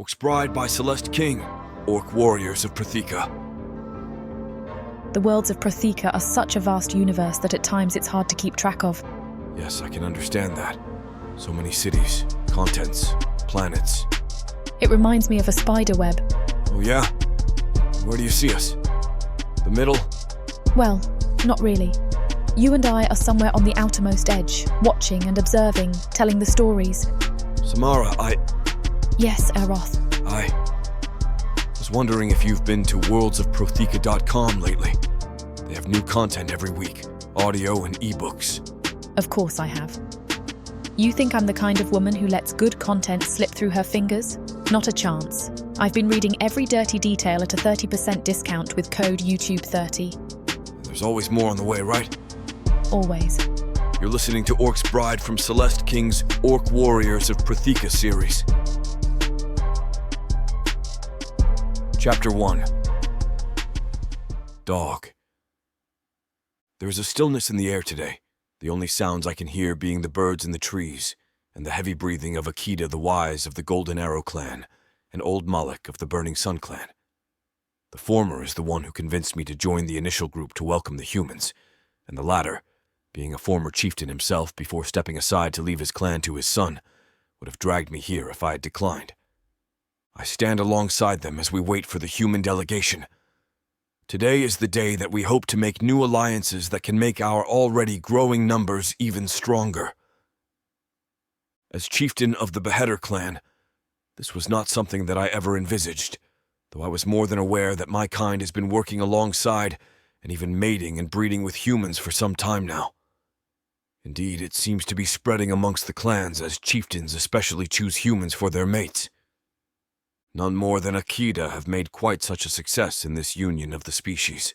Orc's Bride by Celeste King, Orc Warriors of Protheka. The worlds of Protheka are such a vast universe that at times it's hard to keep track of. Yes, I can understand that. So many cities, contents, planets. It reminds me of a spider web. Oh yeah? Where do you see us? The middle? Well, not really. You and I are somewhere on the outermost edge, watching and observing, telling the stories. Samara, Yes, Eroth. I was wondering if you've been to worldsofprotheka.com lately. They have new content every week, audio and ebooks. Of course I have. You think I'm the kind of woman who lets good content slip through her fingers? Not a chance. I've been reading every dirty detail at a 30% discount with code YouTube30. There's always more on the way, right? Always. You're listening to Orc's Bride from Celeste King's Orc Warriors of Protheka series. Chapter 1. Dog. There is a stillness in the air today, the only sounds I can hear being the birds in the trees and the heavy breathing of Akita the Wise of the Golden Arrow clan and Old Malik of the Burning Sun clan. The former is the one who convinced me to join the initial group to welcome the humans, and the latter, being a former chieftain himself before stepping aside to leave his clan to his son, would have dragged me here if I had declined. I stand alongside them as we wait for the human delegation. Today is the day that we hope to make new alliances that can make our already growing numbers even stronger. As chieftain of the Beheader clan, this was not something that I ever envisaged, though I was more than aware that my kind has been working alongside and even mating and breeding with humans for some time now. Indeed, it seems to be spreading amongst the clans as chieftains especially choose humans for their mates. None more than Akita have made quite such a success in this union of the species.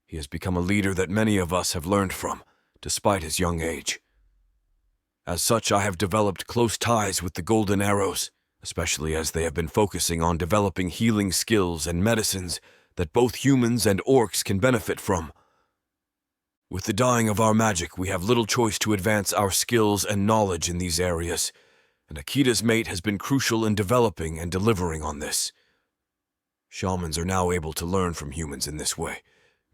He has become a leader that many of us have learned from, despite his young age. As such, I have developed close ties with the Golden Arrows, especially as they have been focusing on developing healing skills and medicines that both humans and orcs can benefit from. With the dying of our magic, we have little choice to advance our skills and knowledge in these areas, and Akita's mate has been crucial in developing and delivering on this. Shamans are now able to learn from humans in this way,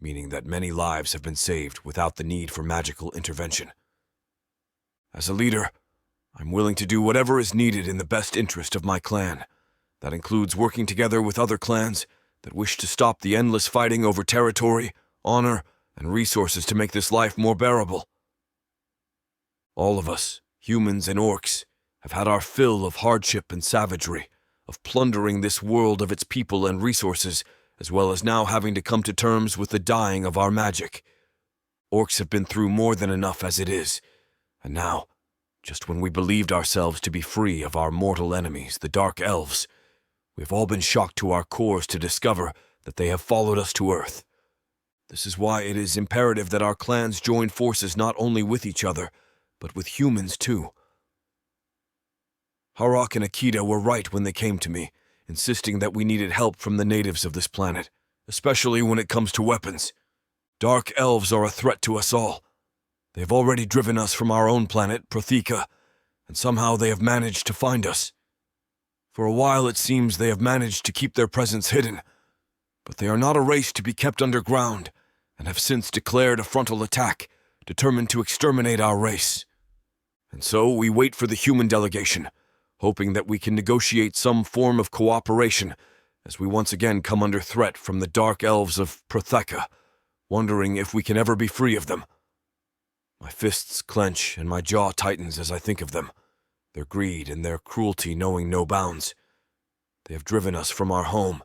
meaning that many lives have been saved without the need for magical intervention. As a leader, I'm willing to do whatever is needed in the best interest of my clan. That includes working together with other clans that wish to stop the endless fighting over territory, honor, and resources to make this life more bearable. All of us, humans and orcs, have had our fill of hardship and savagery, of plundering this world of its people and resources, as well as now having to come to terms with the dying of our magic. Orcs have been through more than enough as it is, and now, just when we believed ourselves to be free of our mortal enemies, the Dark Elves, we've all been shocked to our cores to discover that they have followed us to Earth. This is why it is imperative that our clans join forces not only with each other, but with humans too. Harok and Akita were right when they came to me, insisting that we needed help from the natives of this planet, especially when it comes to weapons. Dark Elves are a threat to us all. They have already driven us from our own planet, Protheka, and somehow they have managed to find us. For a while it seems they have managed to keep their presence hidden, but they are not a race to be kept underground, and have since declared a frontal attack, determined to exterminate our race. And so we wait for the human delegation, hoping that we can negotiate some form of cooperation as we once again come under threat from the Dark Elves of Protheka, wondering if we can ever be free of them. My fists clench and my jaw tightens as I think of them, their greed and their cruelty knowing no bounds. They have driven us from our home,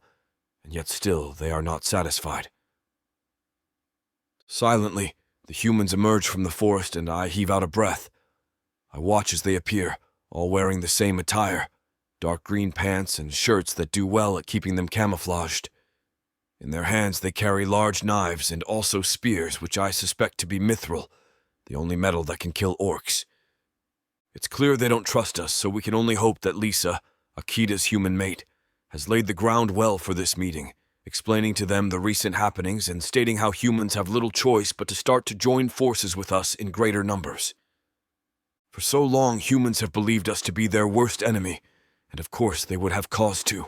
and yet still they are not satisfied. Silently, the humans emerge from the forest and I heave out a breath. I watch as they appear, all wearing the same attire, dark green pants and shirts that do well at keeping them camouflaged. In their hands they carry large knives and also spears which I suspect to be mithril, the only metal that can kill orcs. It's clear they don't trust us, so we can only hope that Lisa, Akita's human mate, has laid the ground well for this meeting, explaining to them the recent happenings and stating how humans have little choice but to start to join forces with us in greater numbers. For so long, humans have believed us to be their worst enemy, and of course they would have cause to.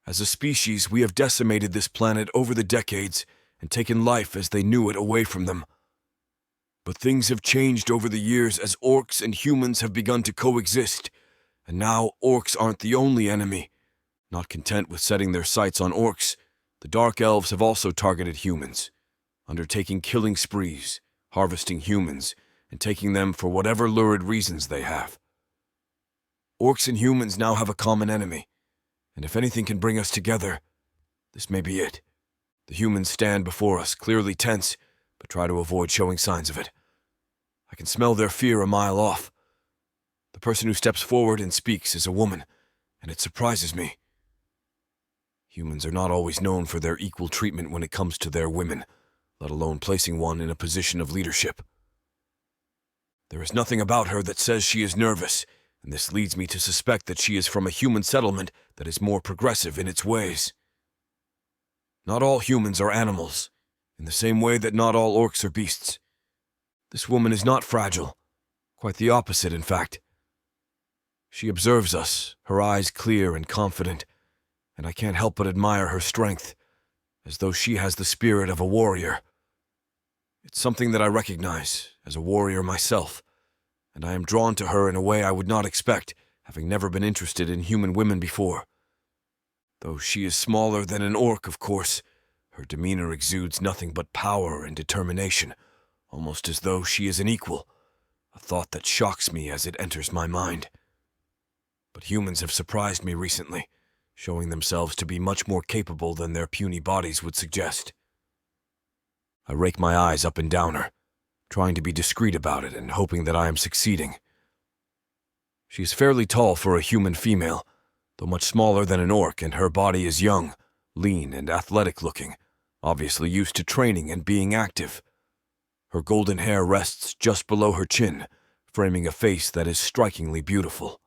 As a species, we have decimated this planet over the decades and taken life as they knew it away from them. But things have changed over the years as orcs and humans have begun to coexist, and now orcs aren't the only enemy. Not content with setting their sights on orcs, the Dark Elves have also targeted humans, undertaking killing sprees, harvesting humans, and taking them for whatever lurid reasons they have. Orcs and humans now have a common enemy, and if anything can bring us together, this may be it. The humans stand before us, clearly tense, but try to avoid showing signs of it. I can smell their fear a mile off. The person who steps forward and speaks is a woman, and it surprises me. Humans are not always known for their equal treatment when it comes to their women, let alone placing one in a position of leadership. There is nothing about her that says she is nervous, and this leads me to suspect that she is from a human settlement that is more progressive in its ways. Not all humans are animals, in the same way that not all orcs are beasts. This woman is not fragile, quite the opposite, in fact. She observes us, her eyes clear and confident, and I can't help but admire her strength, as though she has the spirit of a warrior. It's something that I recognize as a warrior myself, and I am drawn to her in a way I would not expect, having never been interested in human women before. Though she is smaller than an orc, of course, her demeanor exudes nothing but power and determination, almost as though she is an equal, a thought that shocks me as it enters my mind. But humans have surprised me recently, showing themselves to be much more capable than their puny bodies would suggest. I rake my eyes up and down her, trying to be discreet about it and hoping that I am succeeding. She is fairly tall for a human female, though much smaller than an orc, and her body is young, lean, and athletic-looking, obviously used to training and being active. Her golden hair rests just below her chin, framing a face that is strikingly beautiful.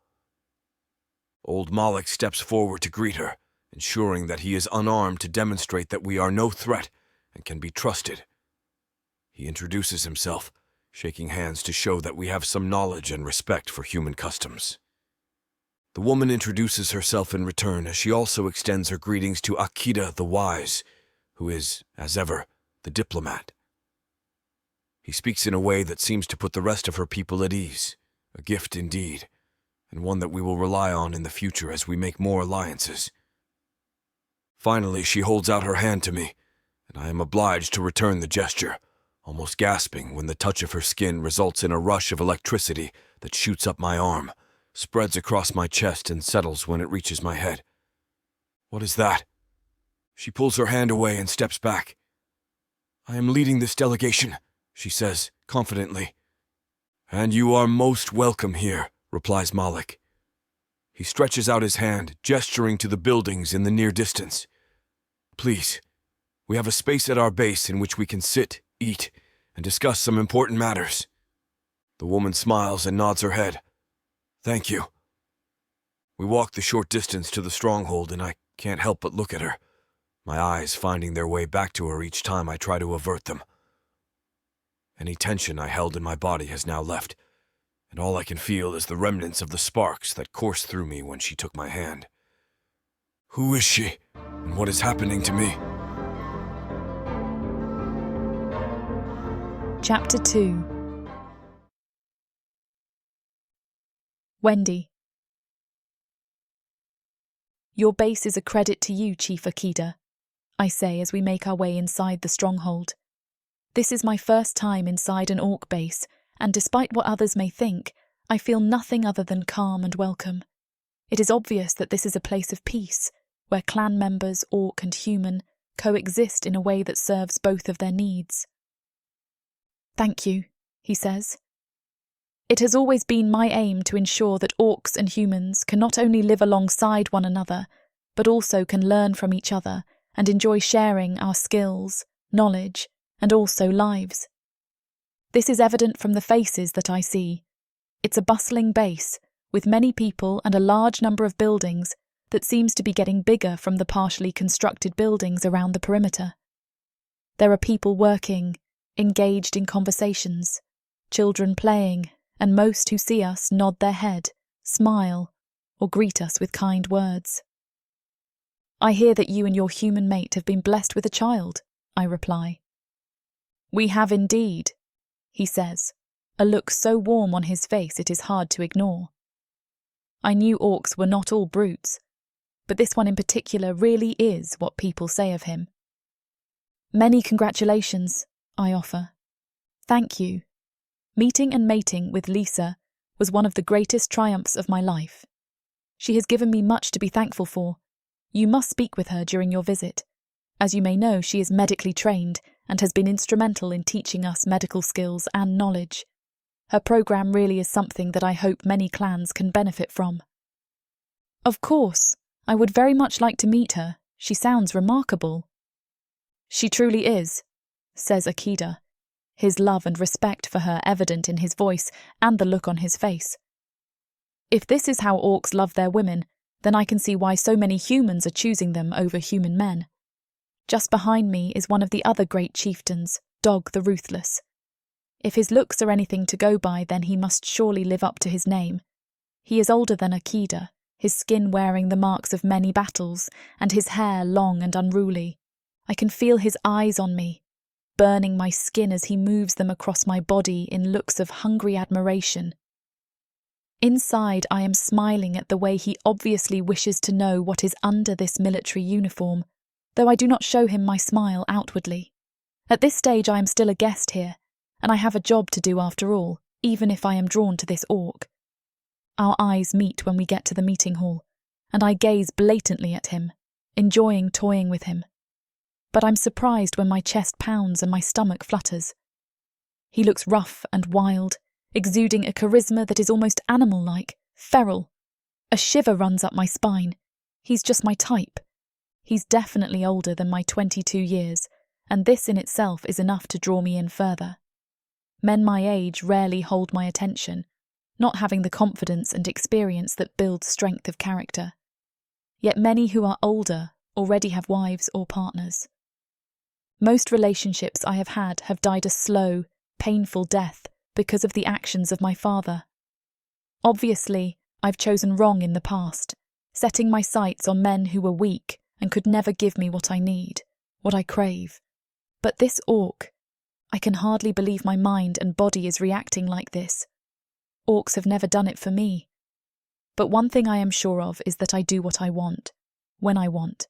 Old Malik steps forward to greet her, ensuring that he is unarmed to demonstrate that we are no threat and can be trusted. He introduces himself, shaking hands to show that we have some knowledge and respect for human customs. The woman introduces herself in return as she also extends her greetings to Akida the Wise, who is, as ever, the diplomat. He speaks in a way that seems to put the rest of her people at ease, a gift indeed, and one that we will rely on in the future as we make more alliances. Finally, she holds out her hand to me, and I am obliged to return the gesture, almost gasping when the touch of her skin results in a rush of electricity that shoots up my arm, spreads across my chest, and settles when it reaches my head. What is that? She pulls her hand away and steps back. I am leading this delegation, she says, confidently. And you are most welcome here, replies Malik. He stretches out his hand, gesturing to the buildings in the near distance. Please, we have a space at our base in which we can sit, eat, and discuss some important matters. The woman smiles and nods her head. Thank you. We walk the short distance to the stronghold, and I can't help but look at her, my eyes finding their way back to her each time I try to avert them. Any tension I held in my body has now left, and all I can feel is the remnants of the sparks that coursed through me when she took my hand. Who is she, and what is happening to me? Chapter 2. Wendy. Your base is a credit to you, Chief Akida, I say as we make our way inside the stronghold. This is my first time inside an orc base, and despite what others may think, I feel nothing other than calm and welcome. It is obvious that this is a place of peace, where clan members, orc and human, coexist in a way that serves both of their needs. Thank you, he says. It has always been my aim to ensure that orcs and humans can not only live alongside one another, but also can learn from each other and enjoy sharing our skills, knowledge, and also lives. This is evident from the faces that I see. It's a bustling base, with many people and a large number of buildings that seems to be getting bigger from the partially constructed buildings around the perimeter. There are people working, engaged in conversations, children playing, and most who see us nod their head, smile, or greet us with kind words. I hear that you and your human mate have been blessed with a child, I reply. We have indeed, he says, a look so warm on his face it is hard to ignore. I knew orcs were not all brutes, but this one in particular really is what people say of him. Many congratulations, I offer. Thank you. Meeting and mating with Lisa was one of the greatest triumphs of my life. She has given me much to be thankful for. You must speak with her during your visit. As you may know, she is medically trained and has been instrumental in teaching us medical skills and knowledge. Her program really is something that I hope many clans can benefit from. Of course, I would very much like to meet her. She sounds remarkable. She truly is, says Akida, his love and respect for her evident in his voice and the look on his face. If this is how orcs love their women, then I can see why so many humans are choosing them over human men. Just behind me is one of the other great chieftains, Dog the Ruthless. If his looks are anything to go by, then he must surely live up to his name. He is older than Akida, his skin wearing the marks of many battles, and his hair long and unruly. I can feel his eyes on me, burning my skin as he moves them across my body in looks of hungry admiration. Inside, I am smiling at the way he obviously wishes to know what is under this military uniform, though I do not show him my smile outwardly. At this stage I am still a guest here, and I have a job to do after all, even if I am drawn to this orc. Our eyes meet when we get to the meeting hall, and I gaze blatantly at him, enjoying toying with him. But I'm surprised when my chest pounds and my stomach flutters. He looks rough and wild, exuding a charisma that is almost animal-like, feral. A shiver runs up my spine. He's just my type. He's definitely older than my 22 years, and this in itself is enough to draw me in further. Men my age rarely hold my attention, not having the confidence and experience that builds strength of character. Yet many who are older already have wives or partners. Most relationships I have had have died a slow, painful death because of the actions of my father. Obviously, I've chosen wrong in the past, setting my sights on men who were weak and could never give me what I need, what I crave. But this orc, I can hardly believe my mind and body is reacting like this. Orcs have never done it for me. But one thing I am sure of is that I do what I want, when I want.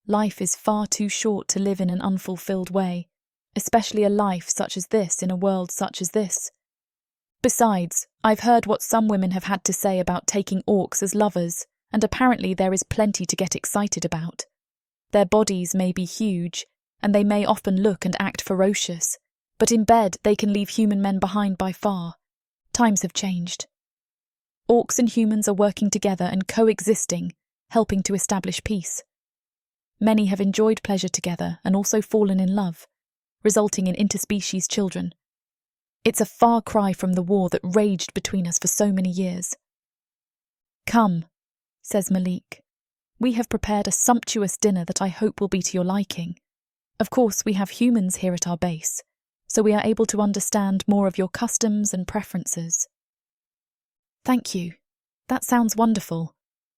Life is far too short to live in an unfulfilled way, especially a life such as this in a world such as this. Besides, I've heard what some women have had to say about taking orcs as lovers, and apparently there is plenty to get excited about. Their bodies may be huge, and they may often look and act ferocious, but in bed they can leave human men behind by far. Times have changed. Orcs and humans are working together and coexisting, helping to establish peace. Many have enjoyed pleasure together and also fallen in love, resulting in interspecies children. It's a far cry from the war that raged between us for so many years. Come, says Malik. We have prepared a sumptuous dinner that I hope will be to your liking. Of course, we have humans here at our base, so we are able to understand more of your customs and preferences. Thank you. That sounds wonderful,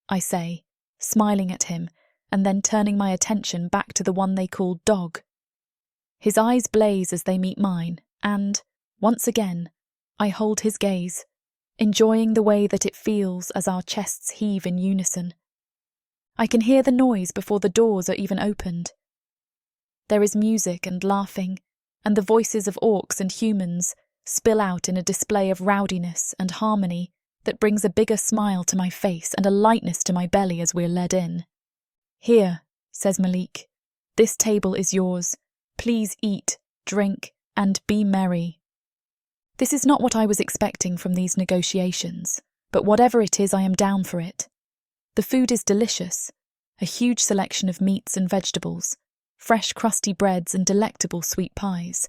I say, smiling at him and then turning my attention back to the one they call Dog. His eyes blaze as they meet mine, and, once again, I hold his gaze, enjoying the way that it feels as our chests heave in unison. I can hear the noise before the doors are even opened. There is music and laughing, and the voices of orcs and humans spill out in a display of rowdiness and harmony that brings a bigger smile to my face and a lightness to my belly as we're led in. Here, says Malik, this table is yours. Please eat, drink, and be merry. This is not what I was expecting from these negotiations, but whatever it is, I am down for it. The food is delicious, a huge selection of meats and vegetables, fresh crusty breads and delectable sweet pies.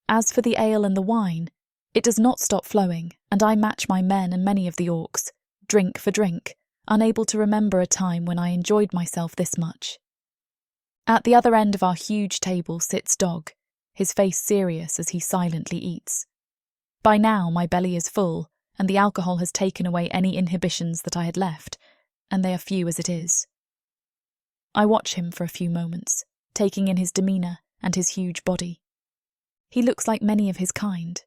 As for the ale and the wine, it does not stop flowing, and I match my men and many of the orcs, drink for drink, unable to remember a time when I enjoyed myself this much. At the other end of our huge table sits Dog, his face serious as he silently eats. By now my belly is full, and the alcohol has taken away any inhibitions that I had left, and they are few as it is. I watch him for a few moments, taking in his demeanour and his huge body. He looks like many of his kind.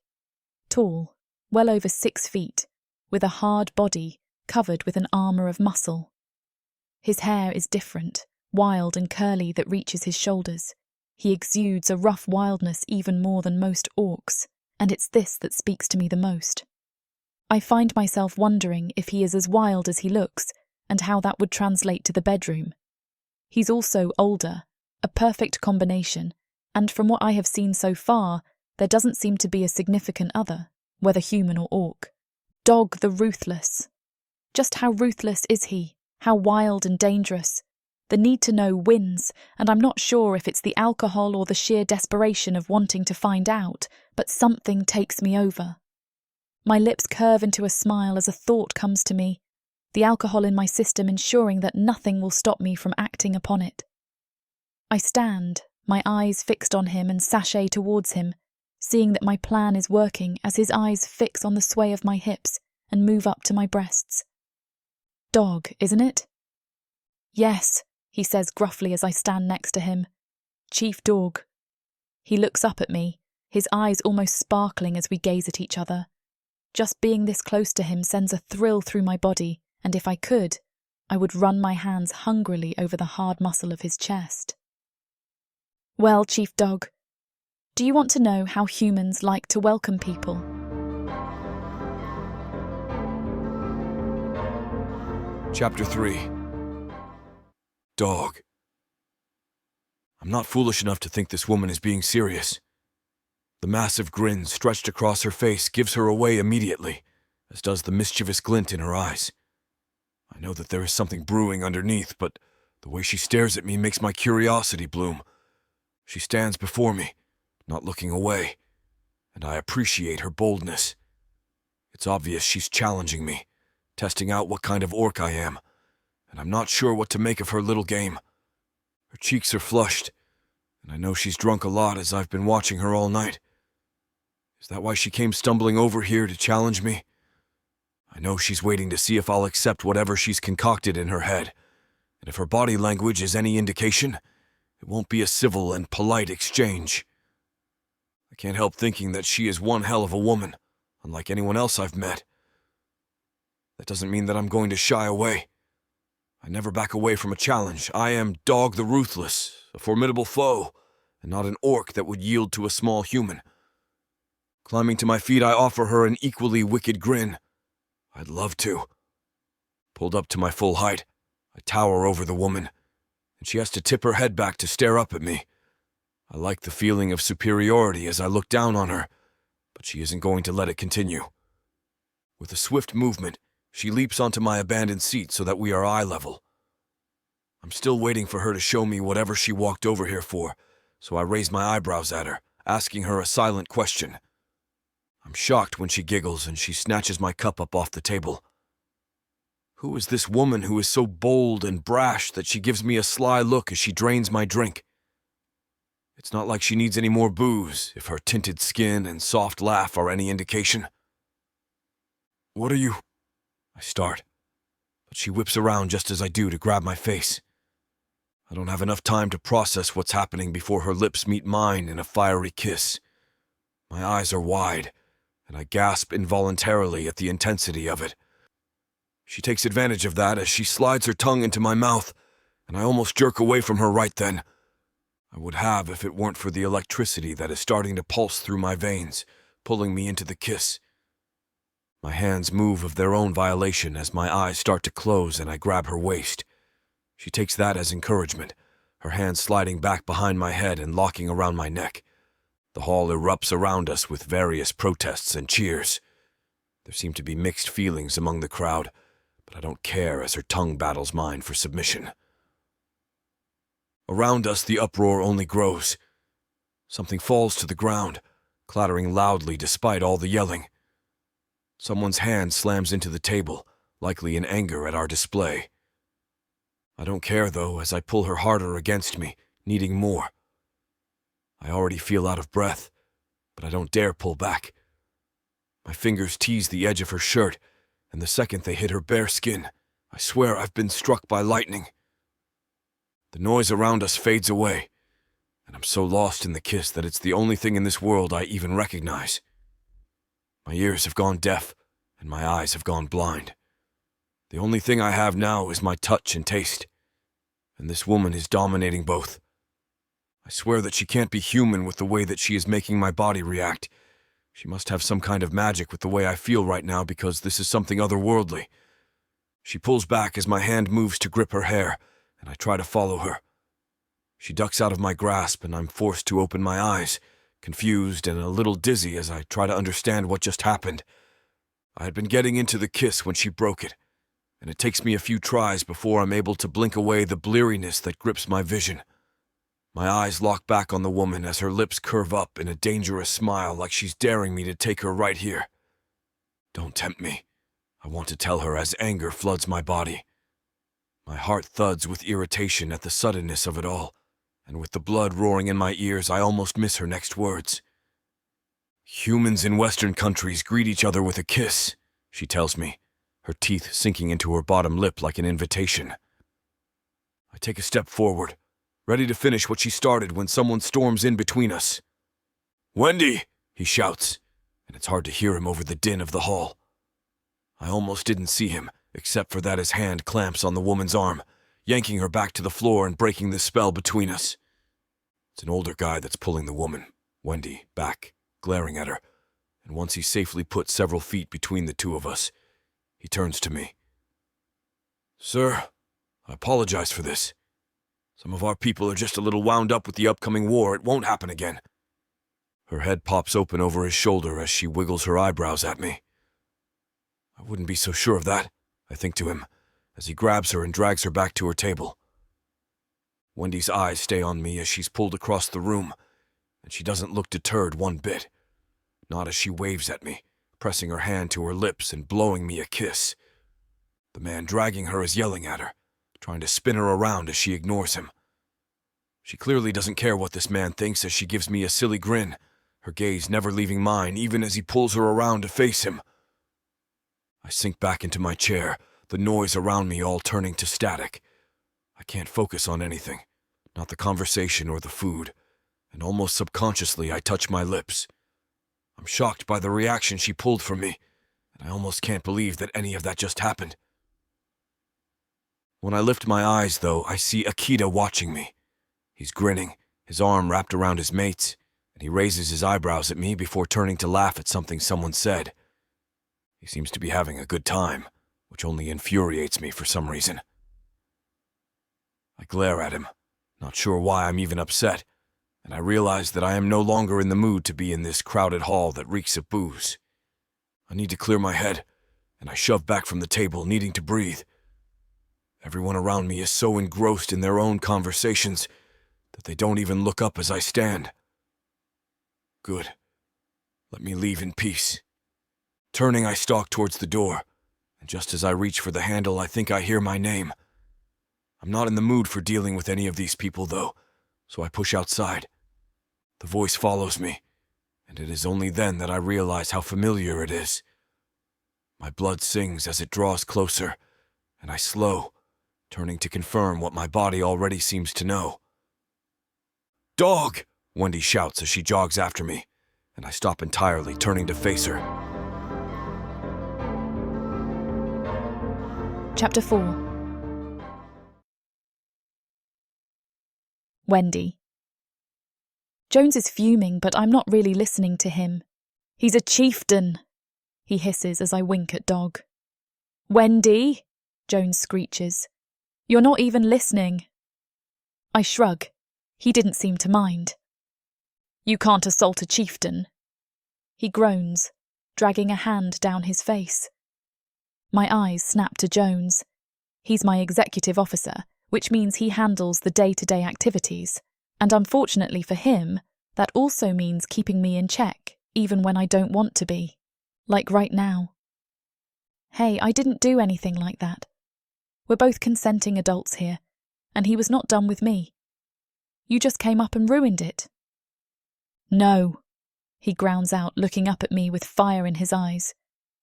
Tall, well over 6 feet, with a hard body covered with an armour of muscle. His hair is different, wild and curly that reaches his shoulders. He exudes a rough wildness even more than most orcs, and it's this that speaks to me the most. I find myself wondering if he is as wild as he looks, and how that would translate to the bedroom. He's also older, a perfect combination, and from what I have seen so far, there doesn't seem to be a significant other, whether human or orc. Dog the Ruthless. Just how ruthless is he? How wild and dangerous? The need to know wins, and I'm not sure if it's the alcohol or the sheer desperation of wanting to find out, but something takes me over. My lips curve into a smile as a thought comes to me, the alcohol in my system ensuring that nothing will stop me from acting upon it. I stand, my eyes fixed on him, and sashay towards him, seeing that my plan is working as his eyes fix on the sway of my hips and move up to my breasts. Dog, isn't it? Yes, he says gruffly as I stand next to him. Chief Dog. He looks up at me, his eyes almost sparkling as we gaze at each other. Just being this close to him sends a thrill through my body, and if I could, I would run my hands hungrily over the hard muscle of his chest. Well, Chief Dog, do you want to know how humans like to welcome people? Chapter 3. Dog. I'm not foolish enough to think this woman is being serious. The massive grin stretched across her face gives her away immediately, as does the mischievous glint in her eyes. I know that there is something brewing underneath, but the way she stares at me makes my curiosity bloom. She stands before me, not looking away, and I appreciate her boldness. It's obvious she's challenging me, testing out what kind of orc I am, and I'm not sure what to make of her little game. Her cheeks are flushed, and I know she's drunk a lot as I've been watching her all night. Is that why she came stumbling over here to challenge me? I know she's waiting to see if I'll accept whatever she's concocted in her head, and if her body language is any indication, it won't be a civil and polite exchange. I can't help thinking that she is one hell of a woman, unlike anyone else I've met. That doesn't mean that I'm going to shy away. I never back away from a challenge. I am Dog the Ruthless, a formidable foe, and not an orc that would yield to a small human. Climbing to my feet, I offer her an equally wicked grin. I'd love to. Pulled up to my full height, I tower over the woman, and she has to tip her head back to stare up at me. I like the feeling of superiority as I look down on her, but she isn't going to let it continue. With a swift movement, she leaps onto my abandoned seat so that we are eye level. I'm still waiting for her to show me whatever she walked over here for, so I raise my eyebrows at her, asking her a silent question. I'm shocked when she giggles and she snatches my cup up off the table. Who is this woman who is so bold and brash that she gives me a sly look as she drains my drink? It's not like she needs any more booze, if her tinted skin and soft laugh are any indication. What are you? I start, but she whips around just as I do to grab my face. I don't have enough time to process what's happening before her lips meet mine in a fiery kiss. My eyes are wide, and I gasp involuntarily at the intensity of it. She takes advantage of that as she slides her tongue into my mouth, and I almost jerk away from her right then. I would have if it weren't for the electricity that is starting to pulse through my veins, pulling me into the kiss. My hands move of their own violation as my eyes start to close and I grab her waist. She takes that as encouragement, her hands sliding back behind my head and locking around my neck. The hall erupts around us with various protests and cheers. There seem to be mixed feelings among the crowd, but I don't care as her tongue battles mine for submission. Around us, the uproar only grows. Something falls to the ground, clattering loudly despite all the yelling. Someone's hand slams into the table, likely in anger at our display. I don't care, though, as I pull her harder against me, needing more. I already feel out of breath, but I don't dare pull back. My fingers tease the edge of her shirt, and the second they hit her bare skin, I swear I've been struck by lightning. The noise around us fades away, and I'm so lost in the kiss that it's the only thing in this world I even recognize. My ears have gone deaf, and my eyes have gone blind. The only thing I have now is my touch and taste, and this woman is dominating both. I swear that she can't be human with the way that she is making my body react. She must have some kind of magic with the way I feel right now, because this is something otherworldly. She pulls back as my hand moves to grip her hair, and I try to follow her. She ducks out of my grasp, and I'm forced to open my eyes, confused and a little dizzy as I try to understand what just happened. I had been getting into the kiss when she broke it, and it takes me a few tries before I'm able to blink away the bleariness that grips my vision. My eyes lock back on the woman as her lips curve up in a dangerous smile, like she's daring me to take her right here. Don't tempt me, I want to tell her as anger floods my body. My heart thuds with irritation at the suddenness of it all, and with the blood roaring in my ears, I almost miss her next words. Humans in Western countries greet each other with a kiss, she tells me, her teeth sinking into her bottom lip like an invitation. I take a step forward, ready to finish what she started, when someone storms in between us. "Wendy!" he shouts, and it's hard to hear him over the din of the hall. I almost didn't see him, except for that his hand clamps on the woman's arm, yanking her back to the floor and breaking the spell between us. It's an older guy that's pulling the woman, Wendy, back, glaring at her, and once he's safely put several feet between the two of us, he turns to me. "Sir, I apologize for this. Some of our people are just a little wound up with the upcoming war. It won't happen again." Her head pops open over his shoulder as she wiggles her eyebrows at me. "I wouldn't be so sure of that," I think to him, as he grabs her and drags her back to her table. Wendy's eyes stay on me as she's pulled across the room, and she doesn't look deterred one bit. Not as she waves at me, pressing her hand to her lips and blowing me a kiss. The man dragging her is yelling at her, trying to spin her around as she ignores him. She clearly doesn't care what this man thinks as she gives me a silly grin, her gaze never leaving mine even as he pulls her around to face him. I sink back into my chair, the noise around me all turning to static. I can't focus on anything, not the conversation or the food, and almost subconsciously I touch my lips. I'm shocked by the reaction she pulled from me, and I almost can't believe that any of that just happened. When I lift my eyes, though, I see Akita watching me. He's grinning, his arm wrapped around his mate's, and he raises his eyebrows at me before turning to laugh at something someone said. He seems to be having a good time, which only infuriates me for some reason. I glare at him, not sure why I'm even upset, and I realize that I am no longer in the mood to be in this crowded hall that reeks of booze. I need to clear my head, and I shove back from the table, needing to breathe. Everyone around me is so engrossed in their own conversations that they don't even look up as I stand. Good. Let me leave in peace. Turning, I stalk towards the door, and just as I reach for the handle, I think I hear my name. I'm not in the mood for dealing with any of these people, though, so I push outside. The voice follows me, and it is only then that I realize how familiar it is. My blood sings as it draws closer, and I slow, turning to confirm what my body already seems to know. "Dog!" Wendy shouts as she jogs after me, and I stop entirely, turning to face her. Chapter 4. Wendy. Jones is fuming, but I'm not really listening to him. "He's a chieftain," he hisses as I wink at Dog. "Wendy," Jones screeches. "You're not even listening." I shrug. He didn't seem to mind. "You can't assault a chieftain." He groans, dragging a hand down his face. My eyes snap to Jones. He's my executive officer, which means he handles the day-to-day activities, and unfortunately for him, that also means keeping me in check, even when I don't want to be. Like right now. Hey, I didn't do anything like that. We're both consenting adults here, and he was not done with me. You just came up and ruined it. No, he grounds out, looking up at me with fire in his eyes.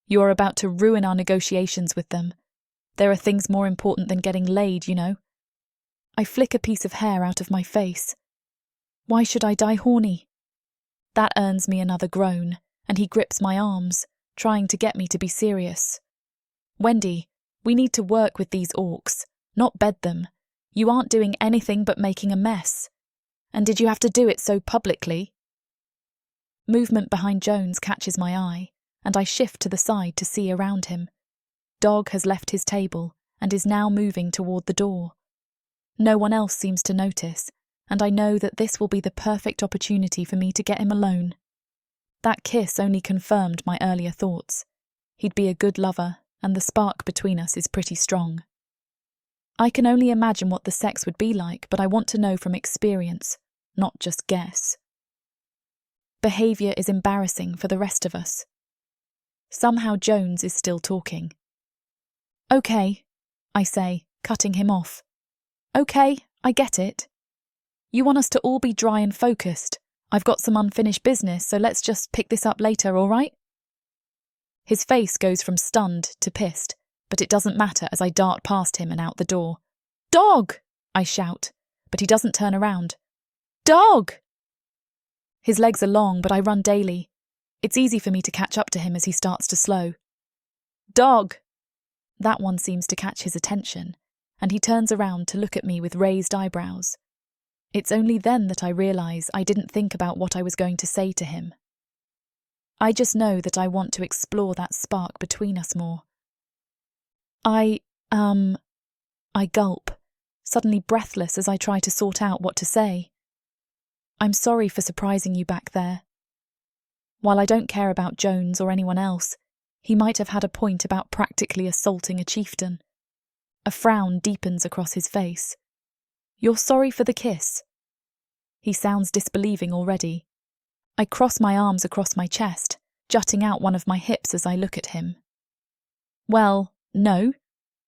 You are about to ruin our negotiations with them. There are things more important than getting laid, you know. I flick a piece of hair out of my face. Why should I die horny? That earns me another groan, and he grips my arms, trying to get me to be serious. Wendy, we need to work with these orcs, not bed them. You aren't doing anything but making a mess. And did you have to do it so publicly? Movement behind Jones catches my eye, and I shift to the side to see around him. Dog has left his table and is now moving toward the door. No one else seems to notice, and I know that this will be the perfect opportunity for me to get him alone. That kiss only confirmed my earlier thoughts. He'd be a good lover, and the spark between us is pretty strong. I can only imagine what the sex would be like, but I want to know from experience, not just guess. Behaviour is embarrassing for the rest of us. Somehow Jones is still talking. Okay, I say, cutting him off. Okay, I get it. You want us to all be dry and focused. I've got some unfinished business, so let's just pick this up later, all right? His face goes from stunned to pissed, but it doesn't matter as I dart past him and out the door. Dog! I shout, but he doesn't turn around. Dog! His legs are long, but I run daily. It's easy for me to catch up to him as he starts to slow. Dog! That one seems to catch his attention, and he turns around to look at me with raised eyebrows. It's only then that I realise I didn't think about what I was going to say to him. I just know that I want to explore that spark between us more. I gulp, suddenly breathless as I try to sort out what to say. I'm sorry for surprising you back there. While I don't care about Jones or anyone else, he might have had a point about practically assaulting a chieftain. A frown deepens across his face. You're sorry for the kiss? He sounds disbelieving already. I cross my arms across my chest, jutting out one of my hips as I look at him. Well, no,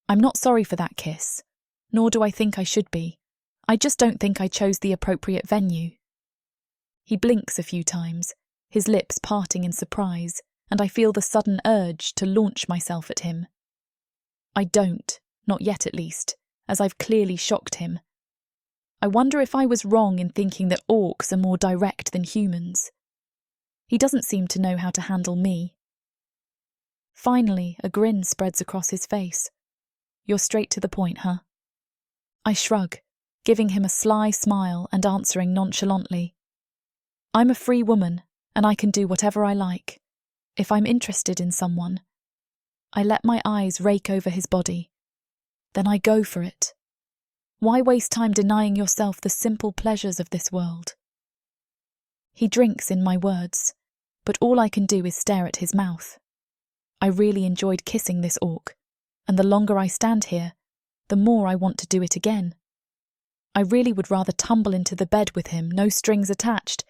I'm not sorry for that kiss, nor do I think I should be. I just don't think I chose the appropriate venue. He blinks a few times, his lips parting in surprise, and I feel the sudden urge to launch myself at him. I don't, not yet at least, as I've clearly shocked him. I wonder if I was wrong in thinking that orcs are more direct than humans. He doesn't seem to know how to handle me. Finally, a grin spreads across his face. You're straight to the point, huh? I shrug, giving him a sly smile and answering nonchalantly. I'm a free woman, and I can do whatever I like. If I'm interested in someone. I let my eyes rake over his body. Then I go for it. Why waste time denying yourself the simple pleasures of this world? He drinks in my words, but all I can do is stare at his mouth. I really enjoyed kissing this orc, and the longer I stand here, the more I want to do it again. I really would rather tumble into the bed with him, no strings attached,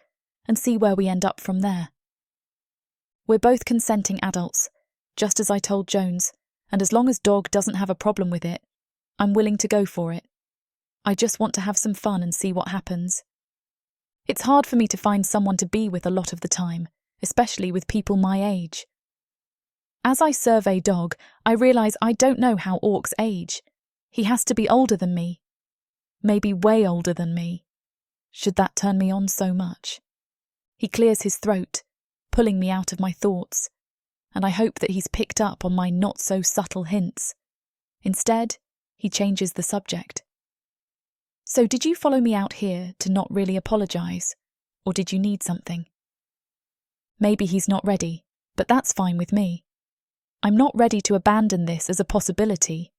and see where we end up from there. We're both consenting adults, just as I told Jones, and as long as Dog doesn't have a problem with it, I'm willing to go for it. I just want to have some fun and see what happens. It's hard for me to find someone to be with a lot of the time, especially with people my age. As I survey Dog, I realise I don't know how orcs age. He has to be older than me. Maybe way older than me. Should that turn me on so much? He clears his throat, pulling me out of my thoughts, and I hope that he's picked up on my not-so-subtle hints. Instead, he changes the subject. So did you follow me out here to not really apologise, or did you need something? Maybe he's not ready, but that's fine with me. I'm not ready to abandon this as a possibility,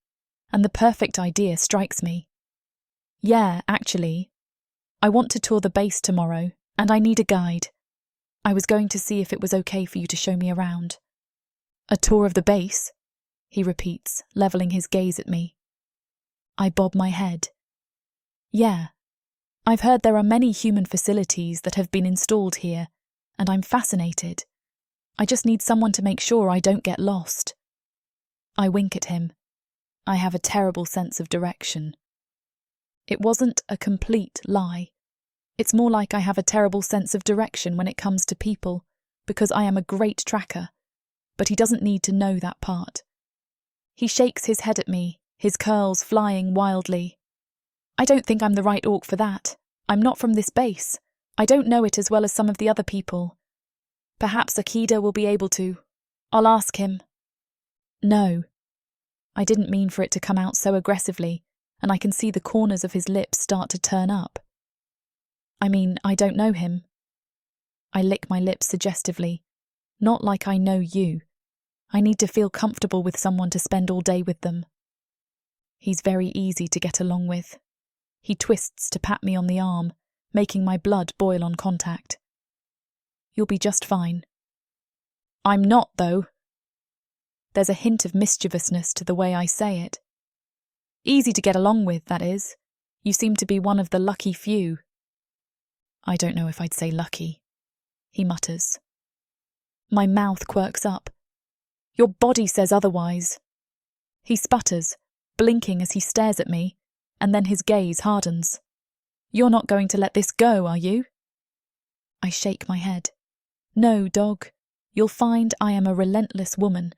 and the perfect idea strikes me. Yeah, actually, I want to tour the base tomorrow, and I need a guide. I was going to see if it was okay for you to show me around. A tour of the base? He repeats, levelling his gaze at me. I bob my head. Yeah, I've heard there are many human facilities that have been installed here, and I'm fascinated. I just need someone to make sure I don't get lost. I wink at him. I have a terrible sense of direction. It wasn't a complete lie. It's more like I have a terrible sense of direction when it comes to people, because I am a great tracker, but he doesn't need to know that part. He shakes his head at me, his curls flying wildly. I don't think I'm the right orc for that. I'm not from this base. I don't know it as well as some of the other people. Perhaps Akida will be able to. I'll ask him. No. I didn't mean for it to come out so aggressively, and I can see the corners of his lips start to turn up. I mean, I don't know him. I lick my lips suggestively. Not like I know you. I need to feel comfortable with someone to spend all day with them. He's very easy to get along with. He twists to pat me on the arm, making my blood boil on contact. You'll be just fine. I'm not, though. There's a hint of mischievousness to the way I say it. Easy to get along with, that is. You seem to be one of the lucky few. I don't know if I'd say lucky, he mutters. My mouth quirks up. Your body says otherwise. He sputters, blinking as he stares at me, and then his gaze hardens. You're not going to let this go, are you? I shake my head. No, dog. You'll find I am a relentless woman.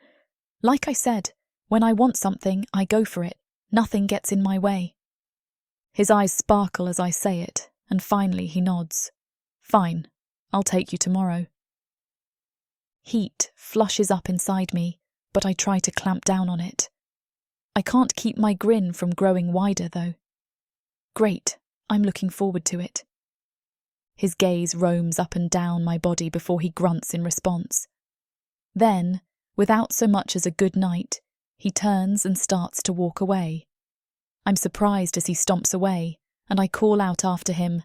Like I said, when I want something, I go for it. Nothing gets in my way. His eyes sparkle as I say it, and finally he nods. Fine, I'll take you tomorrow. Heat flushes up inside me, but I try to clamp down on it. I can't keep my grin from growing wider, though. Great, I'm looking forward to it. His gaze roams up and down my body before he grunts in response. Then, without so much as a good night, he turns and starts to walk away. I'm surprised as he stomps away, and I call out after him,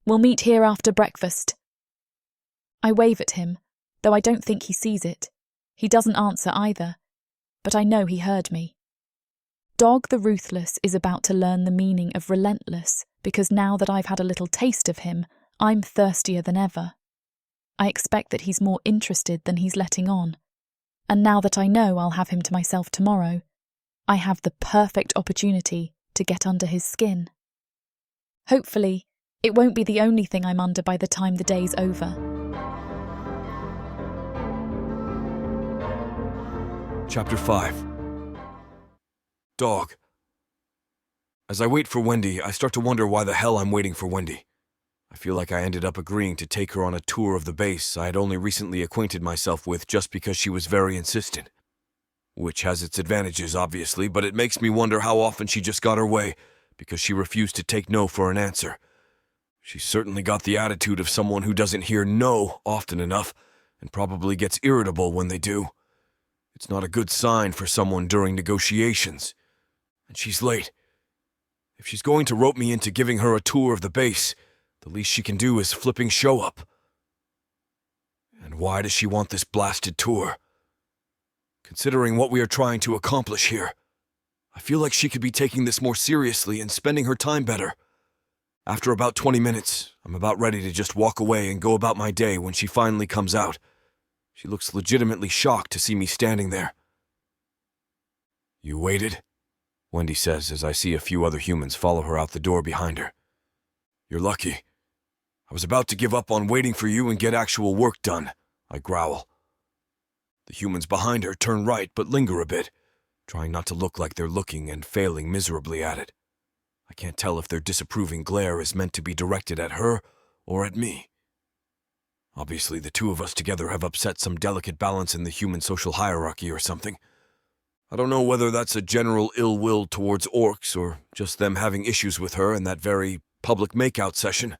"We'll meet here after breakfast." I wave at him, though I don't think he sees it. He doesn't answer either, but I know he heard me. Dog the Ruthless is about to learn the meaning of relentless, because now that I've had a little taste of him, I'm thirstier than ever. I expect that he's more interested than he's letting on, and now that I know I'll have him to myself tomorrow, I have the perfect opportunity to get under his skin. Hopefully, it won't be the only thing I'm under by the time the day's over. Chapter 5. Dog. As I wait for Wendy, I start to wonder why the hell I'm waiting for Wendy. I feel like I ended up agreeing to take her on a tour of the base I had only recently acquainted myself with just because she was very insistent. Which has its advantages, obviously, but it makes me wonder how often she just got her way because she refused to take no for an answer. She certainly got the attitude of someone who doesn't hear no often enough and probably gets irritable when they do. It's not a good sign for someone during negotiations. And she's late. If she's going to rope me into giving her a tour of the base, the least she can do is flipping show up. And why does she want this blasted tour? Considering what we are trying to accomplish here, I feel like she could be taking this more seriously and spending her time better. After about 20 minutes, I'm about ready to just walk away and go about my day when she finally comes out. She looks legitimately shocked to see me standing there. "You waited?" Wendy says as I see a few other humans follow her out the door behind her. "You're lucky. I was about to give up on waiting for you and get actual work done," I growl. The humans behind her turn right but linger a bit, trying not to look like they're looking and failing miserably at it. I can't tell if their disapproving glare is meant to be directed at her or at me. Obviously, the two of us together have upset some delicate balance in the human social hierarchy or something. I don't know whether that's a general ill will towards orcs or just them having issues with her in that very public makeout session.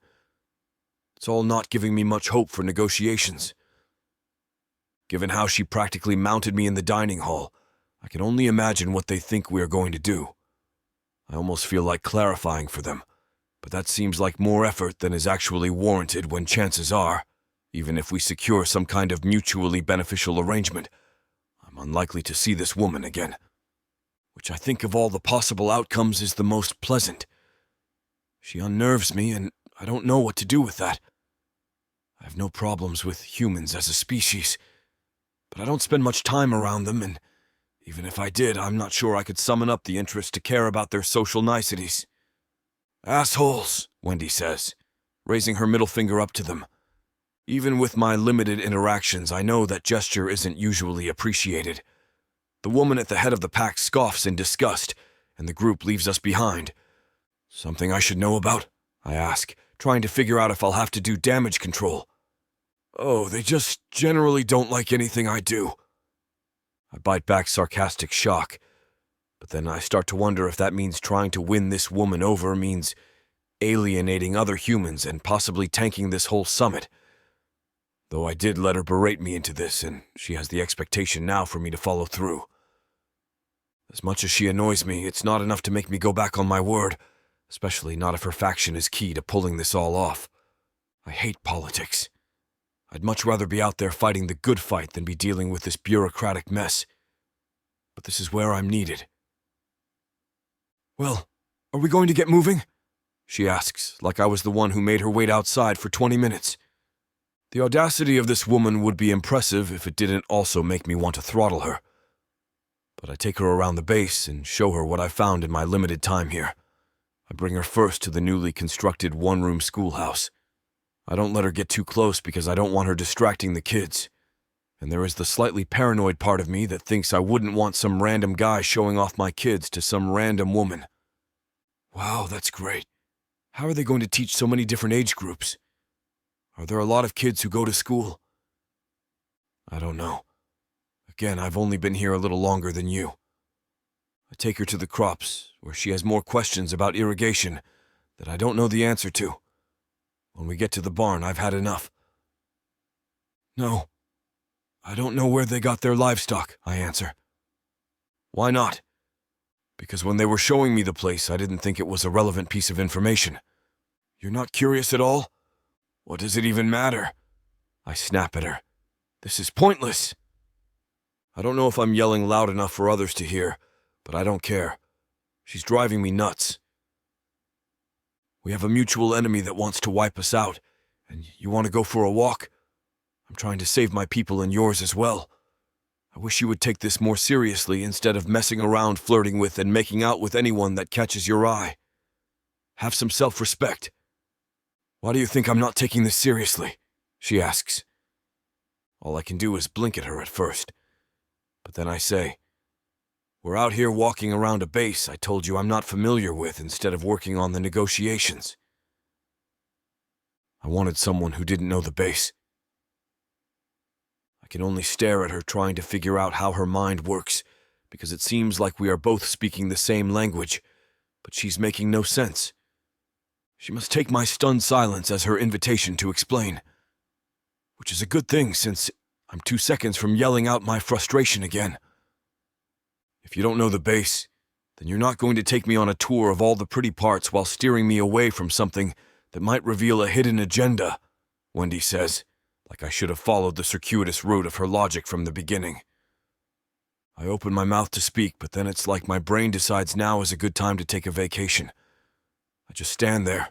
It's all not giving me much hope for negotiations. Given how she practically mounted me in the dining hall, I can only imagine what they think we are going to do. I almost feel like clarifying for them, but that seems like more effort than is actually warranted when chances are, even if we secure some kind of mutually beneficial arrangement, I'm unlikely to see this woman again, which I think of all the possible outcomes is the most pleasant. She unnerves me, and I don't know what to do with that. I have no problems with humans as a species, but I don't spend much time around them, and even if I did, I'm not sure I could summon up the interest to care about their social niceties. "Assholes," Wendy says, raising her middle finger up to them. Even with my limited interactions, I know that gesture isn't usually appreciated. The woman at the head of the pack scoffs in disgust, and the group leaves us behind. Something I should know about? I ask, trying to figure out if I'll have to do damage control. Oh, they just generally don't like anything I do. I bite back sarcastic shock, but then I start to wonder if that means trying to win this woman over means alienating other humans and possibly tanking this whole summit. Though I did let her berate me into this, and she has the expectation now for me to follow through. As much as she annoys me, it's not enough to make me go back on my word, especially not if her faction is key to pulling this all off. I hate politics. I'd much rather be out there fighting the good fight than be dealing with this bureaucratic mess. But this is where I'm needed. Well, are we going to get moving? She asks, like I was the one who made her wait outside for 20 minutes. The audacity of this woman would be impressive if it didn't also make me want to throttle her. But I take her around the base and show her what I found in my limited time here. I bring her first to the newly constructed one-room schoolhouse. I don't let her get too close because I don't want her distracting the kids. And there is the slightly paranoid part of me that thinks I wouldn't want some random guy showing off my kids to some random woman. Wow, that's great. How are they going to teach so many different age groups? Are there a lot of kids who go to school? I don't know. Again, I've only been here a little longer than you. I take her to the crops, where she has more questions about irrigation that I don't know the answer to. When we get to the barn, I've had enough. No, I don't know where they got their livestock, I answer. Why not? Because when they were showing me the place, I didn't think it was a relevant piece of information. You're not curious at all? What does it even matter? I snap at her. This is pointless. I don't know if I'm yelling loud enough for others to hear, but I don't care. She's driving me nuts. We have a mutual enemy that wants to wipe us out, and you want to go for a walk? I'm trying to save my people and yours as well. I wish you would take this more seriously instead of messing around flirting with and making out with anyone that catches your eye. Have some self-respect. Why do you think I'm not taking this seriously? She asks. All I can do is blink at her at first. But then I say, we're out here walking around a base I told you I'm not familiar with instead of working on the negotiations. I wanted someone who didn't know the base. I can only stare at her trying to figure out how her mind works, because it seems like we are both speaking the same language, but she's making no sense. She must take my stunned silence as her invitation to explain. Which is a good thing, since I'm 2 seconds from yelling out my frustration again. If you don't know the base, then you're not going to take me on a tour of all the pretty parts while steering me away from something that might reveal a hidden agenda, Wendy says, like I should have followed the circuitous route of her logic from the beginning. I open my mouth to speak, but then it's like my brain decides now is a good time to take a vacation. I just stand there,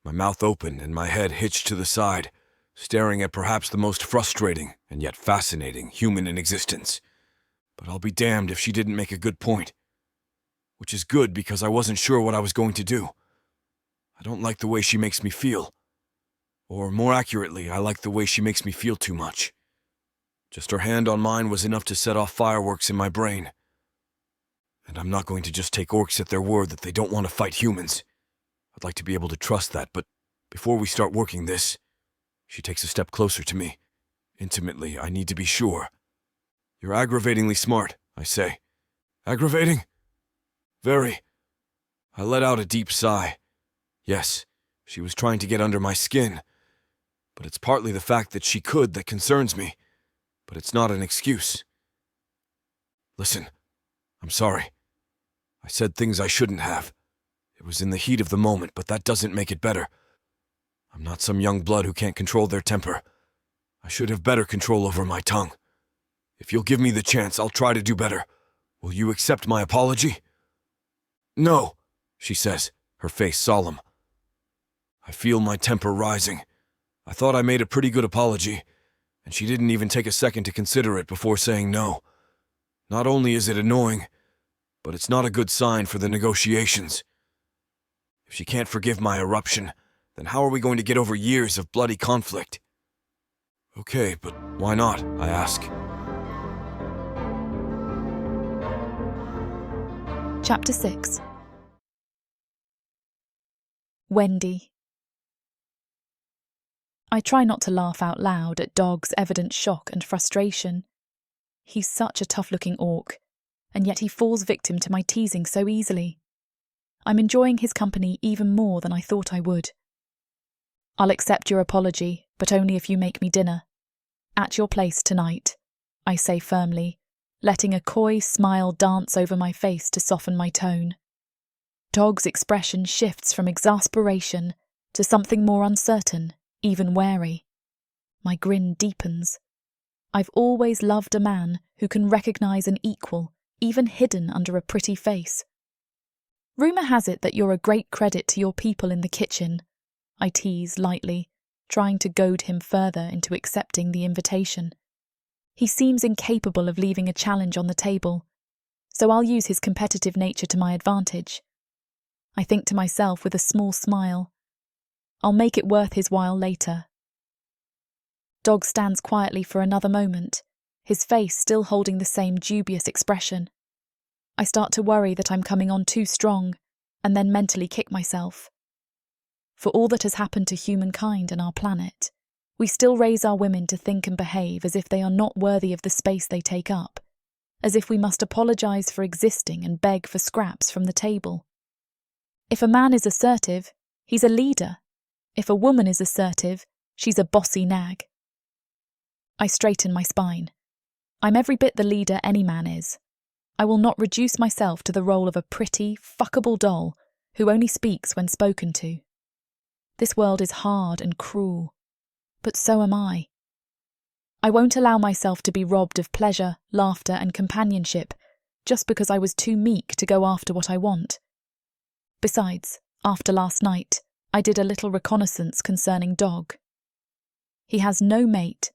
my mouth open and my head hitched to the side, staring at perhaps the most frustrating and yet fascinating human in existence. But I'll be damned if she didn't make a good point. Which is good because I wasn't sure what I was going to do. I don't like the way she makes me feel. Or more accurately, I like the way she makes me feel too much. Just her hand on mine was enough to set off fireworks in my brain. And I'm not going to just take orcs at their word that they don't want to fight humans. I'd like to be able to trust that, but before we start working this, she takes a step closer to me. Intimately, I need to be sure. You're aggravatingly smart, I say. Aggravating? Very. I let out a deep sigh. Yes, she was trying to get under my skin. But it's partly the fact that she could that concerns me. But it's not an excuse. Listen, I'm sorry. I said things I shouldn't have. It was in the heat of the moment, but that doesn't make it better. I'm not some young blood who can't control their temper. I should have better control over my tongue. If you'll give me the chance, I'll try to do better. Will you accept my apology? No, she says, her face solemn. I feel my temper rising. I thought I made a pretty good apology, and she didn't even take a second to consider it before saying no. Not only is it annoying, but it's not a good sign for the negotiations. If she can't forgive my eruption, Then how are we going to get over years of bloody conflict? Okay, but why not, I ask. Chapter 6. Wendy. I try not to laugh out loud at Dog's evident shock and frustration. He's such a tough-looking orc, and yet he falls victim to my teasing so easily. I'm enjoying his company even more than I thought I would. I'll accept your apology, but only if you make me dinner. At your place tonight, I say firmly, letting a coy smile dance over my face to soften my tone. Dog's expression shifts from exasperation to something more uncertain, even wary. My grin deepens. I've always loved a man who can recognise an equal, even hidden under a pretty face. Rumour has it that you're a great credit to your people in the kitchen, I tease lightly, trying to goad him further into accepting the invitation. He seems incapable of leaving a challenge on the table, so I'll use his competitive nature to my advantage. I think to myself with a small smile, I'll make it worth his while later. Dog stands quietly for another moment, his face still holding the same dubious expression. I start to worry that I'm coming on too strong, and then mentally kick myself. For all that has happened to humankind and our planet, we still raise our women to think and behave as if they are not worthy of the space they take up, as if we must apologise for existing and beg for scraps from the table. If a man is assertive, he's a leader. If a woman is assertive, she's a bossy nag. I straighten my spine. I'm every bit the leader any man is. I will not reduce myself to the role of a pretty, fuckable doll who only speaks when spoken to. This world is hard and cruel, but so am I. I won't allow myself to be robbed of pleasure, laughter and companionship just because I was too meek to go after what I want. Besides, after last night, I did a little reconnaissance concerning Dog. He has no mate,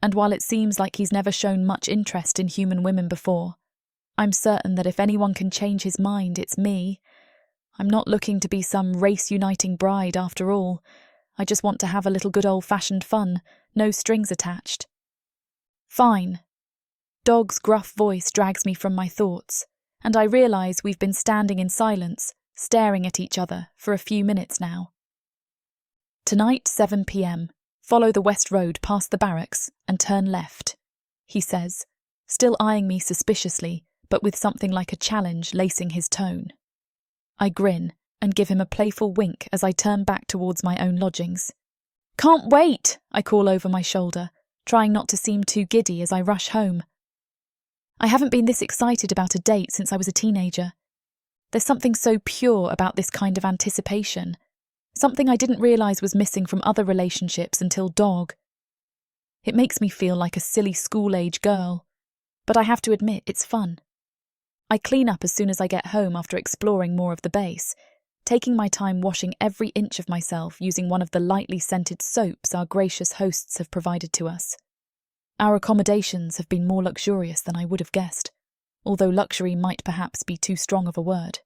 and while it seems like he's never shown much interest in human women before, I'm certain that if anyone can change his mind, it's me. I'm not looking to be some race-uniting bride after all. I just want to have a little good old-fashioned fun, no strings attached. Fine. Dog's gruff voice drags me from my thoughts, and I realise we've been standing in silence, staring at each other for a few minutes now. Tonight, 7 p.m. Follow the west road past the barracks and turn left, he says, still eyeing me suspiciously, but with something like a challenge lacing his tone. I grin and give him a playful wink as I turn back towards my own lodgings. Can't wait, I call over my shoulder, trying not to seem too giddy as I rush home. I haven't been this excited about a date since I was a teenager. There's something so pure about this kind of anticipation, something I didn't realise was missing from other relationships until Dog. It makes me feel like a silly school-age girl, but I have to admit it's fun. I clean up as soon as I get home after exploring more of the base, taking my time washing every inch of myself using one of the lightly scented soaps our gracious hosts have provided to us. Our accommodations have been more luxurious than I would have guessed, although luxury might perhaps be too strong of a word.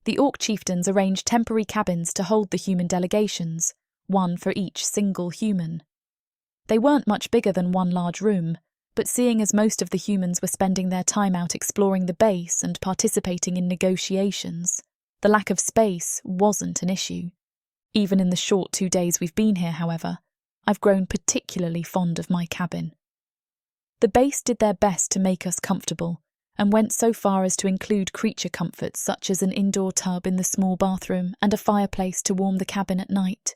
The Orc chieftains arranged temporary cabins to hold the human delegations, one for each single human. They weren't much bigger than one large room, but seeing as most of the humans were spending their time out exploring the base and participating in negotiations, the lack of space wasn't an issue. Even in the short 2 days we've been here, however, I've grown particularly fond of my cabin. The base did their best to make us comfortable, and went so far as to include creature comforts such as an indoor tub in the small bathroom and a fireplace to warm the cabin at night.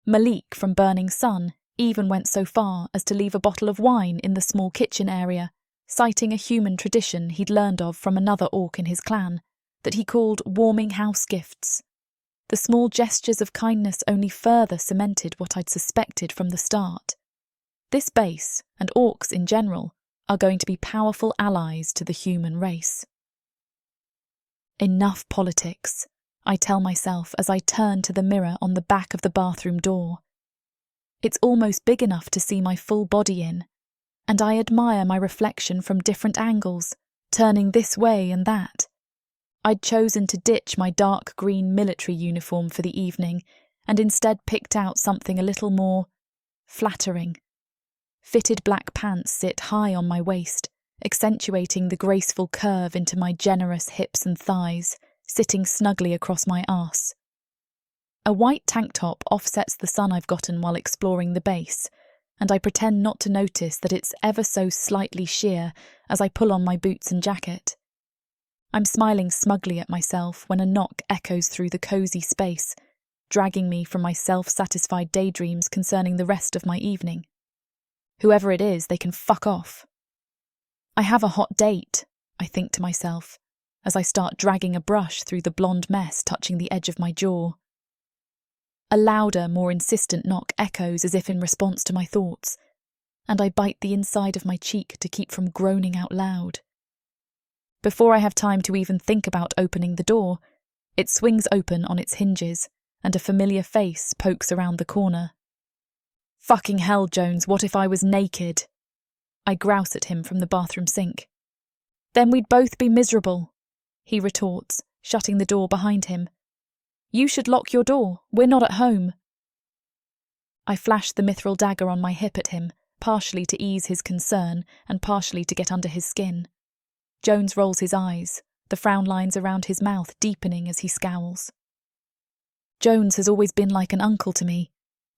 Malik from Burning Sun even went so far as to leave a bottle of wine in the small kitchen area, citing a human tradition he'd learned of from another orc in his clan, that he called warming house gifts. The small gestures of kindness only further cemented what I'd suspected from the start. This base, and orcs in general, are going to be powerful allies to the human race. Enough politics, I tell myself as I turn to the mirror on the back of the bathroom door. It's almost big enough to see my full body in, and I admire my reflection from different angles, turning this way and that. I'd chosen to ditch my dark green military uniform for the evening and instead picked out something a little more flattering. Fitted black pants sit high on my waist, accentuating the graceful curve into my generous hips and thighs, sitting snugly across my arse. A white tank top offsets the sun I've gotten while exploring the base, and I pretend not to notice that it's ever so slightly sheer as I pull on my boots and jacket. I'm smiling smugly at myself when a knock echoes through the cosy space, dragging me from my self-satisfied daydreams concerning the rest of my evening. Whoever it is, they can fuck off. I have a hot date, I think to myself, as I start dragging a brush through the blonde mess touching the edge of my jaw. A louder, more insistent knock echoes as if in response to my thoughts, and I bite the inside of my cheek to keep from groaning out loud. Before I have time to even think about opening the door, it swings open on its hinges, and a familiar face pokes around the corner. "Fucking hell, Jones, what if I was naked?" I grouse at him from the bathroom sink. "Then we'd both be miserable," he retorts, shutting the door behind him. "You should lock your door. We're not at home." I flash the mithril dagger on my hip at him, partially to ease his concern and partially to get under his skin. Jones rolls his eyes, the frown lines around his mouth deepening as he scowls. Jones has always been like an uncle to me,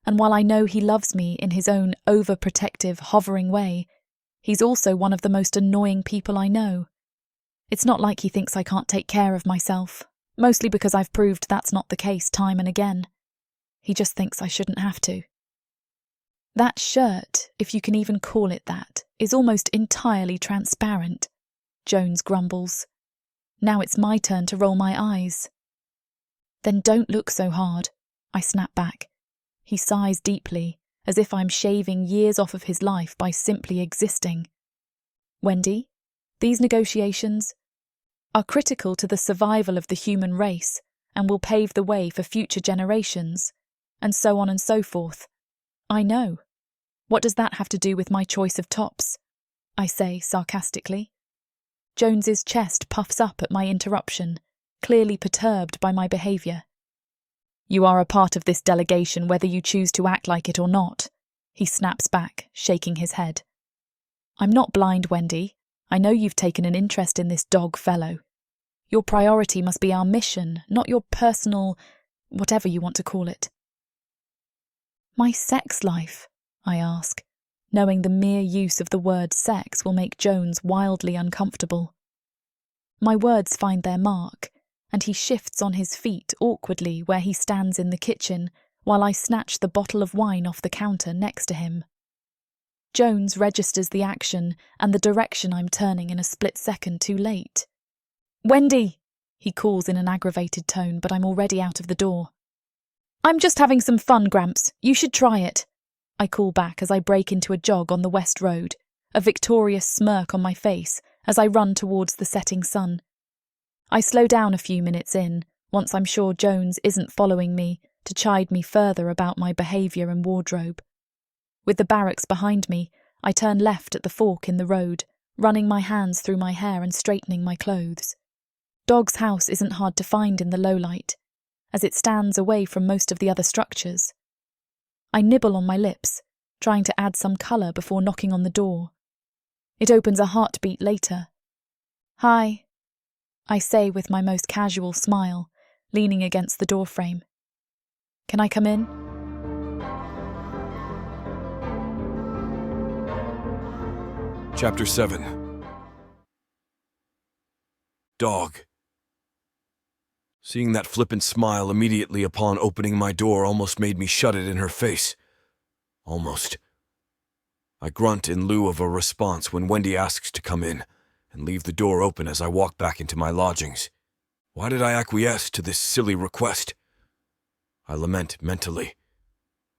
and while I know he loves me in his own overprotective, hovering way, he's also one of the most annoying people I know. It's not like he thinks I can't take care of myself, mostly because I've proved that's not the case time and again. He just thinks I shouldn't have to. "That shirt, if you can even call it that, is almost entirely transparent," Jones grumbles. Now it's my turn to roll my eyes. "Then don't look so hard," I snap back. He sighs deeply, as if I'm shaving years off of his life by simply existing. "Wendy, these negotiations are critical to the survival of the human race and will pave the way for future generations, and so on and so forth. I know. What does that have to do with my choice of tops?" I say sarcastically. Jones's chest puffs up at my interruption, clearly perturbed by my behaviour. "You are a part of this delegation whether you choose to act like it or not," he snaps back, shaking his head. "I'm not blind, Wendy. I know you've taken an interest in this dog fellow. Your priority must be our mission, not your personal, whatever you want to call it." "My sex life?" I ask, knowing the mere use of the word sex will make Jones wildly uncomfortable. My words find their mark, and he shifts on his feet awkwardly where he stands in the kitchen while I snatch the bottle of wine off the counter next to him. Jones registers the action and the direction I'm turning in a split second too late. "Wendy!" he calls in an aggravated tone, but I'm already out of the door. "I'm just having some fun, Gramps. You should try it," I call back as I break into a jog on the West Road, a victorious smirk on my face as I run towards the setting sun. I slow down a few minutes in, once I'm sure Jones isn't following me, to chide me further about my behaviour and wardrobe. With the barracks behind me, I turn left at the fork in the road, running my hands through my hair and straightening my clothes. Dog's house isn't hard to find in the low light, as it stands away from most of the other structures. I nibble on my lips, trying to add some colour before knocking on the door. It opens a heartbeat later. "Hi," I say with my most casual smile, leaning against the doorframe. "Can I come in?" Chapter 7. Dog. Seeing that flippant smile immediately upon opening my door almost made me shut it in her face. Almost. I grunt in lieu of a response when Wendy asks to come in, and leave the door open as I walk back into my lodgings. Why did I acquiesce to this silly request? I lament mentally.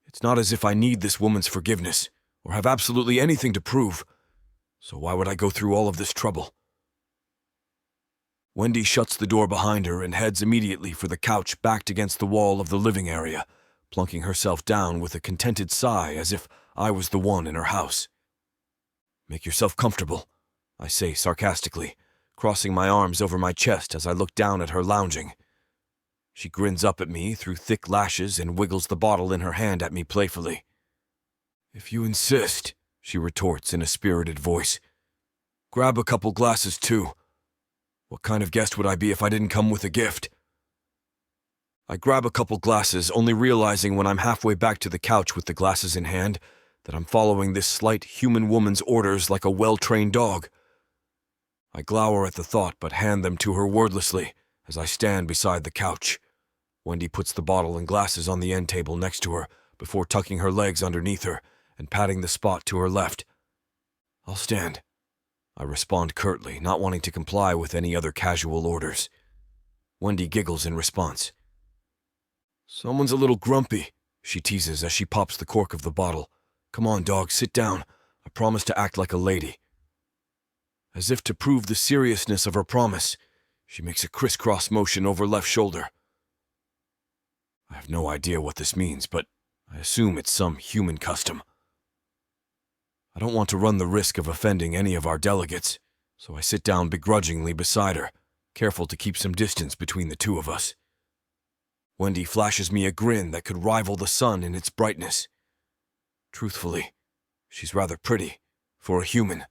It's not as if I need this woman's forgiveness, or have absolutely anything to prove, so why would I go through all of this trouble? Wendy shuts the door behind her and heads immediately for the couch backed against the wall of the living area, plunking herself down with a contented sigh as if I was the one in her house. "Make yourself comfortable," I say sarcastically, crossing my arms over my chest as I look down at her lounging. She grins up at me through thick lashes and wiggles the bottle in her hand at me playfully. "If you insist," she retorts in a spirited voice. "Grab a couple glasses too. What kind of guest would I be if I didn't come with a gift?" I grab a couple glasses, only realizing when I'm halfway back to the couch with the glasses in hand that I'm following this slight human woman's orders like a well-trained dog. I glower at the thought but hand them to her wordlessly as I stand beside the couch. Wendy puts the bottle and glasses on the end table next to her before tucking her legs underneath her and patting the spot to her left. "I'll stand," I respond curtly, not wanting to comply with any other casual orders. Wendy giggles in response. "Someone's a little grumpy," she teases as she pops the cork of the bottle. "Come on, dog, sit down. I promise to act like a lady." As if to prove the seriousness of her promise, she makes a crisscross motion over left shoulder. I have no idea what this means, but I assume it's some human custom. I don't want to run the risk of offending any of our delegates, so I sit down begrudgingly beside her, careful to keep some distance between the two of us. Wendy flashes me a grin that could rival the sun in its brightness. Truthfully, she's rather pretty, for a human.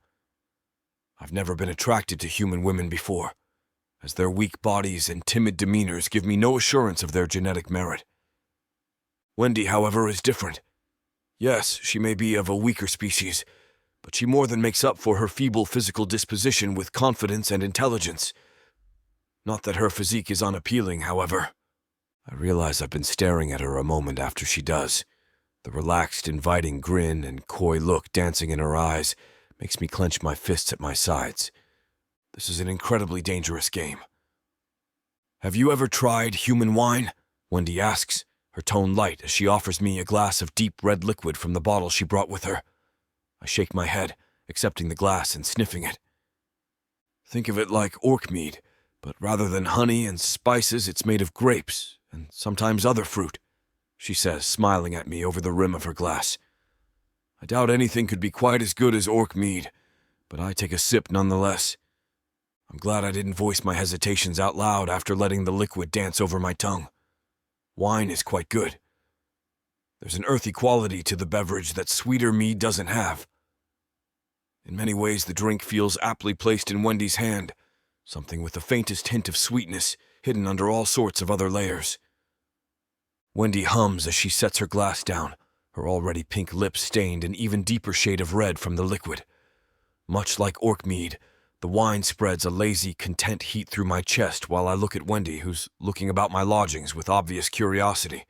I've never been attracted to human women before, as their weak bodies and timid demeanors give me no assurance of their genetic merit. Wendy, however, is different. Yes, she may be of a weaker species, but she more than makes up for her feeble physical disposition with confidence and intelligence. Not that her physique is unappealing, however. I realize I've been staring at her a moment after she does. The relaxed, inviting grin and coy look dancing in her eyes makes me clench my fists at my sides. This is an incredibly dangerous game. "Have you ever tried human wine?" Wendy asks, her tone light as she offers me a glass of deep red liquid from the bottle she brought with her. I shake my head, accepting the glass and sniffing it. "Think of it like orc mead, but rather than honey and spices, it's made of grapes and sometimes other fruit," she says, smiling at me over the rim of her glass. I doubt anything could be quite as good as orc mead, but I take a sip nonetheless. I'm glad I didn't voice my hesitations out loud after letting the liquid dance over my tongue. Wine is quite good. There's an earthy quality to the beverage that sweeter mead doesn't have. In many ways, the drink feels aptly placed in Wendy's hand, something with the faintest hint of sweetness hidden under all sorts of other layers. Wendy hums as she sets her glass down, her already pink lips stained an even deeper shade of red from the liquid. Much like orc mead, the wine spreads a lazy, content heat through my chest while I look at Wendy, who's looking about my lodgings with obvious curiosity.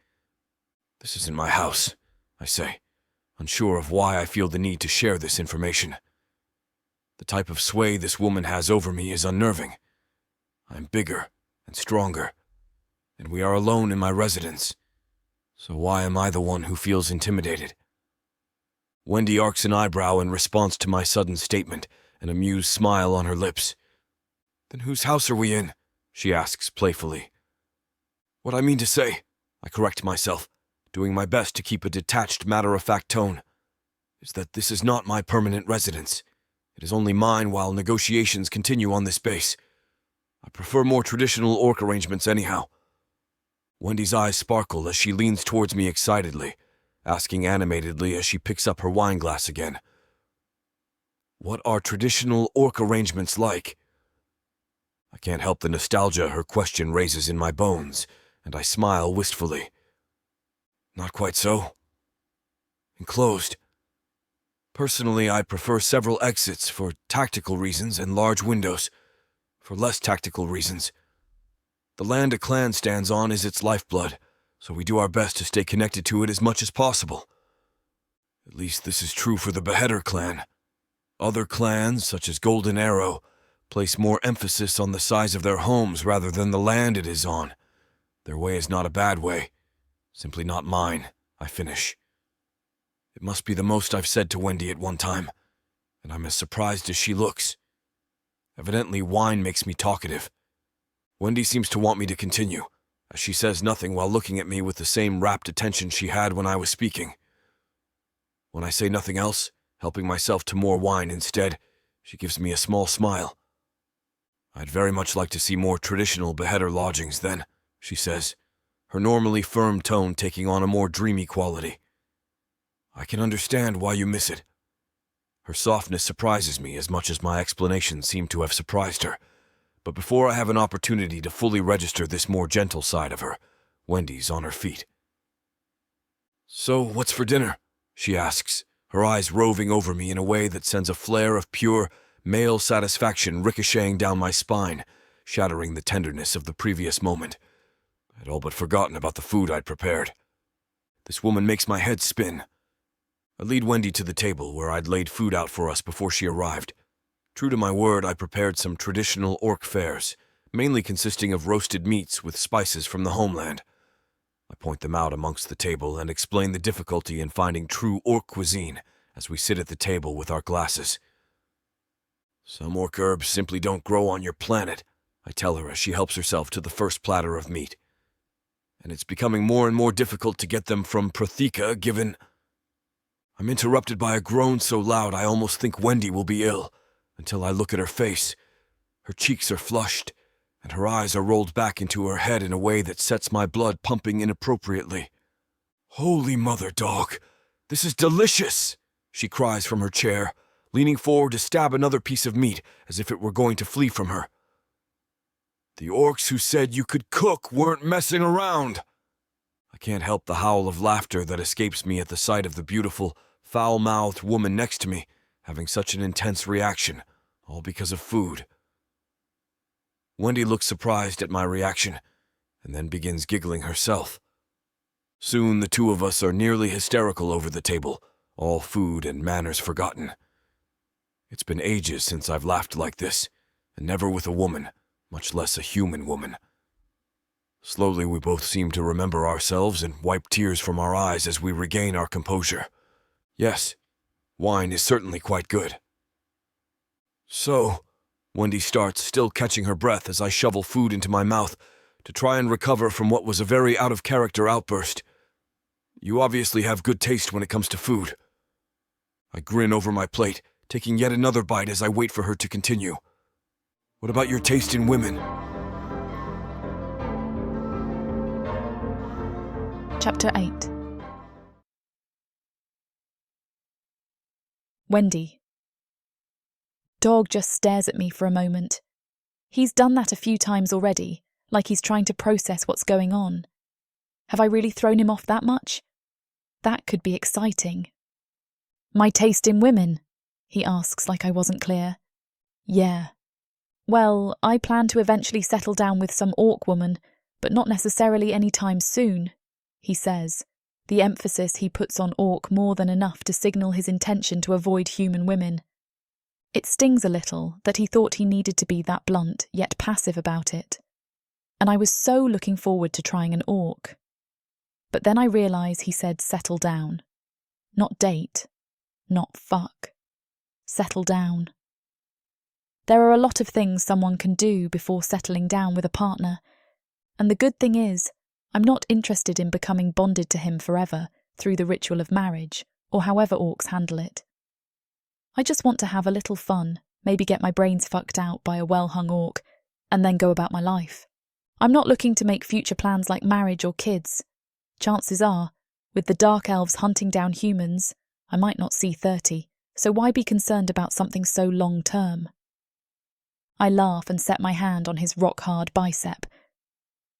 "This isn't my house," I say, unsure of why I feel the need to share this information. The type of sway this woman has over me is unnerving. I'm bigger and stronger, and we are alone in my residence. So why am I the one who feels intimidated? Wendy arcs an eyebrow in response to my sudden statement, an amused smile on her lips. "Then whose house are we in?" she asks playfully. "What I mean to say," I correct myself, doing my best to keep a detached, matter-of-fact tone, "is that this is not my permanent residence. It is only mine while negotiations continue on this base. I prefer more traditional orc arrangements anyhow." Wendy's eyes sparkle as she leans towards me excitedly, asking animatedly as she picks up her wine glass again. "What are traditional orc arrangements like?" I can't help the nostalgia her question raises in my bones, and I smile wistfully. "Not quite so. Enclosed. Personally, I prefer several exits for tactical reasons and large windows for less tactical reasons. The land a clan stands on is its lifeblood, so we do our best to stay connected to it as much as possible. At least this is true for the Beheader clan. Other clans, such as Golden Arrow, place more emphasis on the size of their homes rather than the land it is on. Their way is not a bad way, simply not mine," I finish. It must be the most I've said to Wendy at one time, and I'm as surprised as she looks. Evidently, wine makes me talkative. Wendy seems to want me to continue, as she says nothing while looking at me with the same rapt attention she had when I was speaking. When I say nothing else, helping myself to more wine instead, she gives me a small smile. I'd very much like to see more traditional beheader lodgings then, she says, her normally firm tone taking on a more dreamy quality. I can understand why you miss it. Her softness surprises me as much as my explanations seem to have surprised her. But before I have an opportunity to fully register this more gentle side of her, Wendy's on her feet. So, what's for dinner? She asks, her eyes roving over me in a way that sends a flare of pure, male satisfaction ricocheting down my spine, shattering the tenderness of the previous moment. I'd all but forgotten about the food I'd prepared. This woman makes my head spin. I lead Wendy to the table where I'd laid food out for us before she arrived. True to my word, I prepared some traditional orc fares, mainly consisting of roasted meats with spices from the homeland. I point them out amongst the table and explain the difficulty in finding true orc cuisine as we sit at the table with our glasses. Some orc herbs simply don't grow on your planet, I tell her as she helps herself to the first platter of meat. And it's becoming more and more difficult to get them from Protheka, given... I'm interrupted by a groan so loud I almost think Wendy will be ill, until I look at her face. Her cheeks are flushed, and her eyes are rolled back into her head in a way that sets my blood pumping inappropriately. Holy mother, dog! This is delicious! She cries from her chair, leaning forward to stab another piece of meat as if it were going to flee from her. The orcs who said you could cook weren't messing around! I can't help the howl of laughter that escapes me at the sight of the beautiful, foul-mouthed woman next to me having such an intense reaction, all because of food. Wendy looks surprised at my reaction, and then begins giggling herself. Soon the two of us are nearly hysterical over the table, all food and manners forgotten. It's been ages since I've laughed like this, and never with a woman, much less a human woman. Slowly we both seem to remember ourselves and wipe tears from our eyes as we regain our composure. Yes, wine is certainly quite good. So, Wendy starts, still catching her breath as I shovel food into my mouth to try and recover from what was a very out-of-character outburst. You obviously have good taste when it comes to food. I grin over my plate, taking yet another bite as I wait for her to continue. What about your taste in women? Chapter 8. Wendy. Dog just stares at me for a moment. He's done that a few times already, like he's trying to process what's going on. Have I really thrown him off that much? That could be exciting. My taste in women? He asks like I wasn't clear. Yeah. Well, I plan to eventually settle down with some orc woman, but not necessarily any time soon, he says, the emphasis he puts on orc more than enough to signal his intention to avoid human women. It stings a little that he thought he needed to be that blunt, yet passive about it. And I was so looking forward to trying an orc. But then I realise he said settle down. Not date. Not fuck. Settle down. There are a lot of things someone can do before settling down with a partner. And the good thing is, I'm not interested in becoming bonded to him forever through the ritual of marriage, or however orcs handle it. I just want to have a little fun, maybe get my brains fucked out by a well-hung orc, and then go about my life. I'm not looking to make future plans like marriage or kids. Chances are, with the Dark Elves hunting down humans, I might not see 30, so why be concerned about something so long-term? I laugh and set my hand on his rock-hard bicep.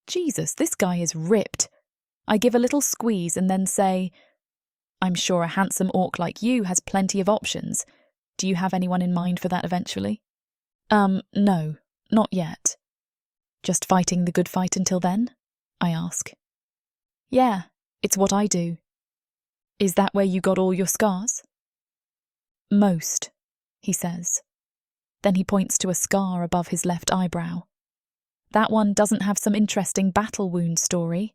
Jesus, this guy is ripped. I give a little squeeze and then say, I'm sure a handsome orc like you has plenty of options. Do you have anyone in mind for that eventually? No, not yet. Just fighting the good fight until then? I ask. Yeah, it's what I do. Is that where you got all your scars? Most, he says. Then he points to a scar above his left eyebrow. That one doesn't have some interesting battle wound story.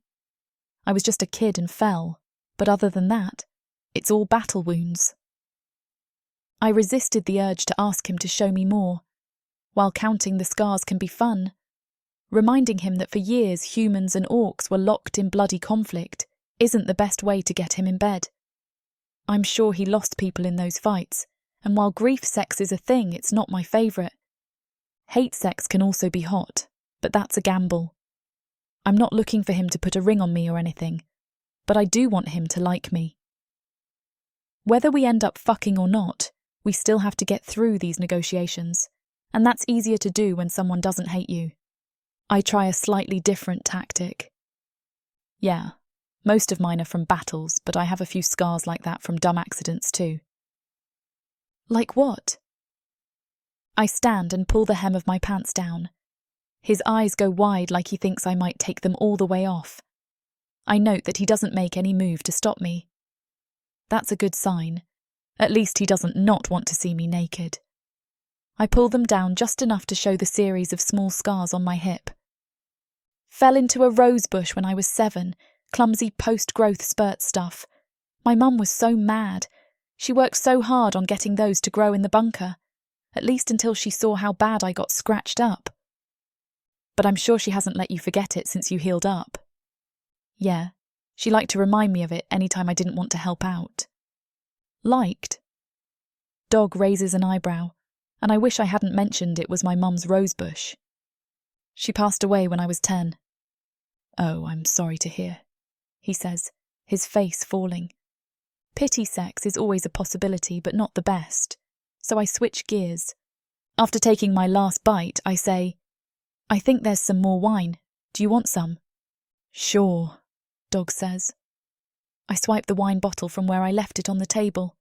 I was just a kid and fell, but other than that, it's all battle wounds. I resisted the urge to ask him to show me more. While counting the scars can be fun, reminding him that for years humans and orcs were locked in bloody conflict isn't the best way to get him in bed. I'm sure he lost people in those fights, and while grief sex is a thing, it's not my favourite. Hate sex can also be hot, but that's a gamble. I'm not looking for him to put a ring on me or anything, but I do want him to like me. Whether we end up fucking or not, we still have to get through these negotiations, and that's easier to do when someone doesn't hate you. I try a slightly different tactic. Yeah, most of mine are from battles, but I have a few scars like that from dumb accidents too. Like what? I stand and pull the hem of my pants down. His eyes go wide like he thinks I might take them all the way off. I note that he doesn't make any move to stop me. That's a good sign. At least he doesn't not want to see me naked. I pull them down just enough to show the series of small scars on my hip. Fell into a rose bush when I was 7, clumsy post-growth spurt stuff. My mum was so mad. She worked so hard on getting those to grow in the bunker, at least until she saw how bad I got scratched up. But I'm sure she hasn't let you forget it since you healed up. Yeah, she liked to remind me of it any time I didn't want to help out. Liked? Dog raises an eyebrow, and I wish I hadn't mentioned it was my mum's rosebush. She passed away when I was 10. Oh, I'm sorry to hear, he says, his face falling. Pity sex is always a possibility, but not the best, so I switch gears. After taking my last bite, I say, I think there's some more wine. Do you want some? Sure, Dog says. I swipe the wine bottle from where I left it on the table.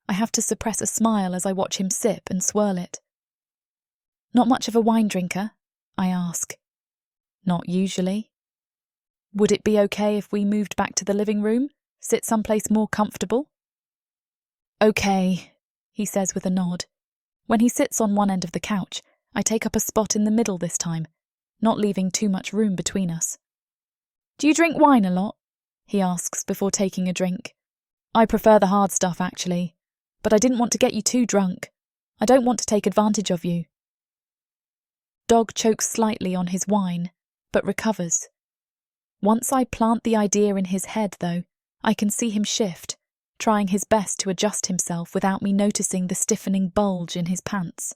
I have to suppress a smile as I watch him sip and swirl it. Not much of a wine drinker? I ask. Not usually. Would it be okay if we moved back to the living room? Sit someplace more comfortable? Okay, he says with a nod. When he sits on one end of the couch, I take up a spot in the middle this time, not leaving too much room between us. Do you drink wine a lot? He asks before taking a drink. I prefer the hard stuff, actually, but I didn't want to get you too drunk. I don't want to take advantage of you. Dog chokes slightly on his wine, but recovers. Once I plant the idea in his head, though, I can see him shift, trying his best to adjust himself without me noticing the stiffening bulge in his pants.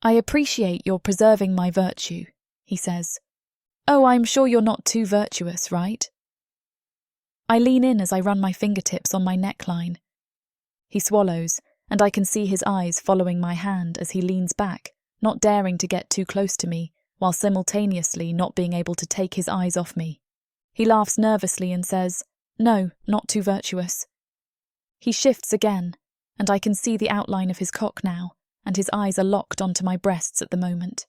I appreciate your preserving my virtue, he says. Oh, I'm sure you're not too virtuous, right? I lean in as I run my fingertips on my neckline. He swallows, and I can see his eyes following my hand as he leans back, not daring to get too close to me, while simultaneously not being able to take his eyes off me. He laughs nervously and says, No, not too virtuous. He shifts again, and I can see the outline of his cock now, and his eyes are locked onto my breasts at the moment.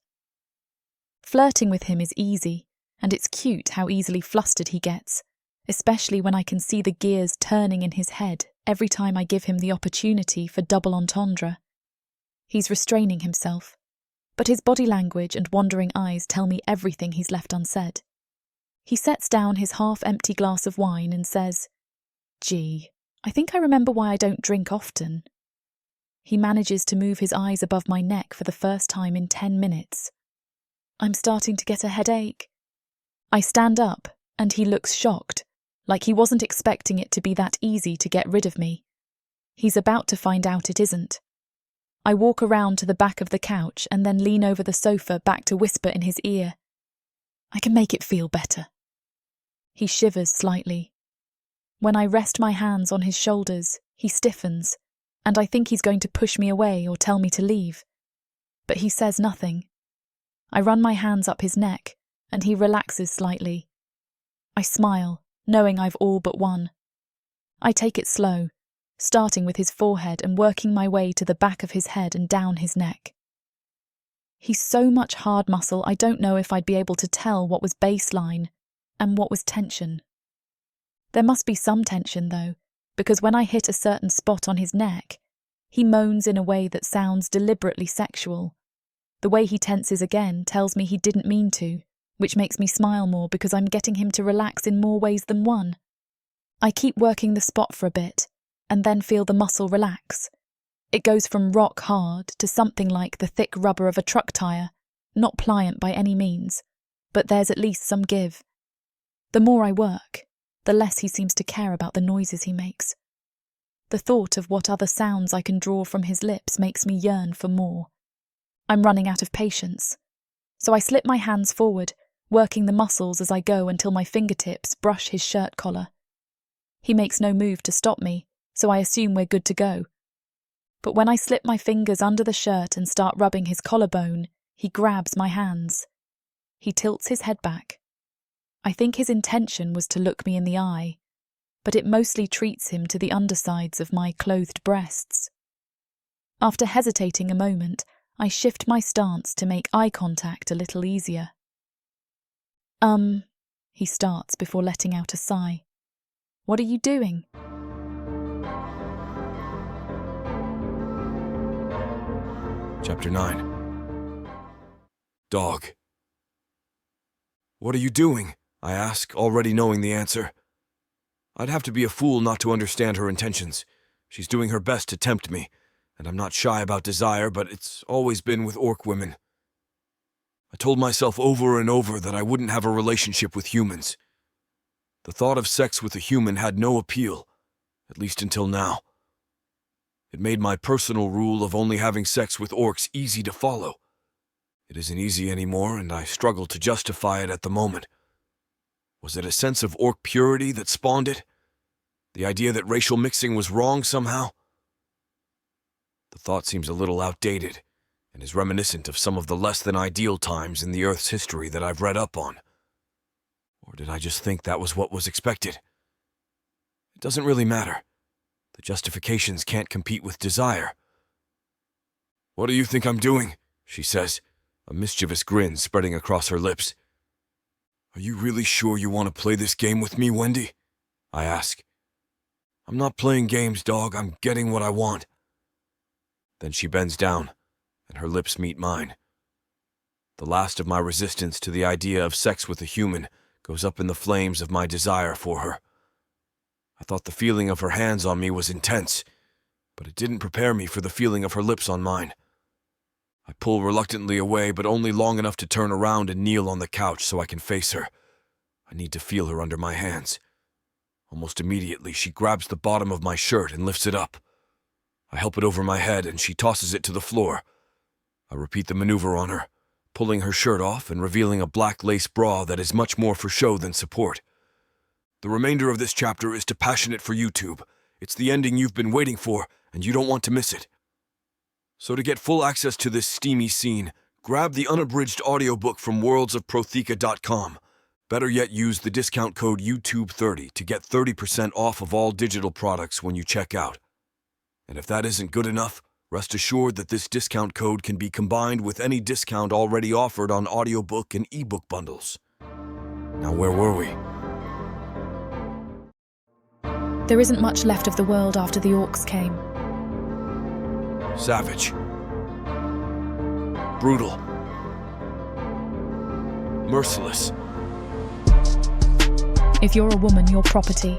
Flirting with him is easy, and it's cute how easily flustered he gets, especially when I can see the gears turning in his head every time I give him the opportunity for double entendre. He's restraining himself, but his body language and wandering eyes tell me everything he's left unsaid. He sets down his half-empty glass of wine and says, Gee, I think I remember why I don't drink often. He manages to move his eyes above my neck for the first time in 10 minutes. I'm starting to get a headache. I stand up, and he looks shocked, like he wasn't expecting it to be that easy to get rid of me. He's about to find out it isn't. I walk around to the back of the couch and then lean over the sofa back to whisper in his ear. I can make it feel better. He shivers slightly. When I rest my hands on his shoulders, he stiffens, and I think he's going to push me away or tell me to leave. But he says nothing. I run my hands up his neck, and he relaxes slightly. I smile, knowing I've all but won. I take it slow, starting with his forehead and working my way to the back of his head and down his neck. He's so much hard muscle I don't know if I'd be able to tell what was baseline and what was tension. There must be some tension, though, because when I hit a certain spot on his neck, he moans in a way that sounds deliberately sexual. The way he tenses again tells me he didn't mean to, which makes me smile more because I'm getting him to relax in more ways than one. I keep working the spot for a bit, and then feel the muscle relax. It goes from rock hard to something like the thick rubber of a truck tire, not pliant by any means, but there's at least some give. The more I work, the less he seems to care about the noises he makes. The thought of what other sounds I can draw from his lips makes me yearn for more. I'm running out of patience. So I slip my hands forward, working the muscles as I go until my fingertips brush his shirt collar. He makes no move to stop me, so I assume we're good to go. But when I slip my fingers under the shirt and start rubbing his collarbone, he grabs my hands. He tilts his head back. I think his intention was to look me in the eye, but it mostly treats him to the undersides of my clothed breasts. After hesitating a moment, I shift my stance to make eye contact a little easier. He starts before letting out a sigh. What are you doing? Chapter 9. Dog. What are you doing? I ask, already knowing the answer. I'd have to be a fool not to understand her intentions. She's doing her best to tempt me, and I'm not shy about desire, but it's always been with orc women. I told myself over and over that I wouldn't have a relationship with humans. The thought of sex with a human had no appeal, at least until now. It made my personal rule of only having sex with orcs easy to follow. It isn't easy anymore, and I struggle to justify it at the moment. Was it a sense of orc purity that spawned it? The idea that racial mixing was wrong somehow? The thought seems a little outdated, and is reminiscent of some of the less-than-ideal times in the Earth's history that I've read up on. Or did I just think that was what was expected? It doesn't really matter. The justifications can't compete with desire. "What do you think I'm doing?" she says, a mischievous grin spreading across her lips. "Are you really sure you want to play this game with me, Wendy?" I ask. "I'm not playing games, dog. I'm getting what I want." Then she bends down, and her lips meet mine. The last of my resistance to the idea of sex with a human goes up in the flames of my desire for her. I thought the feeling of her hands on me was intense, but it didn't prepare me for the feeling of her lips on mine. I pull reluctantly away, but only long enough to turn around and kneel on the couch so I can face her. I need to feel her under my hands. Almost immediately, she grabs the bottom of my shirt and lifts it up. I help it over my head, and she tosses it to the floor. I repeat the maneuver on her, pulling her shirt off and revealing a black lace bra that is much more for show than support. The remainder of this chapter is to passion it for YouTube. It's the ending you've been waiting for, and you don't want to miss it. So to get full access to this steamy scene, grab the unabridged audiobook from worldsofprotheka.com. Better yet, use the discount code YouTube30 to get 30% off of all digital products when you check out. And if that isn't good enough, rest assured that this discount code can be combined with any discount already offered on audiobook and ebook bundles. Now, where were we? There isn't much left of the world after the orcs came. Savage. Brutal. Merciless. If you're a woman, you're property.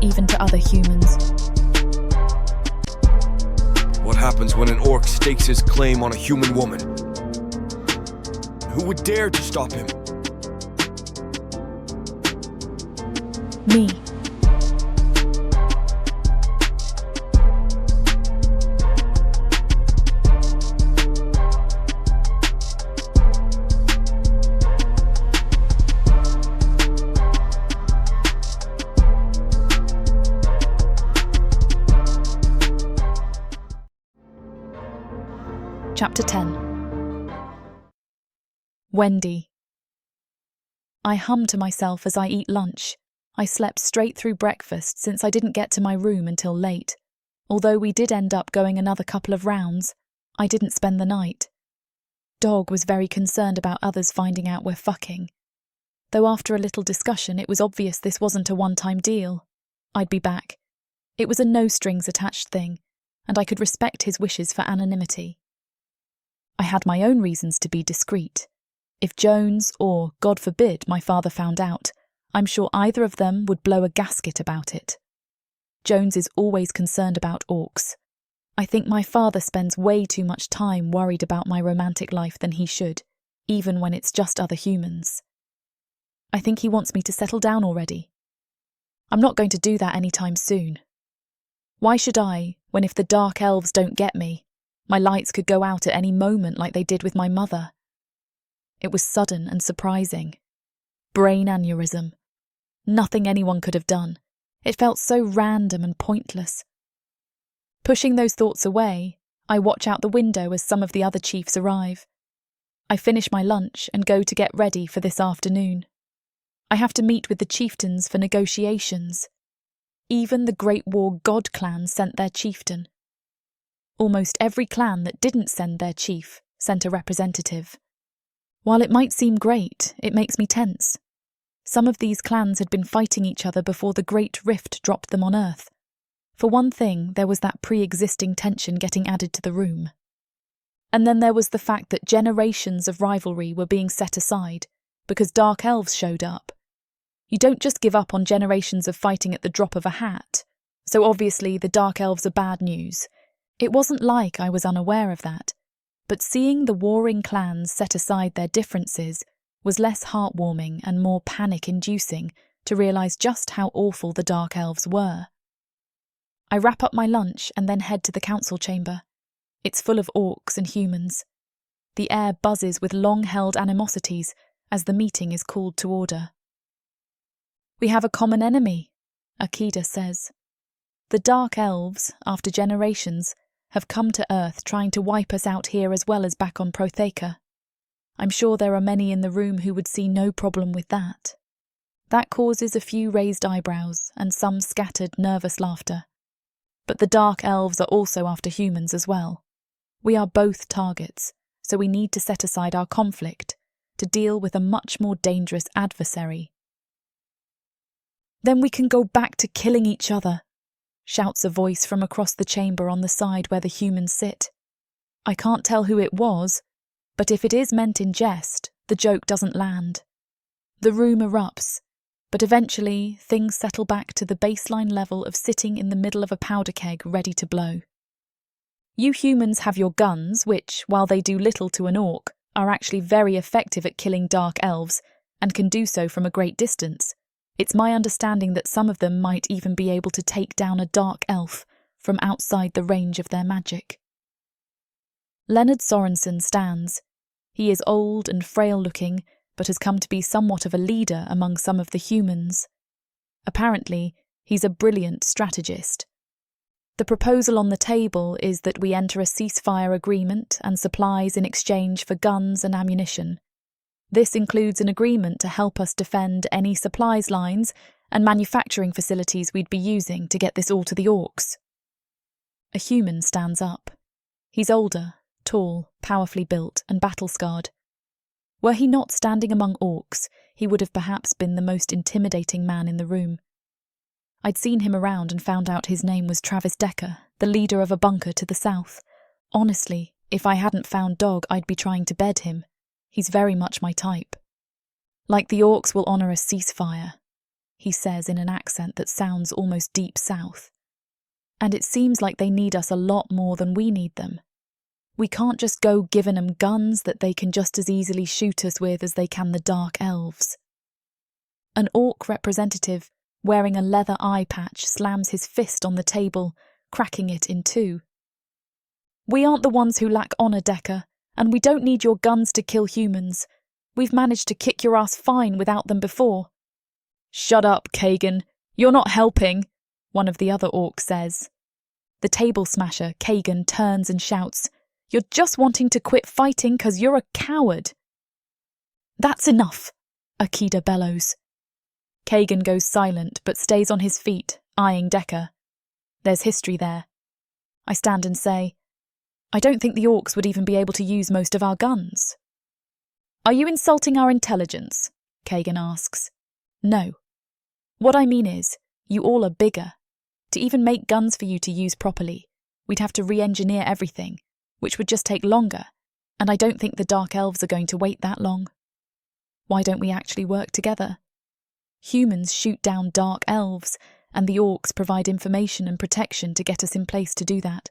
Even to other humans. What happens when an orc stakes his claim on a human woman? Who would dare to stop him? Me. Chapter 10. Wendy. I hum to myself as I eat lunch. I slept straight through breakfast since I didn't get to my room until late. Although we did end up going another couple of rounds, I didn't spend the night. Dog was very concerned about others finding out we're fucking. Though after a little discussion, it was obvious this wasn't a one-time deal. I'd be back. It was a no-strings-attached thing, and I could respect his wishes for anonymity. I had my own reasons to be discreet. If Jones, or, God forbid, my father found out, I'm sure either of them would blow a gasket about it. Jones is always concerned about orcs. I think my father spends way too much time worried about my romantic life than he should, even when it's just other humans. I think he wants me to settle down already. I'm not going to do that anytime soon. Why should I, when if the Dark Elves don't get me, My lights could go out at any moment like they did with my mother. It was sudden and surprising. Brain aneurysm. Nothing anyone could have done. It felt so random and pointless. Pushing those thoughts away, I watch out the window as some of the other chiefs arrive. I finish my lunch and go to get ready for this afternoon. I have to meet with the chieftains for negotiations. Even the Great War God clan sent their chieftain. Almost every clan that didn't send their chief sent a representative. While it might seem great, it makes me tense. Some of these clans had been fighting each other before the Great Rift dropped them on Earth. For one thing, there was that pre-existing tension getting added to the room. And then there was the fact that generations of rivalry were being set aside because Dark Elves showed up. You don't just give up on generations of fighting at the drop of a hat, so obviously the Dark Elves are bad news. It wasn't like I was unaware of that, but seeing the warring clans set aside their differences was less heartwarming and more panic-inducing to realise just how awful the Dark Elves were. I wrap up my lunch and then head to the council chamber. It's full of orcs and humans. The air buzzes with long-held animosities as the meeting is called to order. "We have a common enemy," Akida says. "The Dark Elves, after generations, have come to Earth trying to wipe us out here as well as back on Protheka. I'm sure there are many in the room who would see no problem with that." That causes a few raised eyebrows and some scattered, nervous laughter. But the Dark Elves are also after humans as well. We are both targets, so we need to set aside our conflict to deal with a much more dangerous adversary. "Then we can go back to killing each other," shouts a voice from across the chamber on the side where the humans sit. I can't tell who it was, but if it is meant in jest, the joke doesn't land. The room erupts, but eventually things settle back to the baseline level of sitting in the middle of a powder keg ready to blow. You humans have your guns, which, while they do little to an orc, are actually very effective at killing Dark Elves and can do so from a great distance. It's my understanding that some of them might even be able to take down a Dark Elf from outside the range of their magic. Leonard Sorensen stands. He is old and frail-looking, but has come to be somewhat of a leader among some of the humans. Apparently, he's a brilliant strategist. The proposal on the table is that we enter a ceasefire agreement and supplies in exchange for guns and ammunition. This includes an agreement to help us defend any supplies lines and manufacturing facilities we'd be using to get this all to the orcs. A human stands up. He's older, tall, powerfully built, and battle-scarred. Were he not standing among orcs, he would have perhaps been the most intimidating man in the room. I'd seen him around and found out his name was Travis Decker, the leader of a bunker to the south. Honestly, if I hadn't found Dog, I'd be trying to bed him. He's very much my type. "Like the orcs will honour a ceasefire," he says in an accent that sounds almost deep south. "And it seems like they need us a lot more than we need them. We can't just go giving them guns that they can just as easily shoot us with as they can the Dark Elves." An orc representative, wearing a leather eye patch, slams his fist on the table, cracking it in two. "We aren't the ones who lack honour, Decker, and we don't need your guns to kill humans. We've managed to kick your ass fine without them before." "Shut up, Kagan. You're not helping," one of the other orcs says. The table smasher, Kagan, turns and shouts, "You're just wanting to quit fighting because you're a coward." "That's enough," Akida bellows. Kagan goes silent but stays on his feet, eyeing Decker. There's history there. I stand and say, "I don't think the orcs would even be able to use most of our guns." "Are you insulting our intelligence?" Kagan asks. "No. What I mean is, you all are bigger. To even make guns for you to use properly, we'd have to re-engineer everything, which would just take longer, and I don't think the Dark Elves are going to wait that long. Why don't we actually work together? Humans shoot down Dark Elves, and the orcs provide information and protection to get us in place to do that."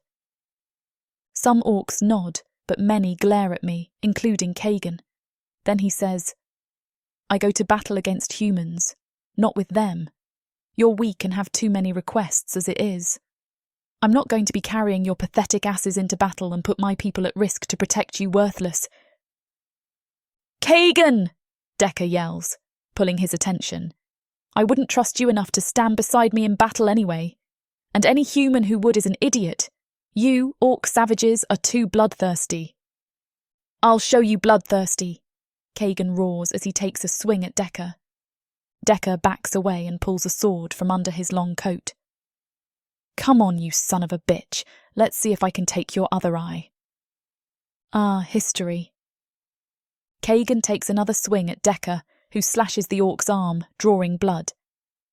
Some orcs nod, but many glare at me, including Kagan. Then he says, "I go to battle against humans, not with them. You're weak and have too many requests as it is. I'm not going to be carrying your pathetic asses into battle and put my people at risk to protect you worthless. Kagan! Decker yells, pulling his attention. I wouldn't trust you enough to stand beside me in battle anyway. And any human who would is an idiot. You, orc savages, are too bloodthirsty. I'll show you bloodthirsty, Kagan roars as he takes a swing at Decker. Decker backs away and pulls a sword from under his long coat. Come on, you son of a bitch. Let's see if I can take your other eye. Ah, history. Kagan takes another swing at Decker, who slashes the orc's arm, drawing blood.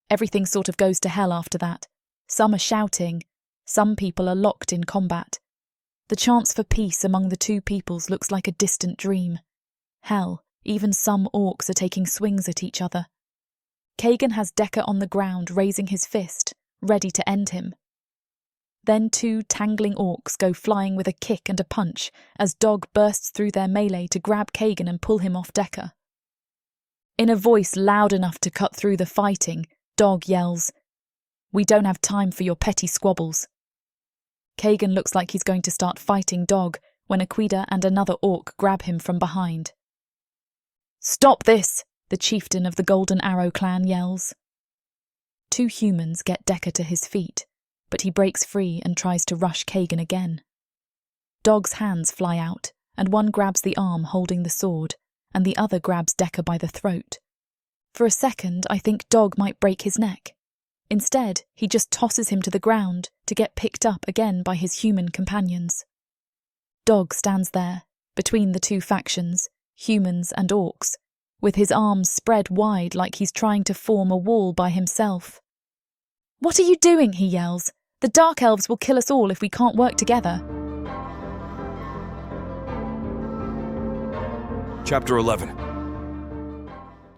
Everything sort of goes to hell after that. Some are shouting. Some people are locked in combat. The chance for peace among the two peoples looks like a distant dream. Hell, even some orcs are taking swings at each other. Kagan has Decker on the ground, raising his fist, ready to end him. Then two tangling orcs go flying with a kick and a punch as Dog bursts through their melee to grab Kagan and pull him off Decker. In a voice loud enough to cut through the fighting, Dog yells, "We don't have time for your petty squabbles." Kagan looks like he's going to start fighting Dog when Aquida and another orc grab him from behind. "Stop this!" the chieftain of the Golden Arrow clan yells. Two humans get Decker to his feet, but he breaks free and tries to rush Kagan again. Dog's hands fly out, and one grabs the arm holding the sword, and the other grabs Decker by the throat. For a second, I think Dog might break his neck. Instead, he just tosses him to the ground to get picked up again by his human companions. Dog stands there, between the two factions, humans and orcs, with his arms spread wide like he's trying to form a wall by himself. "What are you doing?" he yells. "The Dark Elves will kill us all if we can't work together." Chapter 11.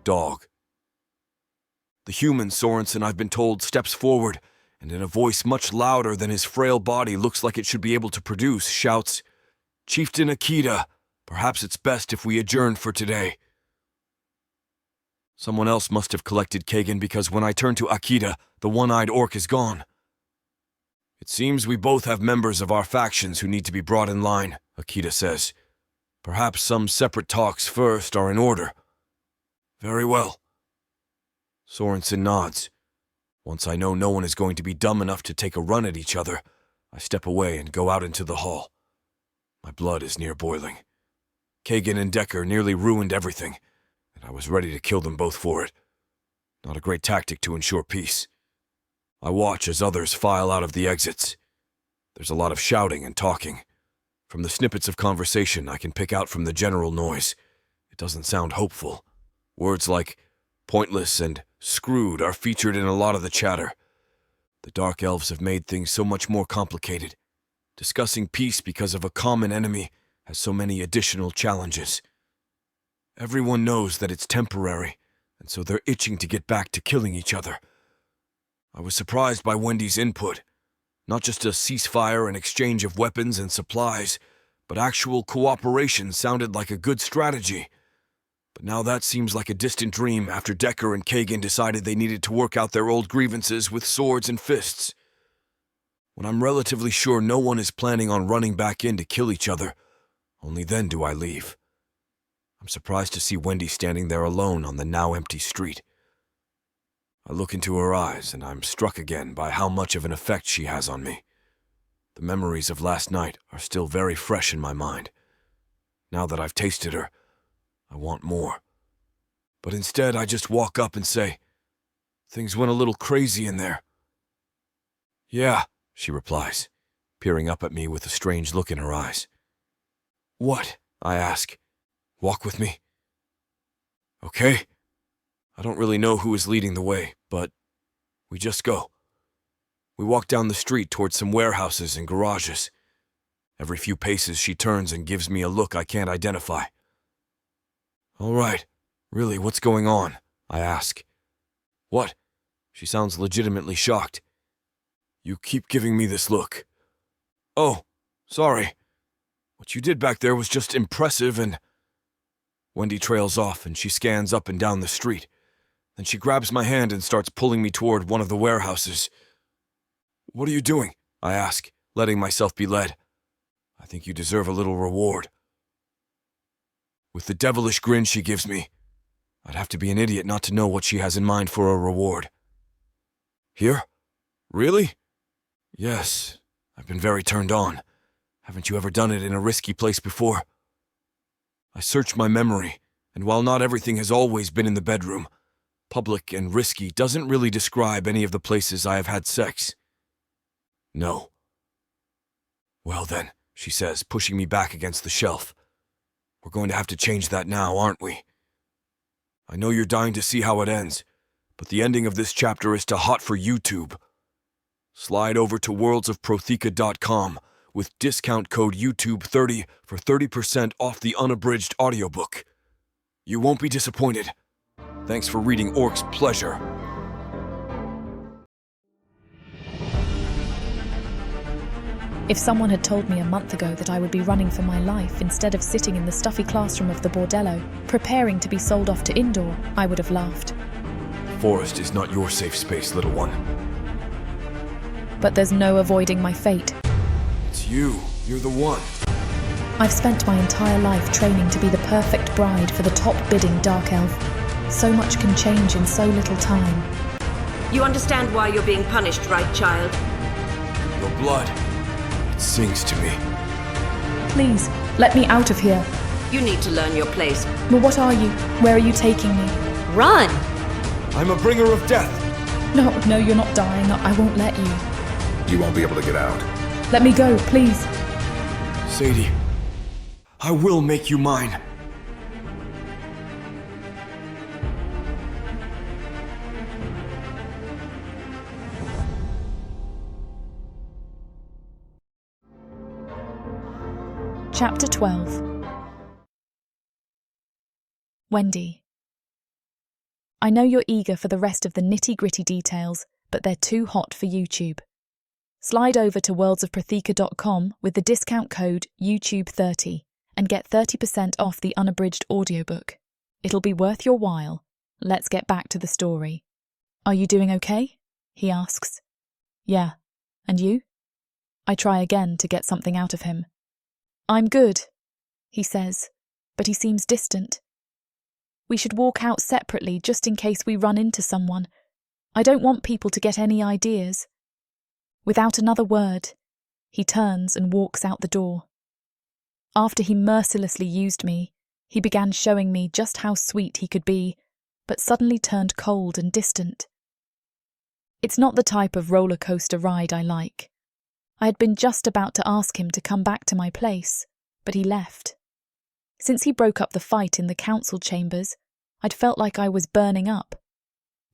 Dog. The human Sorensen, I've been told, steps forward, and in a voice much louder than his frail body looks like it should be able to produce, shouts, "Chieftain Akita, perhaps it's best if we adjourn for today." Someone else must have collected Kagan because when I turn to Akita, the one-eyed orc is gone. "It seems we both have members of our factions who need to be brought in line," Akita says. "Perhaps some separate talks first are in order." "Very well." Sorensen nods. Once I know no one is going to be dumb enough to take a run at each other, I step away and go out into the hall. My blood is near boiling. Kagan and Decker nearly ruined everything, and I was ready to kill them both for it. Not a great tactic to ensure peace. I watch as others file out of the exits. There's a lot of shouting and talking. From the snippets of conversation I can pick out from the general noise, it doesn't sound hopeful. Words like pointless and screwed are featured in a lot of the chatter. The Dark Elves have made things so much more complicated. Discussing peace because of a common enemy has so many additional challenges. Everyone knows that it's temporary, and so they're itching to get back to killing each other. I was surprised by Wendy's input. Not just a ceasefire and exchange of weapons and supplies, but actual cooperation sounded like a good strategy. But now that seems like a distant dream after Decker and Kagan decided they needed to work out their old grievances with swords and fists. When I'm relatively sure no one is planning on running back in to kill each other, only then do I leave. I'm surprised to see Wendy standing there alone on the now empty street. I look into her eyes and I'm struck again by how much of an effect she has on me. The memories of last night are still very fresh in my mind. Now that I've tasted her, I want more. But instead, I just walk up and say, "Things went a little crazy in there." "Yeah," she replies, peering up at me with a strange look in her eyes. "What?" I ask. "Walk with me." "Okay." I don't really know who is leading the way, but we just go. We walk down the street towards some warehouses and garages. Every few paces she turns and gives me a look I can't identify. "All right, really, what's going on?" I ask. "What?" She sounds legitimately shocked. "You keep giving me this look." "Oh, sorry. What you did back there was just impressive and—" Wendy trails off and she scans up and down the street. Then she grabs my hand and starts pulling me toward one of the warehouses. "What are you doing?" I ask, letting myself be led. I think you deserve a little reward. With the devilish grin she gives me, I'd have to be an idiot not to know what she has in mind for a reward. Here? Really? Yes, I've been very turned on. Haven't you ever done it in a risky place before? I search my memory, and while not everything has always been in the bedroom, public and risky doesn't really describe any of the places I have had sex. No. Well then, she says, pushing me back against the shelf. We're going to have to change that now, aren't we? I know you're dying to see how it ends, but the ending of this chapter is too hot for YouTube. Slide over to worldsofprotheka.com with discount code YouTube30 for 30% off the unabridged audiobook. You won't be disappointed. Thanks for reading Orc's Pleasure. If someone had told me a month ago that I would be running for my life instead of sitting in the stuffy classroom of the bordello, preparing to be sold off to indoor, I would have laughed. The forest is not your safe space, little one. But there's no avoiding my fate. It's you. You're the one. I've spent my entire life training to be the perfect bride for the top-bidding Dark Elf. So much can change in so little time. You understand why you're being punished, right, child? Your blood. It sings to me. Please, let me out of here. You need to learn your place. But what are you? Where are you taking me? Run! I'm a bringer of death. No, you're not dying. I won't let you. You won't be able to get out. Let me go, please. Sadie, I will make you mine. Chapter 12. Wendy. I know you're eager for the rest of the nitty-gritty details, but they're too hot for YouTube. Slide over to worldsofprotheka.com with the discount code YouTube30 and get 30% off the unabridged audiobook. It'll be worth your while. Let's get back to the story. Are you doing okay? He asks. Yeah. And you? I try again to get something out of him. I'm good, he says, but he seems distant. We should walk out separately just in case we run into someone. I don't want people to get any ideas. Without another word, he turns and walks out the door. After he mercilessly used me, he began showing me just how sweet he could be, but suddenly turned cold and distant. It's not the type of roller coaster ride I like. I had been just about to ask him to come back to my place, but he left. Since he broke up the fight in the council chambers, I'd felt like I was burning up.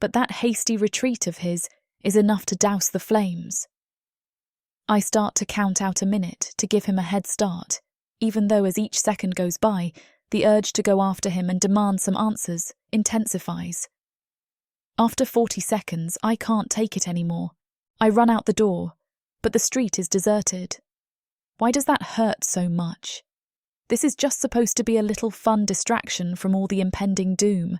But that hasty retreat of his is enough to douse the flames. I start to count out a minute to give him a head start, even though as each second goes by, the urge to go after him and demand some answers intensifies. After 40 seconds, I can't take it anymore. I run out the door, but the street is deserted. Why does that hurt so much? This is just supposed to be a little fun distraction from all the impending doom.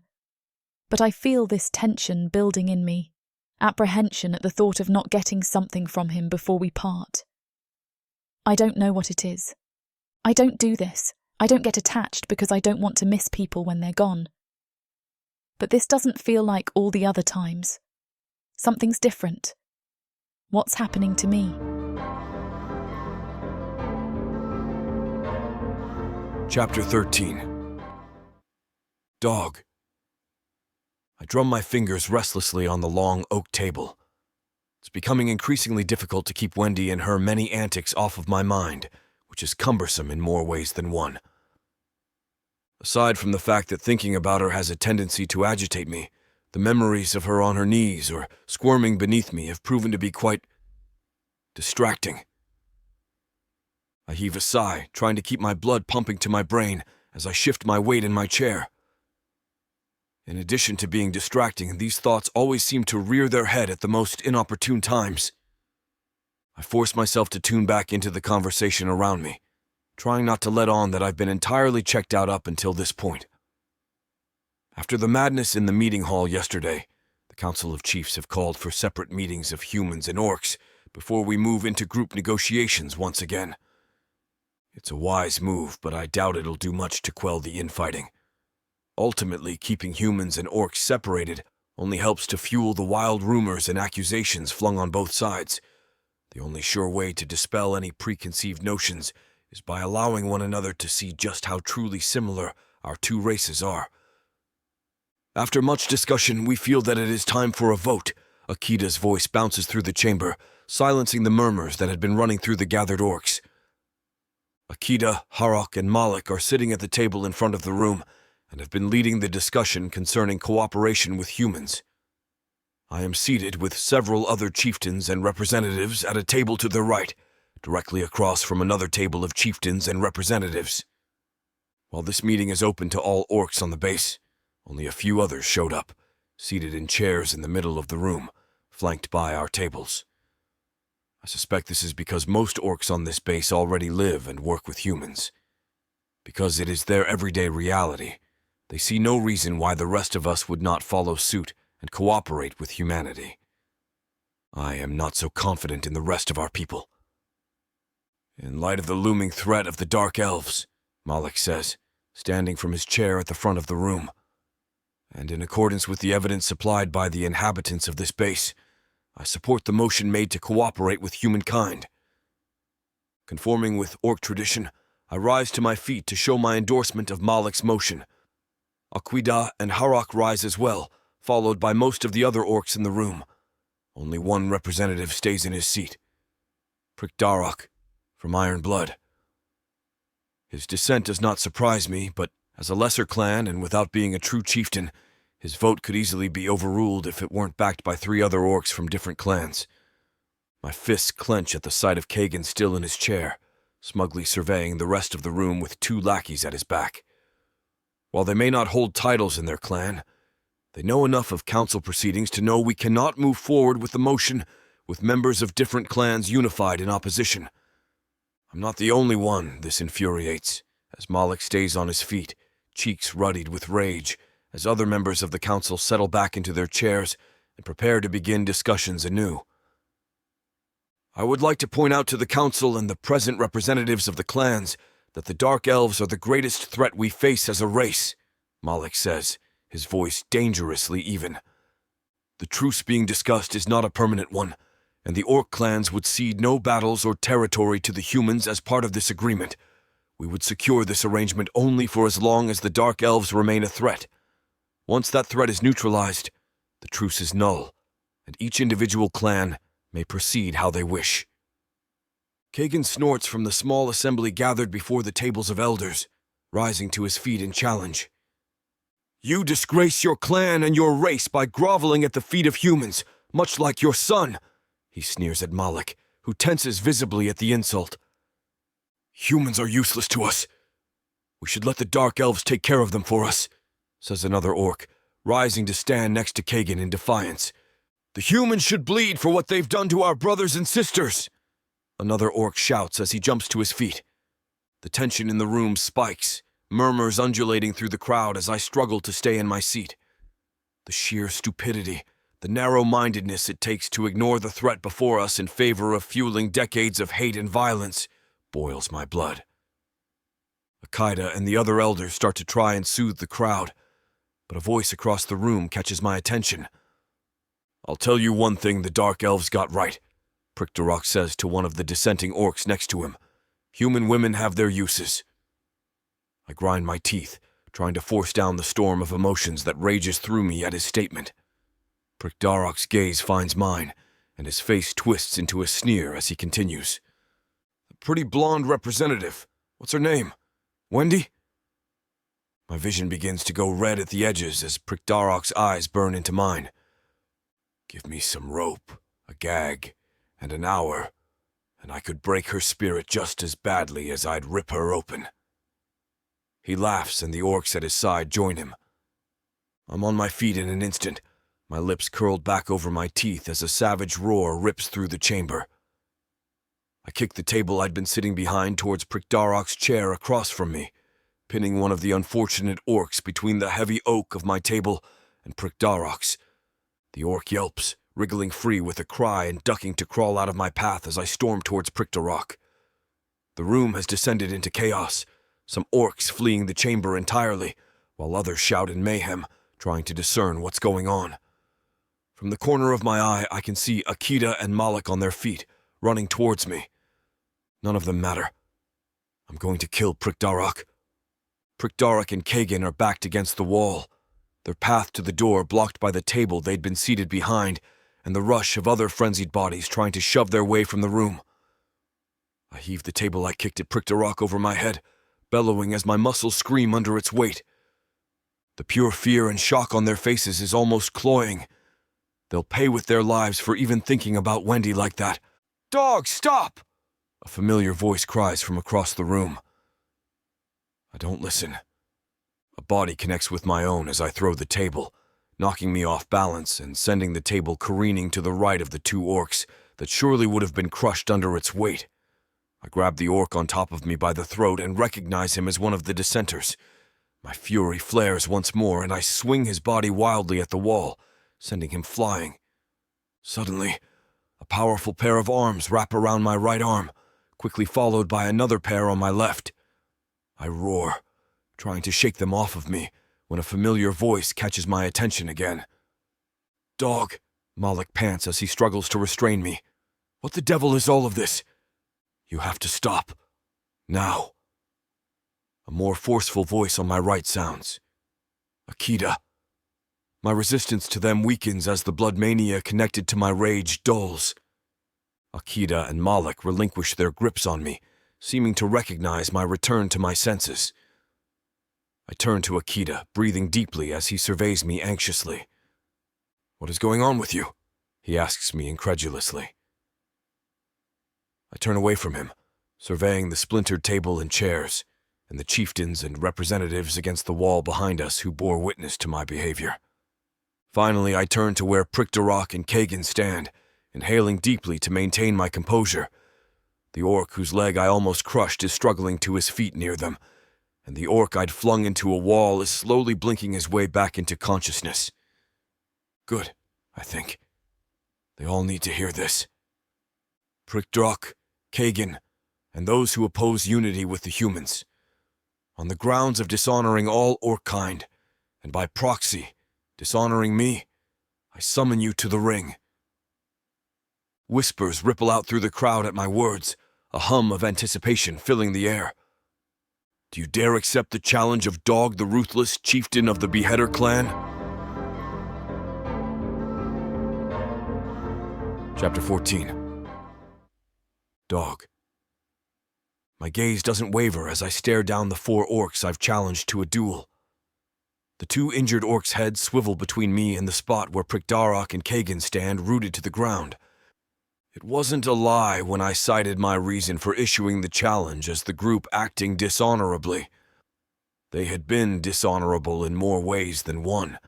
But I feel this tension building in me, apprehension at the thought of not getting something from him before we part. I don't know what it is. I don't do this. I don't get attached because I don't want to miss people when they're gone. But this doesn't feel like all the other times. Something's different. What's happening to me? Chapter 13. Dog. I drum my fingers restlessly on the long oak table. It's becoming increasingly difficult to keep Wendy and her many antics off of my mind, which is cumbersome in more ways than one. Aside from the fact that thinking about her has a tendency to agitate me, the memories of her on her knees or squirming beneath me have proven to be quite distracting. I heave a sigh, trying to keep my blood pumping to my brain as I shift my weight in my chair. In addition to being distracting, these thoughts always seem to rear their head at the most inopportune times. I force myself to tune back into the conversation around me, trying not to let on that I've been entirely checked out up until this point. After the madness in the meeting hall yesterday, the Council of Chiefs have called for separate meetings of humans and orcs before we move into group negotiations once again. It's a wise move, but I doubt it'll do much to quell the infighting. Ultimately, keeping humans and orcs separated only helps to fuel the wild rumors and accusations flung on both sides. The only sure way to dispel any preconceived notions is by allowing one another to see just how truly similar our two races are. After much discussion, we feel that it is time for a vote. Akida's voice bounces through the chamber, silencing the murmurs that had been running through the gathered orcs. Akida, Harok, and Malik are sitting at the table in front of the room and have been leading the discussion concerning cooperation with humans. I am seated with several other chieftains and representatives at a table to their right, directly across from another table of chieftains and representatives. While this meeting is open to all orcs on the base, only a few others showed up, seated in chairs in the middle of the room, flanked by our tables. I suspect this is because most orcs on this base already live and work with humans. Because it is their everyday reality, they see no reason why the rest of us would not follow suit and cooperate with humanity. I am not so confident in the rest of our people. In light of the looming threat of the Dark Elves, Malik says, standing from his chair at the front of the room, and in accordance with the evidence supplied by the inhabitants of this base, I support the motion made to cooperate with humankind. Conforming with orc tradition, I rise to my feet to show my endorsement of Malik's motion. Akida and Harok rise as well, followed by most of the other orcs in the room. Only one representative stays in his seat. Prikdarok, from Iron Blood. His dissent does not surprise me, but as a lesser clan and without being a true chieftain, his vote could easily be overruled if it weren't backed by 3 other orcs from different clans. My fists clench at the sight of Kagan still in his chair, smugly surveying the rest of the room with 2 lackeys at his back. While they may not hold titles in their clan, they know enough of council proceedings to know we cannot move forward with the motion with members of different clans unified in opposition. I'm not the only one this infuriates, as Malik stays on his feet, cheeks ruddied with rage, as other members of the council settle back into their chairs and prepare to begin discussions anew. I would like to point out to the council and the present representatives of the clans that the Dark Elves are the greatest threat we face as a race, Malik says, his voice dangerously even. The truce being discussed is not a permanent one, and the orc clans would cede no battles or territory to the humans as part of this agreement. We would secure this arrangement only for as long as the Dark Elves remain a threat. Once that threat is neutralized, the truce is null, and each individual clan may proceed how they wish. Kagan snorts from the small assembly gathered before the tables of elders, rising to his feet in challenge. You disgrace your clan and your race by groveling at the feet of humans, much like your son, he sneers at Malik, who tenses visibly at the insult. Humans are useless to us. We should let the Dark Elves take care of them for us, says another orc, rising to stand next to Kagan in defiance. The humans should bleed for what they've done to our brothers and sisters, another orc shouts as he jumps to his feet. The tension in the room spikes, murmurs undulating through the crowd as I struggle to stay in my seat. The sheer stupidity, the narrow-mindedness it takes to ignore the threat before us in favor of fueling decades of hate and violence boils my blood. Akida and the other elders start to try and soothe the crowd, but a voice across the room catches my attention. I'll tell you one thing the Dark Elves got right, Prikdarok says to one of the dissenting orcs next to him. Human women have their uses. I grind my teeth, trying to force down the storm of emotions that rages through me at his statement. Prikdarok's gaze finds mine, and his face twists into a sneer as he continues. A pretty blonde representative. What's her name? Wendy? My vision begins to go red at the edges as Prikdarok's eyes burn into mine. Give me some rope, a gag, and an hour, and I could break her spirit just as badly as I'd rip her open. He laughs, and the orcs at his side join him. I'm on my feet in an instant, my lips curled back over my teeth as a savage roar rips through the chamber. I kick the table I'd been sitting behind towards Prikdarok's chair across from me, pinning one of the unfortunate orcs between the heavy oak of my table and Prikdarok's. The orc yelps, wriggling free with a cry and ducking to crawl out of my path as I storm towards Protheka. The room has descended into chaos, some orcs fleeing the chamber entirely, while others shout in mayhem, trying to discern what's going on. From the corner of my eye, I can see Akita and Malik on their feet, running towards me. None of them matter. I'm going to kill Protheka. Protheka and Kagan are backed against the wall, their path to the door blocked by the table they'd been seated behind, and the rush of other frenzied bodies trying to shove their way from the room. I heave the table I kicked at Protheka over my head, bellowing as my muscles scream under its weight. The pure fear and shock on their faces is almost cloying. They'll pay with their lives for even thinking about Wendy like that. "Dog, stop!" A familiar voice cries from across the room. I don't listen. A body connects with my own as I throw the table, knocking me off balance and sending the table careening to the right of the two orcs that surely would have been crushed under its weight. I grab the orc on top of me by the throat and recognize him as one of the dissenters. My fury flares once more and I swing his body wildly at the wall, sending him flying. Suddenly, a powerful pair of arms wrap around my right arm, quickly followed by another pair on my left. I roar, trying to shake them off of me, when a familiar voice catches my attention again. "Dog," Malik pants as he struggles to restrain me. "What the devil is all of this? You have to stop. Now." A more forceful voice on my right sounds. "Akita." My resistance to them weakens as the blood mania connected to my rage dulls. Akita and Malik relinquish their grips on me, seeming to recognize my return to my senses. I turn to Akita, breathing deeply as he surveys me anxiously. "What is going on with you?" he asks me incredulously. I turn away from him, surveying the splintered table and chairs, and the chieftains and representatives against the wall behind us who bore witness to my behavior. Finally, I turn to where Protheka and Kagan stand, inhaling deeply to maintain my composure. The orc whose leg I almost crushed is struggling to his feet near them, and the orc I'd flung into a wall is slowly blinking his way back into consciousness. Good, I think. They all need to hear this. Protheka, Kagan, and those who oppose unity with the humans. On the grounds of dishonoring all orc kind, and by proxy, dishonoring me, I summon you to the ring. Whispers ripple out through the crowd at my words, a hum of anticipation filling the air. Do you dare accept the challenge of Dog the Ruthless, chieftain of the Beheader clan? Chapter 14. Dog. My gaze doesn't waver as I stare down the 4 orcs I've challenged to a duel. The 2 injured orcs' heads swivel between me and the spot where Protheka and Kagan stand rooted to the ground. It wasn't a lie when I cited my reason for issuing the challenge as the group acting dishonorably. They had been dishonorable in more ways than one,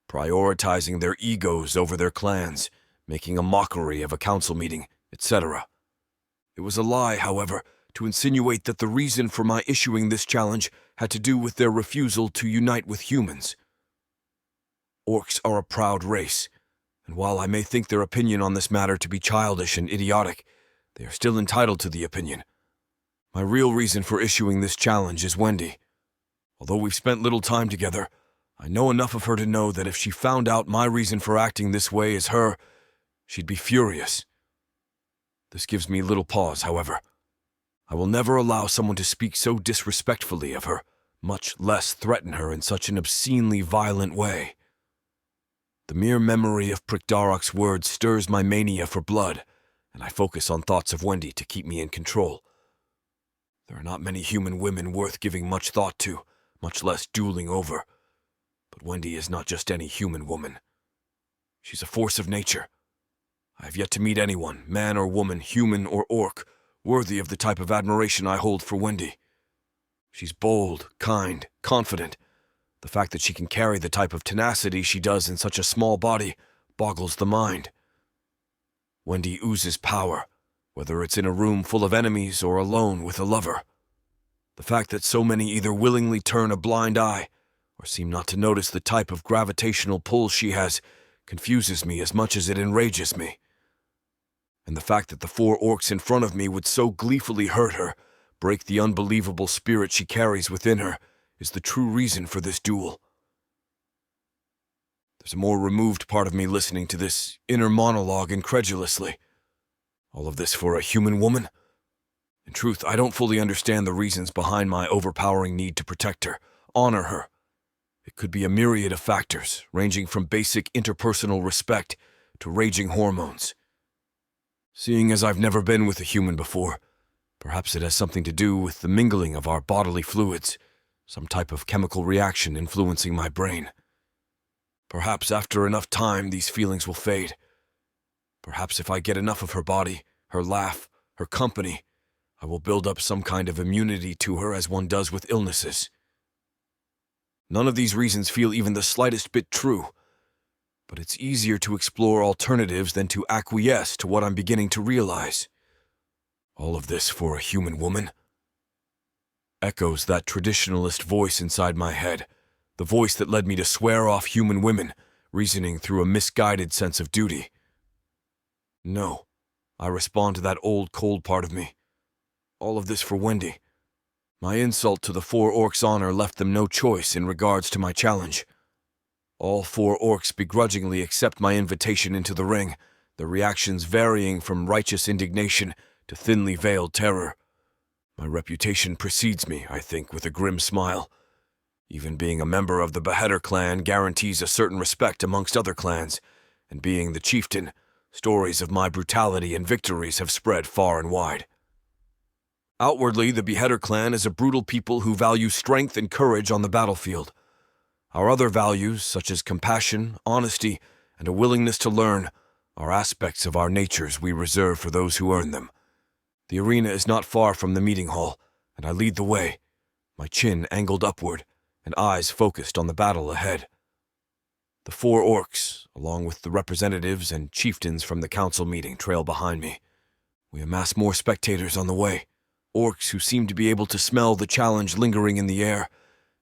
prioritizing their egos over their clans, making a mockery of a council meeting, etc. It was a lie, however, to insinuate that the reason for my issuing this challenge had to do with their refusal to unite with humans. Orcs are a proud race, and while I may think their opinion on this matter to be childish and idiotic, they are still entitled to the opinion. My real reason for issuing this challenge is Wendy. Although we've spent little time together, I know enough of her to know that if she found out my reason for acting this way is her, she'd be furious. This gives me little pause, however. I will never allow someone to speak so disrespectfully of her, much less threaten her in such an obscenely violent way. The mere memory of Protheka's words stirs my mania for blood, and I focus on thoughts of Wendy to keep me in control. There are not many human women worth giving much thought to, much less dueling over. But Wendy is not just any human woman. She's a force of nature. I have yet to meet anyone, man or woman, human or orc, worthy of the type of admiration I hold for Wendy. She's bold, kind, confident. The fact that she can carry the type of tenacity she does in such a small body boggles the mind. Wendy oozes power, whether it's in a room full of enemies or alone with a lover. The fact that so many either willingly turn a blind eye or seem not to notice the type of gravitational pull she has confuses me as much as it enrages me. And the fact that the 4 orcs in front of me would so gleefully hurt her, break the unbelievable spirit she carries within her, is the true reason for this duel. There's a more removed part of me listening to this inner monologue incredulously. All of this for a human woman? In truth, I don't fully understand the reasons behind my overpowering need to protect her, honor her. It could be a myriad of factors, ranging from basic interpersonal respect to raging hormones. Seeing as I've never been with a human before, perhaps it has something to do with the mingling of our bodily fluids, some type of chemical reaction influencing my brain. Perhaps after enough time, these feelings will fade. Perhaps if I get enough of her body, her laugh, her company, I will build up some kind of immunity to her as one does with illnesses. None of these reasons feel even the slightest bit true, but it's easier to explore alternatives than to acquiesce to what I'm beginning to realize. All of this for a human woman? Echoes that traditionalist voice inside my head, the voice that led me to swear off human women, reasoning through a misguided sense of duty. No, I respond to that old cold part of me. All of this for Wendy. My insult to the 4 orcs' honor left them no choice in regards to my challenge. All 4 orcs begrudgingly accept my invitation into the ring, their reactions varying from righteous indignation to thinly veiled terror. My reputation precedes me, I think, with a grim smile. Even being a member of the Beheader clan guarantees a certain respect amongst other clans, and being the chieftain, stories of my brutality and victories have spread far and wide. Outwardly, the Beheader clan is a brutal people who value strength and courage on the battlefield. Our other values, such as compassion, honesty, and a willingness to learn, are aspects of our natures we reserve for those who earn them. The arena is not far from the meeting hall, and I lead the way, my chin angled upward, and eyes focused on the battle ahead. The 4 orcs, along with the representatives and chieftains from the council meeting, trail behind me. We amass more spectators on the way, orcs who seem to be able to smell the challenge lingering in the air,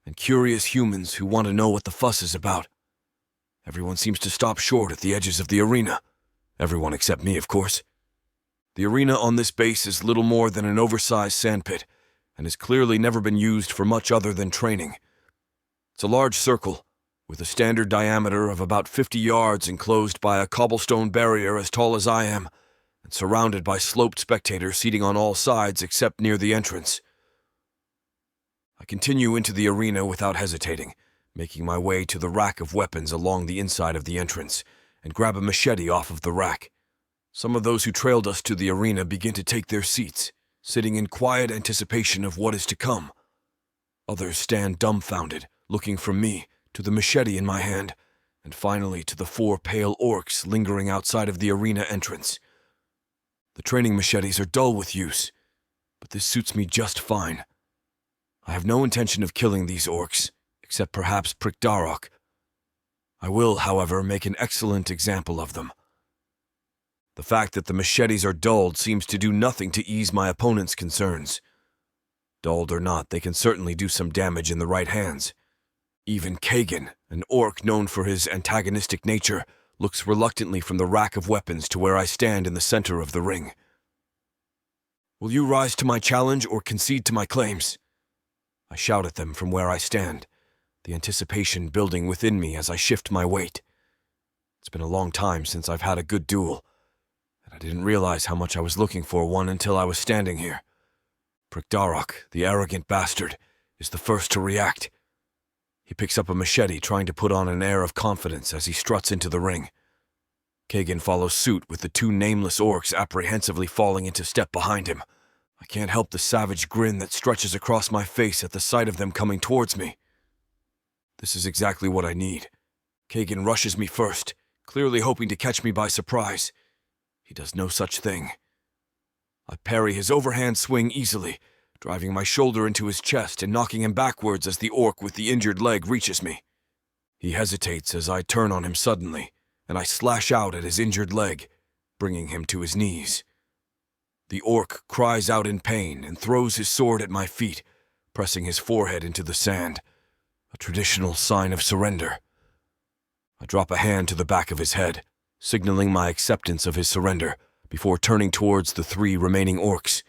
and curious humans who want to know what the fuss is about. Everyone seems to stop short at the edges of the arena. Everyone except me, of course. The arena on this base is little more than an oversized sandpit, and has clearly never been used for much other than training. It's a large circle, with a standard diameter of about 50 yards enclosed by a cobblestone barrier as tall as I am, and surrounded by sloped spectators seating on all sides except near the entrance. I continue into the arena without hesitating, making my way to the rack of weapons along the inside of the entrance, and grab a machete off of the rack. Some of those who trailed us to the arena begin to take their seats, sitting in quiet anticipation of what is to come. Others stand dumbfounded, looking from me to the machete in my hand, and finally to the 4 pale orcs lingering outside of the arena entrance. The training machetes are dull with use, but this suits me just fine. I have no intention of killing these orcs, except perhaps Protheka. I will, however, make an excellent example of them. The fact that the machetes are dulled seems to do nothing to ease my opponent's concerns. Dulled or not, they can certainly do some damage in the right hands. Even Kagan, an orc known for his antagonistic nature, looks reluctantly from the rack of weapons to where I stand in the center of the ring. Will you rise to my challenge or concede to my claims? I shout at them from where I stand, the anticipation building within me as I shift my weight. It's been a long time since I've had a good duel, and I didn't realize how much I was looking for one until I was standing here. Protheka, the arrogant bastard, is the first to react. He picks up a machete, trying to put on an air of confidence as he struts into the ring. Kagan follows suit, with the 2 nameless orcs apprehensively falling into step behind him. I can't help the savage grin that stretches across my face at the sight of them coming towards me. This is exactly what I need. Kagan rushes me first, clearly hoping to catch me by surprise. He does no such thing. I parry his overhand swing easily, driving my shoulder into his chest and knocking him backwards as the orc with the injured leg reaches me. He hesitates as I turn on him suddenly, and I slash out at his injured leg, bringing him to his knees. The orc cries out in pain and throws his sword at my feet, pressing his forehead into the sand, a traditional sign of surrender. I drop a hand to the back of his head, signaling my acceptance of his surrender, before turning towards the 3 remaining orcs.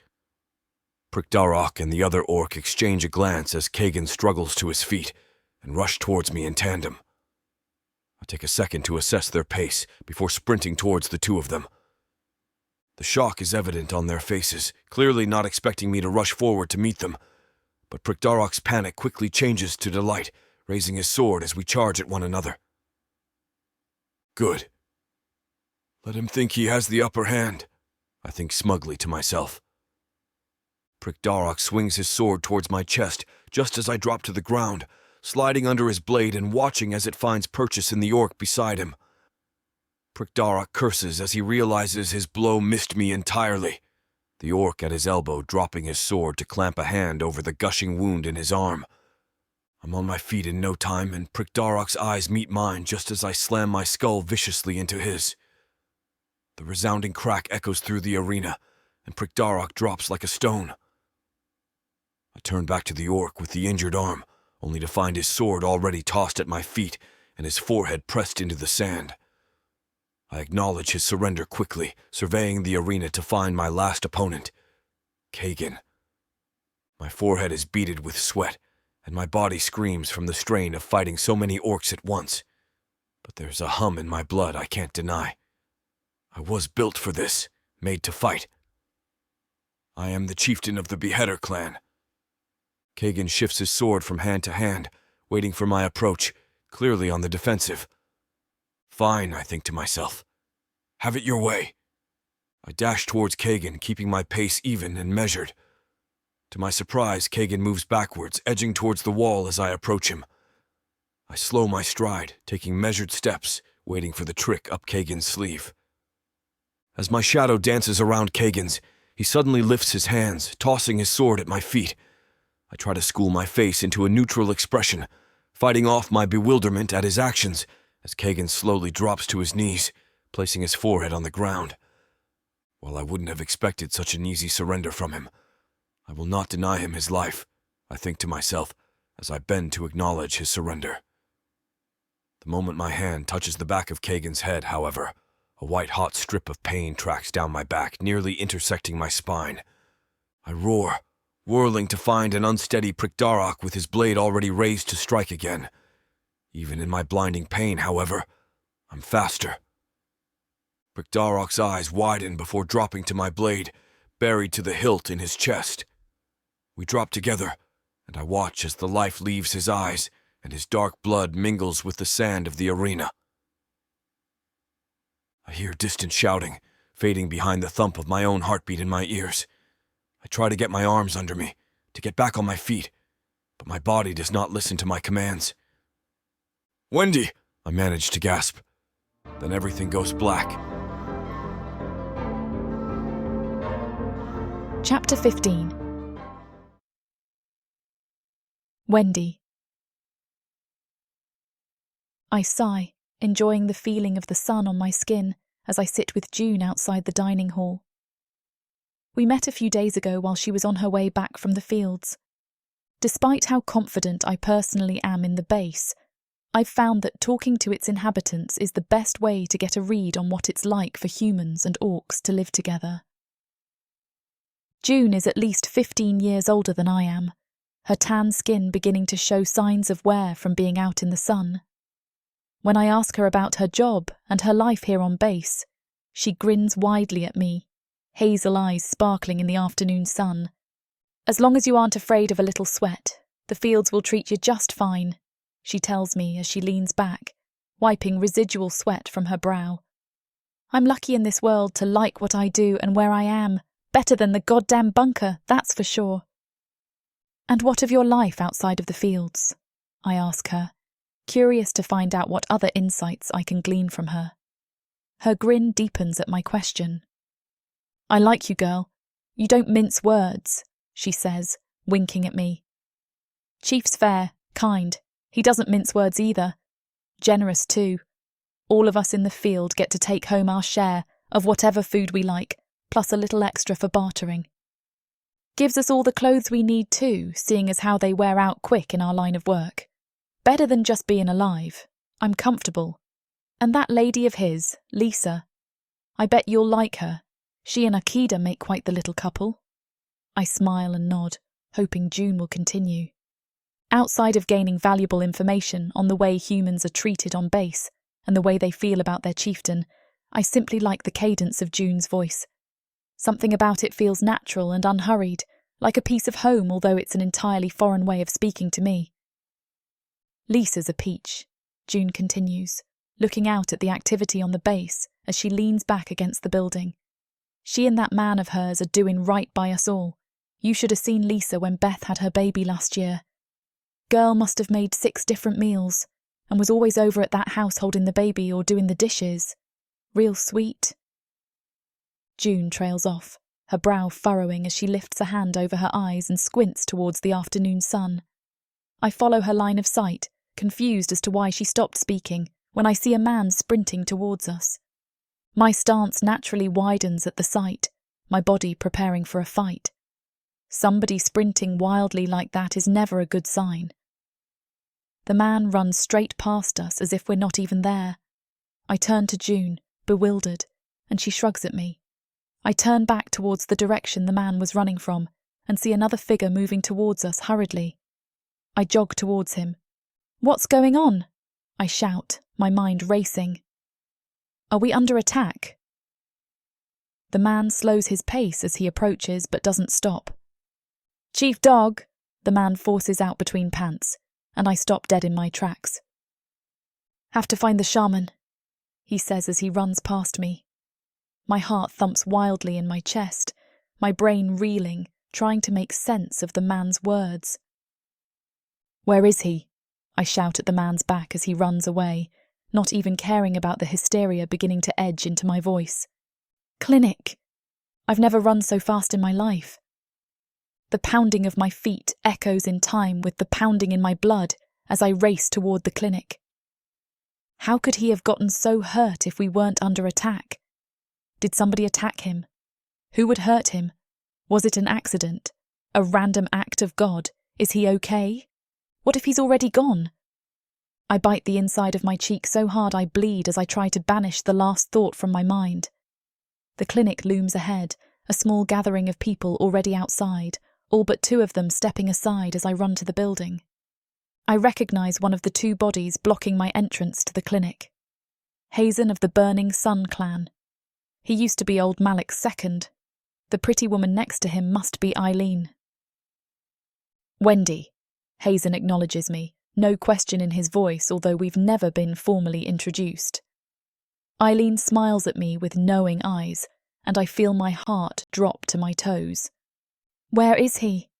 Pritheka and the other orc exchange a glance as Kagan struggles to his feet and rush towards me in tandem. I take a second to assess their pace before sprinting towards the 2 of them. The shock is evident on their faces, clearly not expecting me to rush forward to meet them, but Pritheka's panic quickly changes to delight, raising his sword as we charge at one another. Good. Let him think he has the upper hand, I think smugly to myself. Pritheka swings his sword towards my chest just as I drop to the ground, sliding under his blade and watching as it finds purchase in the orc beside him. Pritheka curses as he realizes his blow missed me entirely, the orc at his elbow dropping his sword to clamp a hand over the gushing wound in his arm. I'm on my feet in no time, and Pritheka's eyes meet mine just as I slam my skull viciously into his. The resounding crack echoes through the arena, and Pritheka drops like a stone. I turn back to the orc with the injured arm, only to find his sword already tossed at my feet and his forehead pressed into the sand. I acknowledge his surrender quickly, surveying the arena to find my last opponent, Kagan. My forehead is beaded with sweat, and my body screams from the strain of fighting so many orcs at once. But there's a hum in my blood I can't deny. I was built for this, made to fight. I am the chieftain of the Beheader clan. Kagan shifts his sword from hand to hand, waiting for my approach, clearly on the defensive. Fine, I think to myself. Have it your way. I dash towards Kagan, keeping my pace even and measured. To my surprise, Kagan moves backwards, edging towards the wall as I approach him. I slow my stride, taking measured steps, waiting for the trick up Kagan's sleeve. As my shadow dances around Kagan's, he suddenly lifts his hands, tossing his sword at my feet. I try to school my face into a neutral expression, fighting off my bewilderment at his actions as Kagan slowly drops to his knees, placing his forehead on the ground. While I wouldn't have expected such an easy surrender from him, I will not deny him his life, I think to myself, as I bend to acknowledge his surrender. The moment my hand touches the back of Kagan's head, however, a white-hot strip of pain tracks down my back, nearly intersecting my spine. I roar, whirling to find an unsteady Pritheka with his blade already raised to strike again. Even in my blinding pain, however, I'm faster. Pritheka's eyes widen before dropping to my blade, buried to the hilt in his chest. We drop together, and I watch as the life leaves his eyes and his dark blood mingles with the sand of the arena. I hear distant shouting, fading behind the thump of my own heartbeat in my ears. I try to get my arms under me, to get back on my feet, but my body does not listen to my commands. "Wendy!" I manage to gasp. Then everything goes black. Chapter 15. Wendy. I sigh, enjoying the feeling of the sun on my skin as I sit with June outside the dining hall. We met a few days ago while she was on her way back from the fields. Despite how confident I personally am in the base, I've found that talking to its inhabitants is the best way to get a read on what it's like for humans and orcs to live together. June is at least 15 years older than I am, her tan skin beginning to show signs of wear from being out in the sun. When I ask her about her job and her life here on base, she grins widely at me, hazel eyes sparkling in the afternoon sun. "As long as you aren't afraid of a little sweat, the fields will treat you just fine," she tells me as she leans back, wiping residual sweat from her brow. "I'm lucky in this world to like what I do and where I am, better than the goddamn bunker, that's for sure." "And what of your life outside of the fields?" I ask her, curious to find out what other insights I can glean from her. Her grin deepens at my question. "I like you, girl. You don't mince words," she says, winking at me. "Chief's fair, kind. He doesn't mince words either. Generous too. All of us in the field get to take home our share of whatever food we like, plus a little extra for bartering. Gives us all the clothes we need too, seeing as how they wear out quick in our line of work. Better than just being alive. I'm comfortable. And that lady of his, Lisa. I bet you'll like her. She and Akida make quite the little couple. I smile and nod, hoping June will continue. Outside of gaining valuable information on the way humans are treated on base and the way they feel about their chieftain, I simply like the cadence of June's voice. Something about it feels natural and unhurried, like a piece of home, although it's an entirely foreign way of speaking to me. Lisa's a peach, June continues, looking out at the activity on the base as she leans back against the building. She and that man of hers are doing right by us all. You should have seen Lisa when Beth had her baby last year. Girl must have made 6 different meals and was always over at that house holding the baby or doing the dishes. Real sweet. June trails off, her brow furrowing as she lifts a hand over her eyes and squints towards the afternoon sun. I follow her line of sight, confused as to why she stopped speaking, when I see a man sprinting towards us. My stance naturally widens at the sight, my body preparing for a fight. Somebody sprinting wildly like that is never a good sign. The man runs straight past us as if we're not even there. I turn to June, bewildered, and she shrugs at me. I turn back towards the direction the man was running from and see another figure moving towards us hurriedly. I jog towards him. "What's going on?" I shout, my mind racing. "Are we under attack?" The man slows his pace as he approaches but doesn't stop. "Chief Dog," the man forces out between pants, and I stop dead in my tracks. "Have to find the shaman," he says as he runs past me. My heart thumps wildly in my chest, my brain reeling, trying to make sense of the man's words. "Where is he?" I shout at the man's back as he runs away, not even caring about the hysteria beginning to edge into my voice. "Clinic." I've never run so fast in my life. The pounding of my feet echoes in time with the pounding in my blood as I race toward the clinic. How could he have gotten so hurt if we weren't under attack? Did somebody attack him? Who would hurt him? Was it an accident? A random act of God? Is he okay? What if he's already gone? I bite the inside of my cheek so hard I bleed as I try to banish the last thought from my mind. The clinic looms ahead, a small gathering of people already outside, all but 2 of them stepping aside as I run to the building. I recognise one of the 2 bodies blocking my entrance to the clinic. Hazen of the Burning Sun clan. He used to be old Malik's second. The pretty woman next to him must be Eileen. "Wendy," Hazen acknowledges me, no question in his voice, although we've never been formally introduced. Eileen smiles at me with knowing eyes, and I feel my heart drop to my toes. "Where is he?"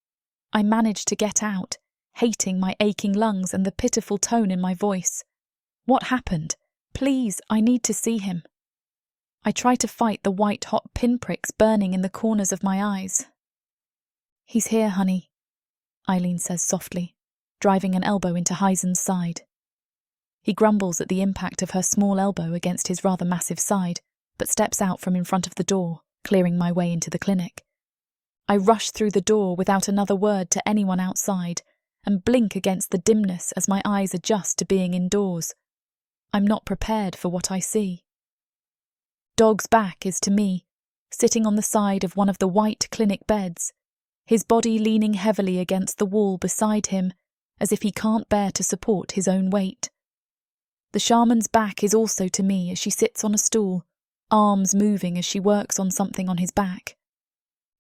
I manage to get out, hating my aching lungs and the pitiful tone in my voice. "What happened? Please, I need to see him." I try to fight the white-hot pinpricks burning in the corners of my eyes. "He's here, honey," Eileen says softly, driving an elbow into Hazen's side. He grumbles at the impact of her small elbow against his rather massive side, but steps out from in front of the door, clearing my way into the clinic. I rush through the door without another word to anyone outside, and blink against the dimness as my eyes adjust to being indoors. I'm not prepared for what I see. Dog's back is to me, sitting on the side of one of the white clinic beds, his body leaning heavily against the wall beside him, as if he can't bear to support his own weight. The shaman's back is also to me as she sits on a stool, arms moving as she works on something on his back.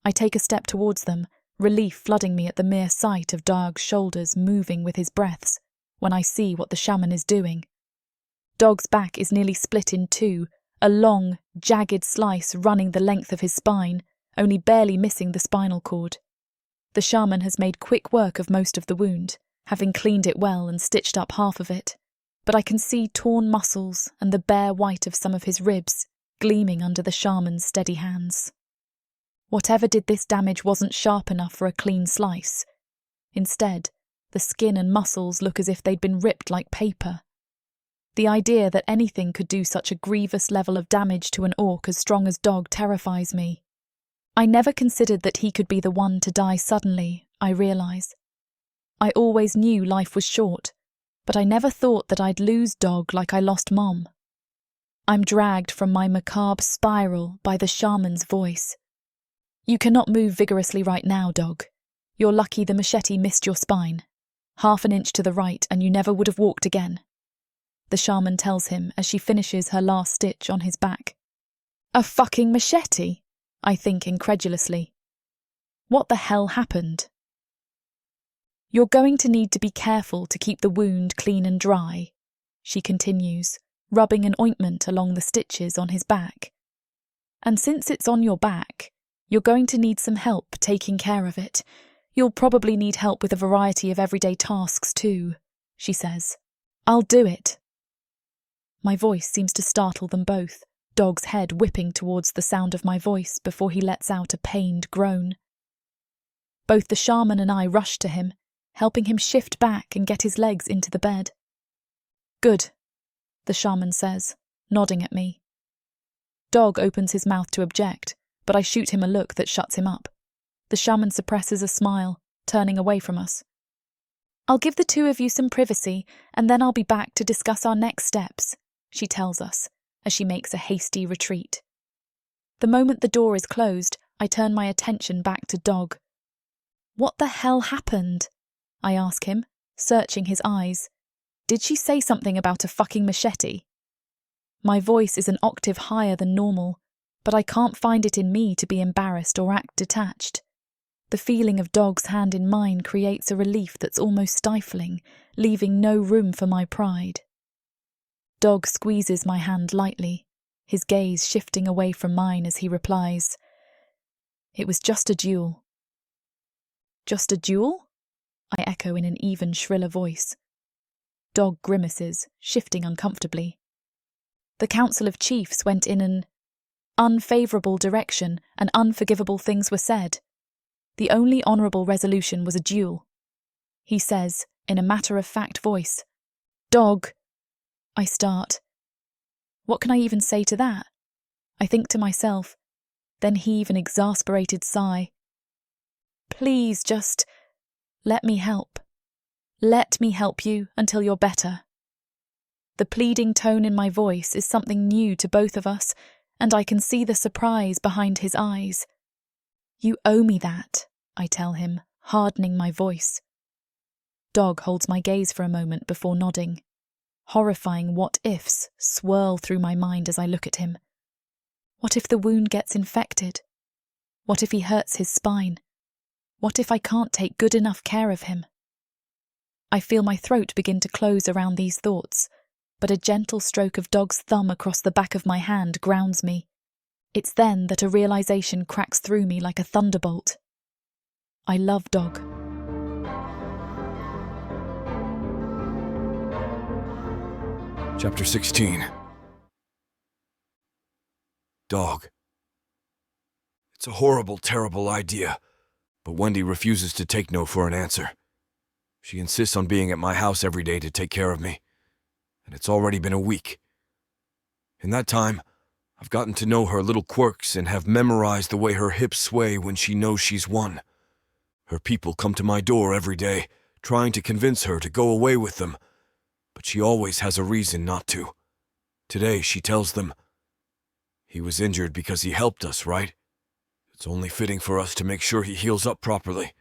I take a step towards them, relief flooding me at the mere sight of Dog's shoulders moving with his breaths, when I see what the shaman is doing. Dog's back is nearly split in 2, a long, jagged slice running the length of his spine, only barely missing the spinal cord. The shaman has made quick work of most of the wound, having cleaned it well and stitched up half of it, but I can see torn muscles and the bare white of some of his ribs gleaming under the shaman's steady hands. Whatever did this damage wasn't sharp enough for a clean slice. Instead, the skin and muscles look as if they'd been ripped like paper. The idea that anything could do such a grievous level of damage to an orc as strong as Dog terrifies me. I never considered that he could be the one to die suddenly, I realise. I always knew life was short, but I never thought that I'd lose Dog like I lost Mom. I'm dragged from my macabre spiral by the shaman's voice. You cannot move vigorously right now, dog. You're lucky the machete missed your spine. 1/2 inch to the right and you never would have walked again. The shaman tells him as she finishes her last stitch on his back. A fucking machete? I think incredulously. What the hell happened? You're going to need to be careful to keep the wound clean and dry, she continues, rubbing an ointment along the stitches on his back. And since it's on your back, you're going to need some help taking care of it. You'll probably need help with a variety of everyday tasks too, she says. I'll do it. My voice seems to startle them both, Dog's head whipping towards the sound of my voice before he lets out a pained groan. Both the shaman and I rush to him, helping him shift back and get his legs into the bed. Good, the shaman says, nodding at me. Dog opens his mouth to object, but I shoot him a look that shuts him up. The shaman suppresses a smile, turning away from us. I'll give the two of you some privacy, and then I'll be back to discuss our next steps, she tells us, as she makes a hasty retreat. The moment the door is closed, I turn my attention back to Dog. What the hell happened? I ask him, searching his eyes. Did she say something about a fucking machete? My voice is an octave higher than normal, but I can't find it in me to be embarrassed or act detached. The feeling of Dog's hand in mine creates a relief that's almost stifling, leaving no room for my pride. Dog squeezes my hand lightly, his gaze shifting away from mine as he replies, It was just a duel. Just a duel? I echo in an even shriller voice. Dog grimaces, shifting uncomfortably. The Council of Chiefs went in an unfavourable direction and unforgivable things were said. The only honourable resolution was a duel. He says, in a matter-of-fact voice, Dog. I start. What can I even say to that? I think to myself, then heave an exasperated sigh. Please just let me help. Let me help you until you're better. The pleading tone in my voice is something new to both of us, and I can see the surprise behind his eyes. You owe me that, I tell him, hardening my voice. Dog holds my gaze for a moment before nodding. Horrifying what-ifs swirl through my mind as I look at him. What if the wound gets infected? What if he hurts his spine? What if I can't take good enough care of him? I feel my throat begin to close around these thoughts, but a gentle stroke of Dog's thumb across the back of my hand grounds me. It's then that a realization cracks through me like a thunderbolt. I love Dog. Chapter 16. Dog. It's a horrible, terrible idea, but Wendy refuses to take no for an answer. She insists on being at my house every day to take care of me, and it's already been a week. In that time, I've gotten to know her little quirks and have memorized the way her hips sway when she knows she's won. Her people come to my door every day, trying to convince her to go away with them, but she always has a reason not to. Today, she tells them, he was injured because he helped us, right? It's only fitting for us to make sure he heals up properly,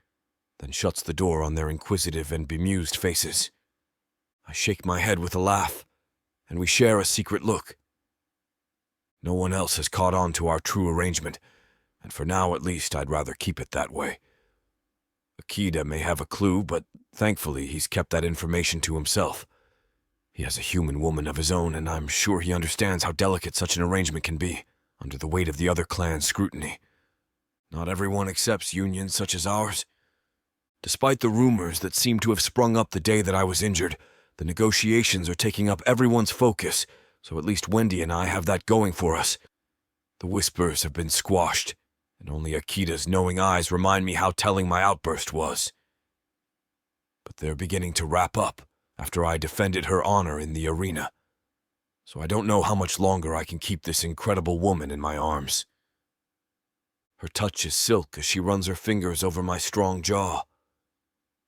then shuts the door on their inquisitive and bemused faces. I shake my head with a laugh, and we share a secret look. No one else has caught on to our true arrangement, and for now at least I'd rather keep it that way. Akita may have a clue, but thankfully he's kept that information to himself. He has a human woman of his own, and I'm sure he understands how delicate such an arrangement can be, under the weight of the other clan's scrutiny. Not everyone accepts unions such as ours. Despite the rumors that seem to have sprung up the day that I was injured, the negotiations are taking up everyone's focus, so at least Wendy and I have that going for us. The whispers have been squashed, and only Akita's knowing eyes remind me how telling my outburst was. But they're beginning to wrap up after I defended her honor in the arena, so I don't know how much longer I can keep this incredible woman in my arms. Her touch is silk as she runs her fingers over my strong jaw.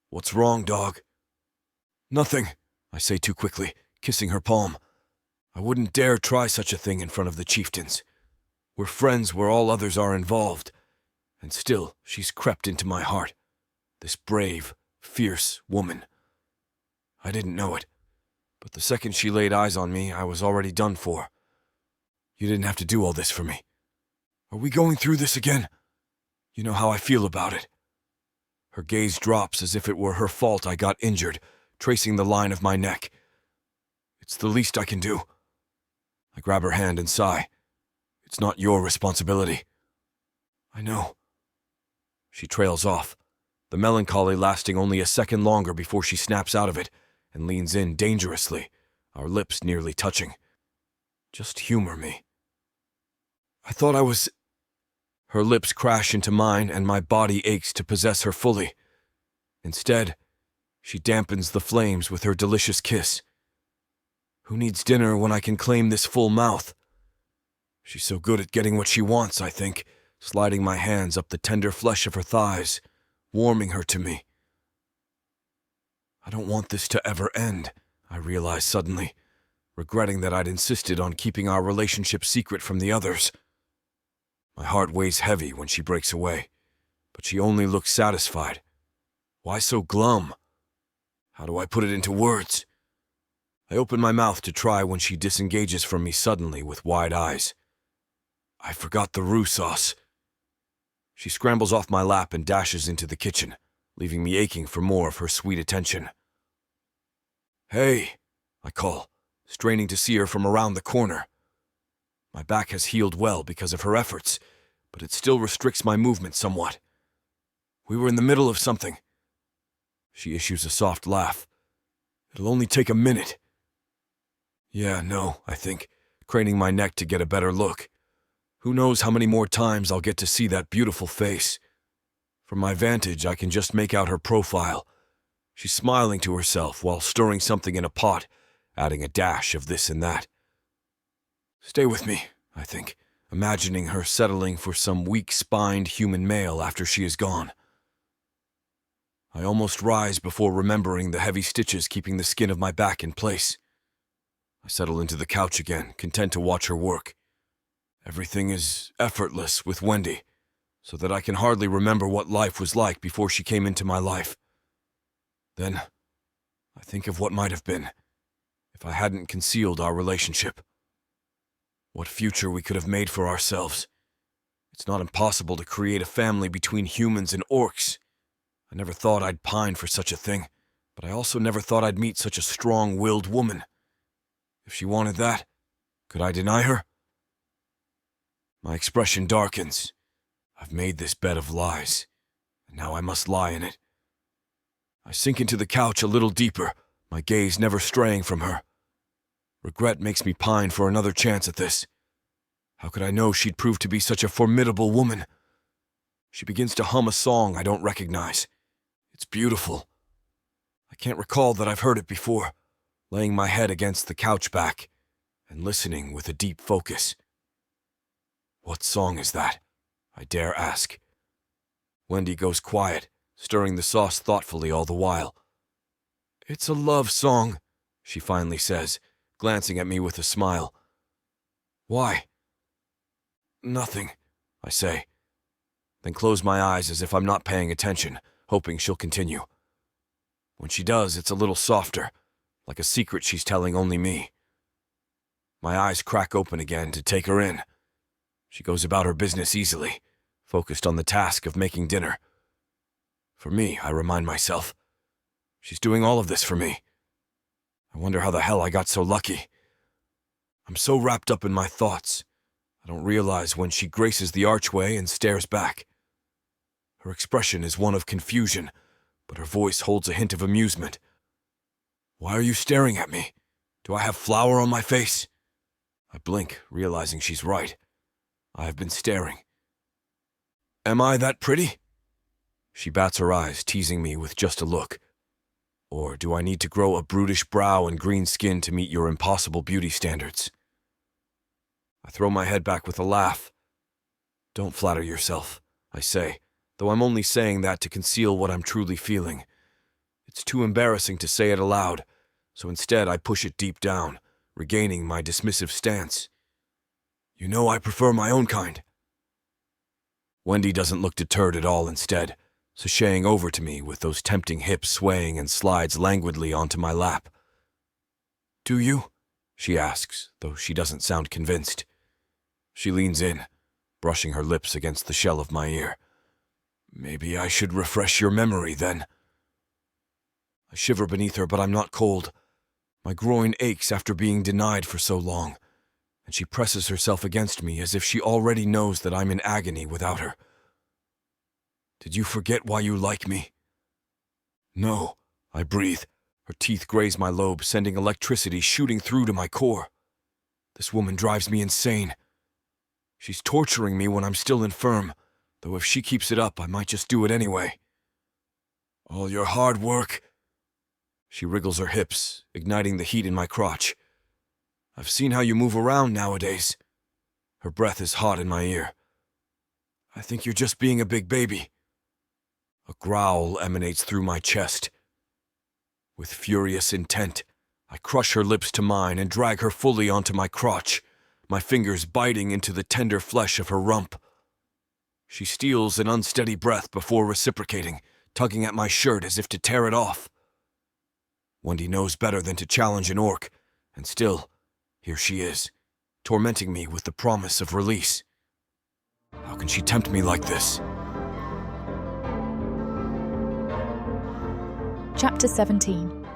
What's wrong, Dog? Nothing, I say too quickly, kissing her palm. I wouldn't dare try such a thing in front of the chieftains. We're friends where all others are involved, and still she's crept into my heart. This brave, fierce woman. I didn't know it, but the second she laid eyes on me, I was already done for. You didn't have to do all this for me. Are we going through this again? You know how I feel about it. Her gaze drops as if it were her fault I got injured, tracing the line of my neck. It's the least I can do. I grab her hand and sigh. It's not your responsibility. I know. She trails off, the melancholy lasting only a second longer before she snaps out of it and leans in dangerously, our lips nearly touching. Just humor me. I thought I was... Her lips crash into mine and my body aches to possess her fully. Instead, she dampens the flames with her delicious kiss. Who needs dinner when I can claim this full mouth? She's so good at getting what she wants, I think, sliding my hands up the tender flesh of her thighs, warming her to me. I don't want this to ever end, I realize suddenly, regretting that I'd insisted on keeping our relationship secret from the others. My heart weighs heavy when she breaks away, but she only looks satisfied. Why so glum? How do I put it into words? I open my mouth to try when she disengages from me suddenly with wide eyes. I forgot the roux sauce. She scrambles off my lap and dashes into the kitchen, leaving me aching for more of her sweet attention. Hey, I call, straining to see her from around the corner. My back has healed well because of her efforts, but it still restricts my movement somewhat. We were in the middle of something. She issues a soft laugh. It'll only take a minute. Yeah, no, I think, craning my neck to get a better look. Who knows how many more times I'll get to see that beautiful face. From my vantage, I can just make out her profile. She's smiling to herself while stirring something in a pot, adding a dash of this and that. Stay with me, I think, imagining her settling for some weak-spined human male after she is gone. I almost rise before remembering the heavy stitches keeping the skin of my back in place. I settle into the couch again, content to watch her work. Everything is effortless with Wendy, so that I can hardly remember what life was like before she came into my life. Then, I think of what might have been, if I hadn't concealed our relationship. What future we could have made for ourselves. It's not impossible to create a family between humans and orcs. I never thought I'd pine for such a thing, but I also never thought I'd meet such a strong-willed woman. If she wanted that, could I deny her? My expression darkens. I've made this bed of lies, and now I must lie in it. I sink into the couch a little deeper, my gaze never straying from her. Regret makes me pine for another chance at this. How could I know she'd prove to be such a formidable woman? She begins to hum a song I don't recognize. It's beautiful. I can't recall that I've heard it before, laying my head against the couch back and listening with a deep focus. What song is that? I dare ask. Wendy goes quiet, stirring the sauce thoughtfully all the while. It's a love song, she finally says, glancing at me with a smile. Why? Nothing, I say, then close my eyes as if I'm not paying attention, hoping she'll continue. When she does, it's a little softer, like a secret she's telling only me. My eyes crack open again to take her in. She goes about her business easily, focused on the task of making dinner. For me, I remind myself, she's doing all of this for me. I wonder how the hell I got so lucky. I'm so wrapped up in my thoughts, I don't realize when she graces the archway and stares back. Her expression is one of confusion, but her voice holds a hint of amusement. Why are you staring at me? Do I have flour on my face? I blink, realizing she's right. I have been staring. Am I that pretty? She bats her eyes, teasing me with just a look. Or do I need to grow a brutish brow and green skin to meet your impossible beauty standards? I throw my head back with a laugh. Don't flatter yourself, I say, though I'm only saying that to conceal what I'm truly feeling. It's too embarrassing to say it aloud, so instead I push it deep down, regaining my dismissive stance. You know I prefer my own kind. Wendy doesn't look deterred at all instead, sashaying over to me with those tempting hips swaying and slides languidly onto my lap. Do you? She asks, though she doesn't sound convinced. She leans in, brushing her lips against the shell of my ear. Maybe I should refresh your memory, then. I shiver beneath her, but I'm not cold. My groin aches after being denied for so long, and she presses herself against me as if she already knows that I'm in agony without her. Did you forget why you like me? No, I breathe. Her teeth graze my lobe, sending electricity shooting through to my core. This woman drives me insane. She's torturing me when I'm still infirm, though if she keeps it up, I might just do it anyway. All your hard work. She wriggles her hips, igniting the heat in my crotch. I've seen how you move around nowadays. Her breath is hot in my ear. I think you're just being a big baby. A growl emanates through my chest. With furious intent, I crush her lips to mine and drag her fully onto my crotch, my fingers biting into the tender flesh of her rump. She steals an unsteady breath before reciprocating, tugging at my shirt as if to tear it off. Wendy knows better than to challenge an orc, and still, here she is, tormenting me with the promise of release. How can she tempt me like this? Chapter 17.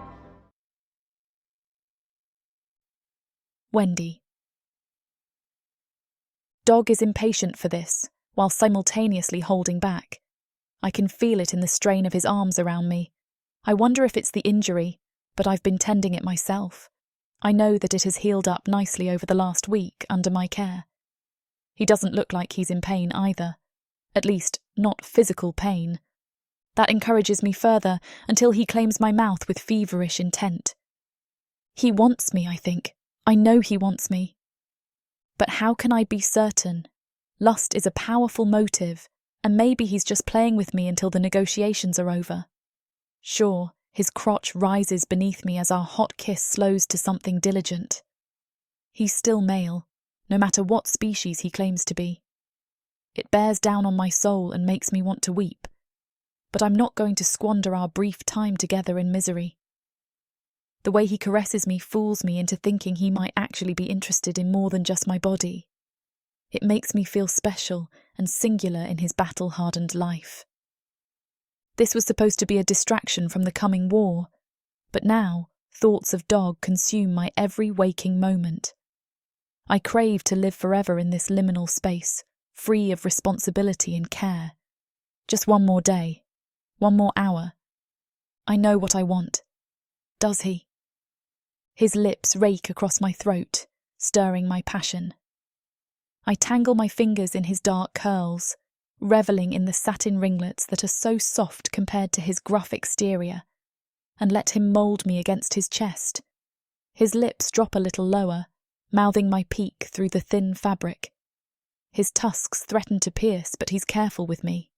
Wendy. Dog is impatient for this, while simultaneously holding back. I can feel it in the strain of his arms around me. I wonder if it's the injury, but I've been tending it myself. I know that it has healed up nicely over the last week under my care. He doesn't look like he's in pain either. At least, not physical pain. That encourages me further until he claims my mouth with feverish intent. He wants me, I think. I know he wants me. But how can I be certain? Lust is a powerful motive, and maybe he's just playing with me until the negotiations are over. Sure, his crotch rises beneath me as our hot kiss slows to something diligent. He's still male, no matter what species he claims to be. It bears down on my soul and makes me want to weep. But I'm not going to squander our brief time together in misery. The way he caresses me fools me into thinking he might actually be interested in more than just my body. It makes me feel special and singular in his battle-hardened life. This was supposed to be a distraction from the coming war, but now thoughts of Dog consume my every waking moment. I crave to live forever in this liminal space, free of responsibility and care. Just one more day. One more hour. I know what I want. Does he? His lips rake across my throat, stirring my passion. I tangle my fingers in his dark curls, revelling in the satin ringlets that are so soft compared to his gruff exterior, and let him mould me against his chest. His lips drop a little lower, mouthing my peak through the thin fabric. His tusks threaten to pierce, but he's careful with me.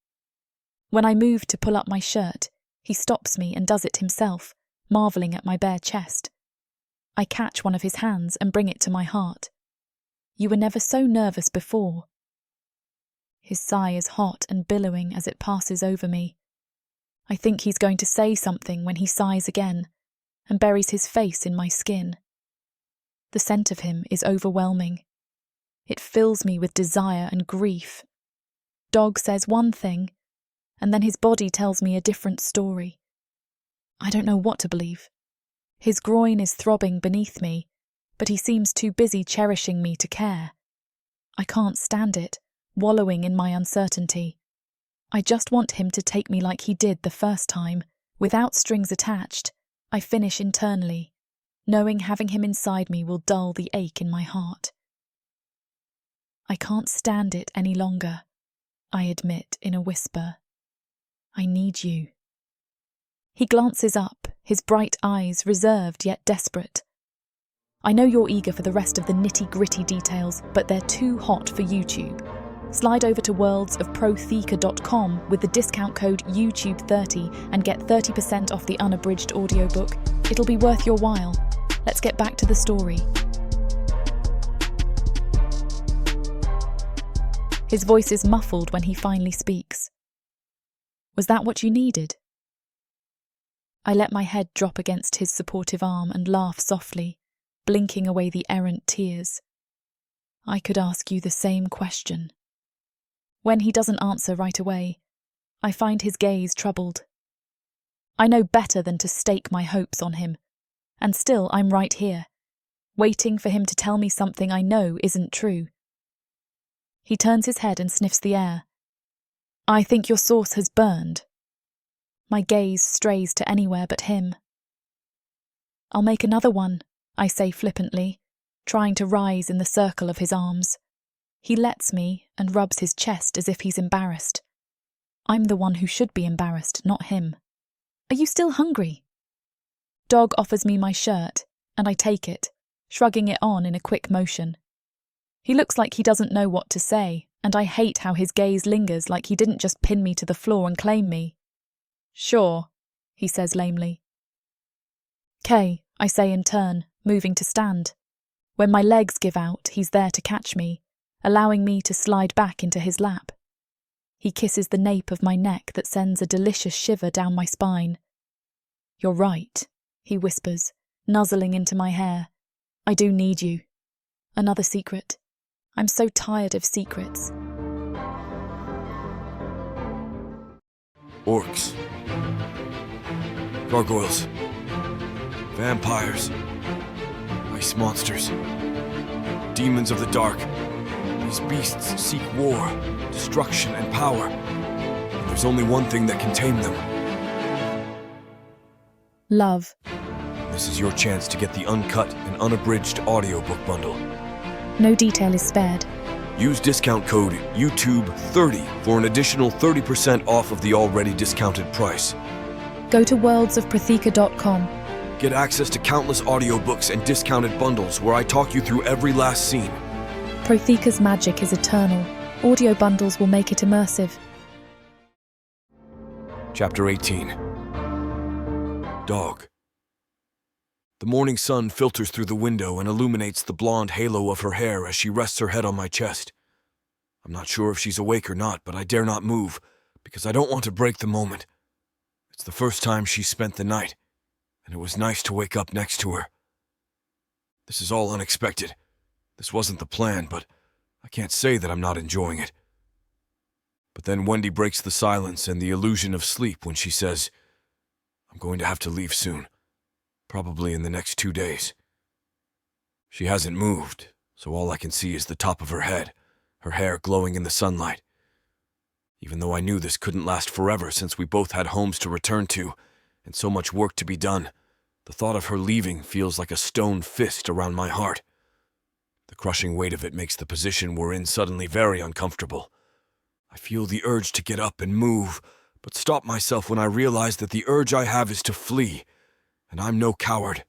When I move to pull up my shirt, he stops me and does it himself, marvelling at my bare chest. I catch one of his hands and bring it to my heart. You were never so nervous before. His sigh is hot and billowing as it passes over me. I think he's going to say something when he sighs again and buries his face in my skin. The scent of him is overwhelming. It fills me with desire and grief. Dog says one thing, and then his body tells me a different story. I don't know what to believe. His groin is throbbing beneath me, but he seems too busy cherishing me to care. I can't stand it, wallowing in my uncertainty. I just want him to take me like he did the first time, without strings attached. I finish internally, knowing having him inside me will dull the ache in my heart. I can't stand it any longer, I admit in a whisper. I need you. He glances up, his bright eyes reserved yet desperate. I know you're eager for the rest of the nitty-gritty details, but they're too hot for YouTube. Slide over to worldsofprotheka.com with the discount code YouTube30 and get 30% off the unabridged audiobook. It'll be worth your while. Let's get back to the story. His voice is muffled when he finally speaks. Was that what you needed? I let my head drop against his supportive arm and laugh softly, blinking away the errant tears. I could ask you the same question. When he doesn't answer right away, I find his gaze troubled. I know better than to stake my hopes on him, and still I'm right here, waiting for him to tell me something I know isn't true. He turns his head and sniffs the air. I think your sauce has burned. My gaze strays to anywhere but him. I'll make another one, I say flippantly, trying to rise in the circle of his arms. He lets me and rubs his chest as if he's embarrassed. I'm the one who should be embarrassed, not him. Are you still hungry? Dog offers me my shirt, and I take it, shrugging it on in a quick motion. He looks like he doesn't know what to say, and I hate how his gaze lingers like he didn't just pin me to the floor and claim me. Sure, he says lamely. "'Kay," I say in turn, moving to stand. When my legs give out, he's there to catch me, allowing me to slide back into his lap. He kisses the nape of my neck that sends a delicious shiver down my spine. "You're right," he whispers, nuzzling into my hair. "I do need you. Another secret. I'm so tired of secrets." Orcs. Gargoyles. Vampires. Ice monsters. Demons of the dark. These beasts seek war, destruction, and power. And there's only one thing that can tame them. Love. This is your chance to get the uncut and unabridged audiobook bundle. No detail is spared. Use discount code YouTube30 for an additional 30% off of the already discounted price. Go to worldsofprotheka.com. Get access to countless audiobooks and discounted bundles where I talk you through every last scene. Protheka's magic is eternal. Audio bundles will make it immersive. Chapter 18. Dog. The morning sun filters through the window and illuminates the blonde halo of her hair as she rests her head on my chest. I'm not sure if she's awake or not, but I dare not move, because I don't want to break the moment. It's the first time she's spent the night, and it was nice to wake up next to her. This is all unexpected. This wasn't the plan, but I can't say that I'm not enjoying it. But then Wendy breaks the silence and the illusion of sleep when she says, "I'm going to have to leave soon. Probably in the next 2 days." She hasn't moved, so all I can see is the top of her head, her hair glowing in the sunlight. Even though I knew this couldn't last forever since we both had homes to return to and so much work to be done, the thought of her leaving feels like a stone fist around my heart. The crushing weight of it makes the position we're in suddenly very uncomfortable. I feel the urge to get up and move, but stop myself when I realize that the urge I have is to flee, and I'm no coward.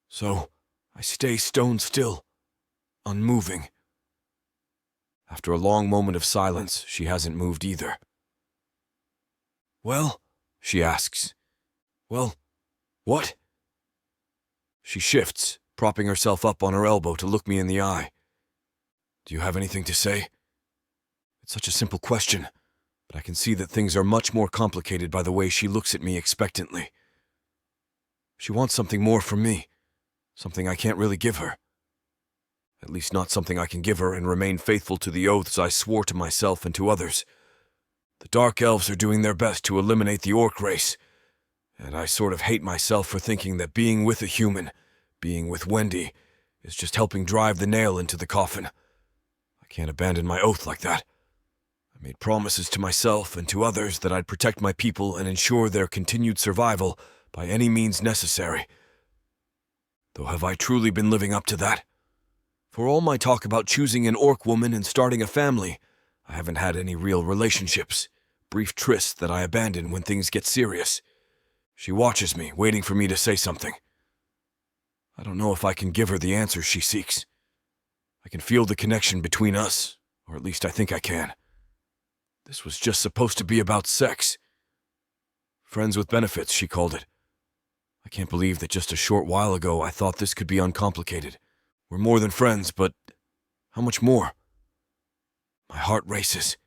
So, I stay stone still, unmoving. After a long moment of silence, she hasn't moved either. "Well?" she asks. "Well, what?" She shifts, propping herself up on her elbow to look me in the eye. "Do you have anything to say?" It's such a simple question, but I can see that things are much more complicated by the way she looks at me expectantly. She wants something more from me, something I can't really give her. At least not something I can give her and remain faithful to the oaths I swore to myself and to others. The Dark Elves are doing their best to eliminate the orc race, and I sort of hate myself for thinking that being with a human, being with Wendy, is just helping drive the nail into the coffin. I can't abandon my oath like that. I made promises to myself and to others that I'd protect my people and ensure their continued survival by any means necessary. Though have I truly been living up to that? For all my talk about choosing an orc woman and starting a family, I haven't had any real relationships, brief trysts that I abandon when things get serious. She watches me, waiting for me to say something. I don't know if I can give her the answers she seeks. I can feel the connection between us, or at least I think I can. This was just supposed to be about sex. Friends with benefits, she called it. I can't believe that just a short while ago I thought this could be uncomplicated. We're more than friends, but how much more? My heart races.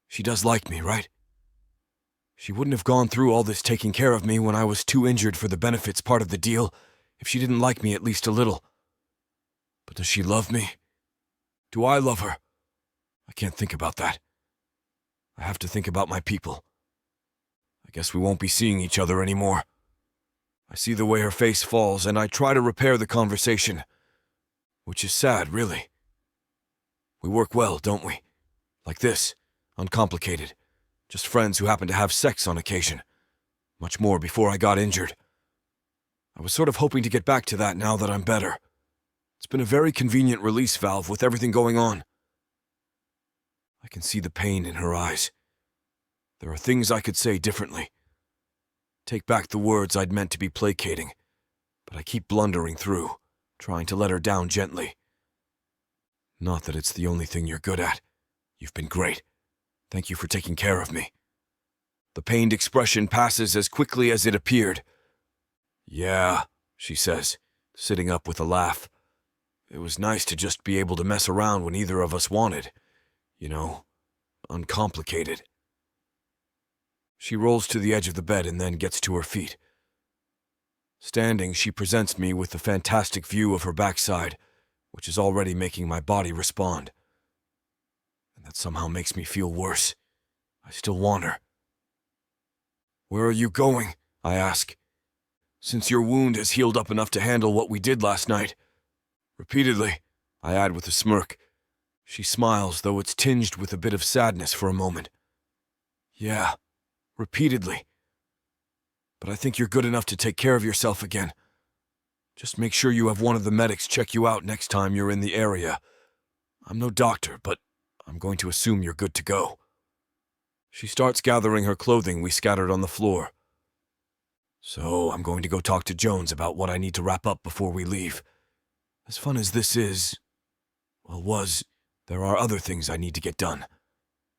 She does like me, right? She wouldn't have gone through all this taking care of me when I was too injured for the benefits part of the deal if she didn't like me at least a little. But does she love me? Do I love her? I can't think about that. I have to think about my people. I guess we won't be seeing each other anymore. I see the way her face falls, and I try to repair the conversation. Which is sad, really. We work well, don't we? Like this, uncomplicated. Just friends who happen to have sex on occasion. Much more before I got injured. I was sort of hoping to get back to that now that I'm better. It's been a very convenient release valve with everything going on. I can see the pain in her eyes. There are things I could say differently. Take back the words I'd meant to be placating, but I keep blundering through, trying to let her down gently. Not that it's the only thing you're good at. You've been great. Thank you for taking care of me. The pained expression passes as quickly as it appeared. Yeah, she says, sitting up with a laugh. It was nice to just be able to mess around when either of us wanted. You know, uncomplicated. She rolls to the edge of the bed and then gets to her feet. Standing, she presents me with the fantastic view of her backside, which is already making my body respond. And that somehow makes me feel worse. I still want her. Where are you going? I ask. Since your wound has healed up enough to handle what we did last night. Repeatedly, I add with a smirk. She smiles, though it's tinged with a bit of sadness for a moment. Yeah, repeatedly. But I think you're good enough to take care of yourself again. Just make sure you have one of the medics check you out next time you're in the area. I'm no doctor, but I'm going to assume you're good to go. She starts gathering her clothing we scattered on the floor. So I'm going to go talk to Jones about what I need to wrap up before we leave. As fun as this is, there are other things I need to get done.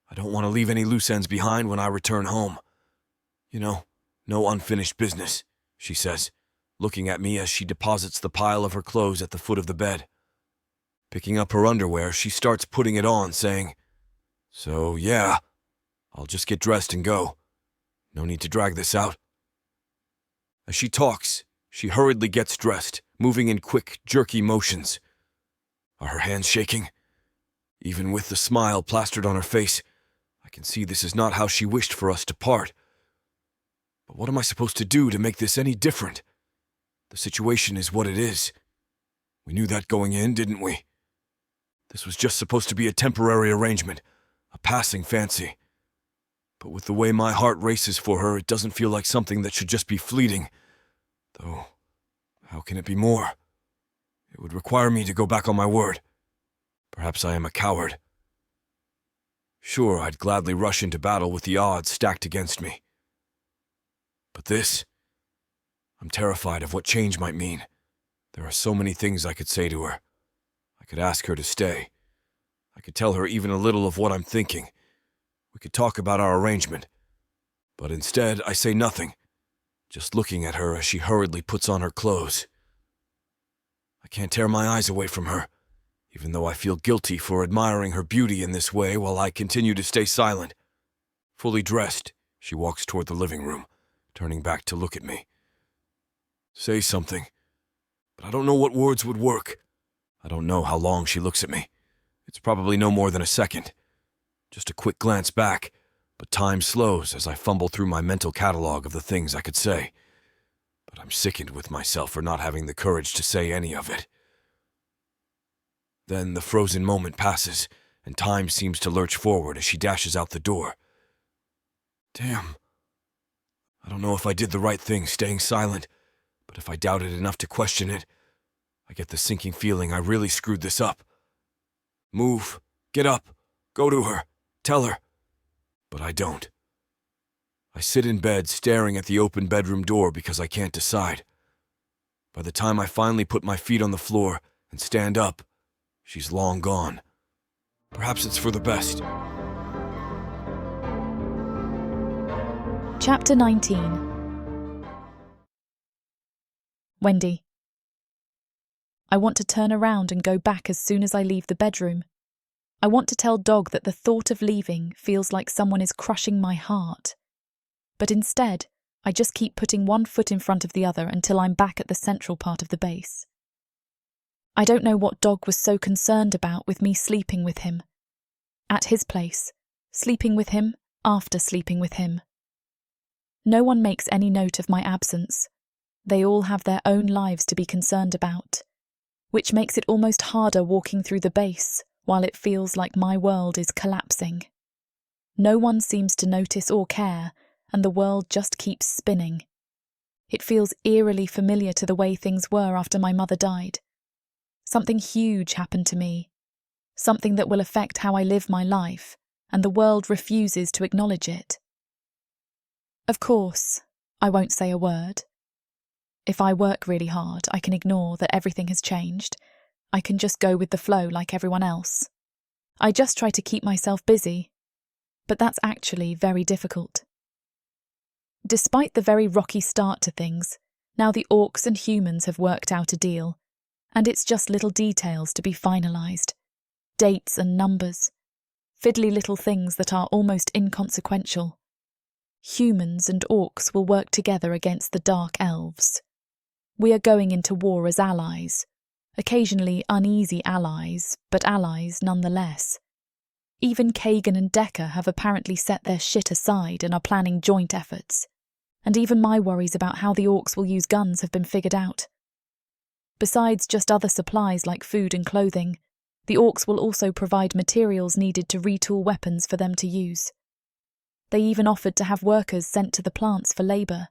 I don't want to leave any loose ends behind when I return home. You know, no unfinished business, she says, looking at me as she deposits the pile of her clothes at the foot of the bed. Picking up her underwear, she starts putting it on, saying, So, yeah, I'll just get dressed and go. No need to drag this out. As she talks, she hurriedly gets dressed, moving in quick, jerky motions. Are her hands shaking? Even with the smile plastered on her face, I can see this is not how she wished for us to part. But what am I supposed to do to make this any different? The situation is what it is. We knew that going in, didn't we? This was just supposed to be a temporary arrangement, a passing fancy. But with the way my heart races for her, it doesn't feel like something that should just be fleeting. Though, how can it be more? It would require me to go back on my word. Perhaps I am a coward. Sure, I'd gladly rush into battle with the odds stacked against me. But this? I'm terrified of what change might mean. There are so many things I could say to her. I could ask her to stay. I could tell her even a little of what I'm thinking. We could talk about our arrangement. But instead, I say nothing, just looking at her as she hurriedly puts on her clothes. I can't tear my eyes away from her, even though I feel guilty for admiring her beauty in this way while I continue to stay silent. Fully dressed, she walks toward the living room, turning back to look at me. Say something, but I don't know what words would work. I don't know how long she looks at me. It's probably no more than a second. Just a quick glance back, but time slows as I fumble through my mental catalog of the things I could say. But I'm sickened with myself for not having the courage to say any of it. Then the frozen moment passes, and time seems to lurch forward as she dashes out the door. Damn. I don't know if I did the right thing staying silent, but if I doubted enough to question it, I get the sinking feeling I really screwed this up. Move. Get up. Go to her. Tell her. But I don't. I sit in bed staring at the open bedroom door because I can't decide. By the time I finally put my feet on the floor and stand up, she's long gone. Perhaps it's for the best. Chapter 19. Wendy. I want to turn around and go back as soon as I leave the bedroom. I want to tell Dog that the thought of leaving feels like someone is crushing my heart. But instead, I just keep putting one foot in front of the other until I'm back at the central part of the base. I don't know what Dog was so concerned about with me sleeping with him. At his place, sleeping with him after sleeping with him. No one makes any note of my absence. They all have their own lives to be concerned about, which makes it almost harder walking through the base while it feels like my world is collapsing. No one seems to notice or care, and the world just keeps spinning. It feels eerily familiar to the way things were after my mother died. Something huge happened to me, something that will affect how I live my life, and the world refuses to acknowledge it. Of course, I won't say a word. If I work really hard, I can ignore that everything has changed. I can just go with the flow like everyone else. I just try to keep myself busy, but that's actually very difficult. Despite the very rocky start to things, now the orcs and humans have worked out a deal, and it's just little details to be finalised. Dates and numbers. Fiddly little things that are almost inconsequential. Humans and orcs will work together against the Dark Elves. We are going into war as allies. Occasionally uneasy allies, but allies nonetheless. Even Kagan and Decker have apparently set their shit aside and are planning joint efforts. And even my worries about how the orcs will use guns have been figured out. Besides just other supplies like food and clothing, the orcs will also provide materials needed to retool weapons for them to use. They even offered to have workers sent to the plants for labour.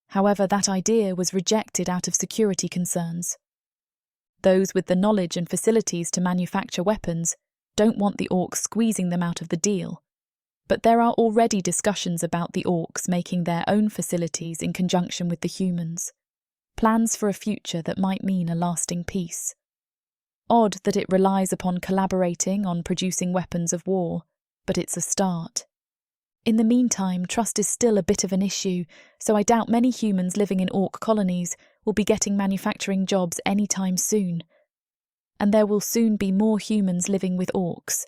However, that idea was rejected out of security concerns. Those with the knowledge and facilities to manufacture weapons don't want the orcs squeezing them out of the deal. But there are already discussions about the orcs making their own facilities in conjunction with the humans. Plans for a future that might mean a lasting peace. Odd that it relies upon collaborating on producing weapons of war, but it's a start. In the meantime, trust is still a bit of an issue, so I doubt many humans living in orc colonies will be getting manufacturing jobs anytime soon. And there will soon be more humans living with orcs.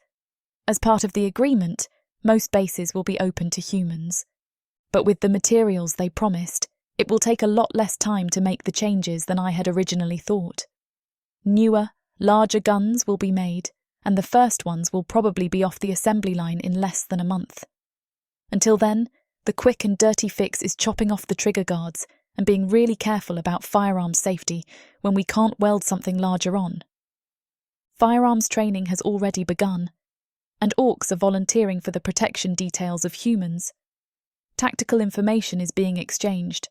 As part of the agreement, most bases will be open to humans. But with the materials they promised, it will take a lot less time to make the changes than I had originally thought. Newer, larger guns will be made, and the first ones will probably be off the assembly line in less than a month. Until then, the quick and dirty fix is chopping off the trigger guards and being really careful about firearms safety when we can't weld something larger on. Firearms training has already begun, and orcs are volunteering for the protection details of humans. Tactical information is being exchanged.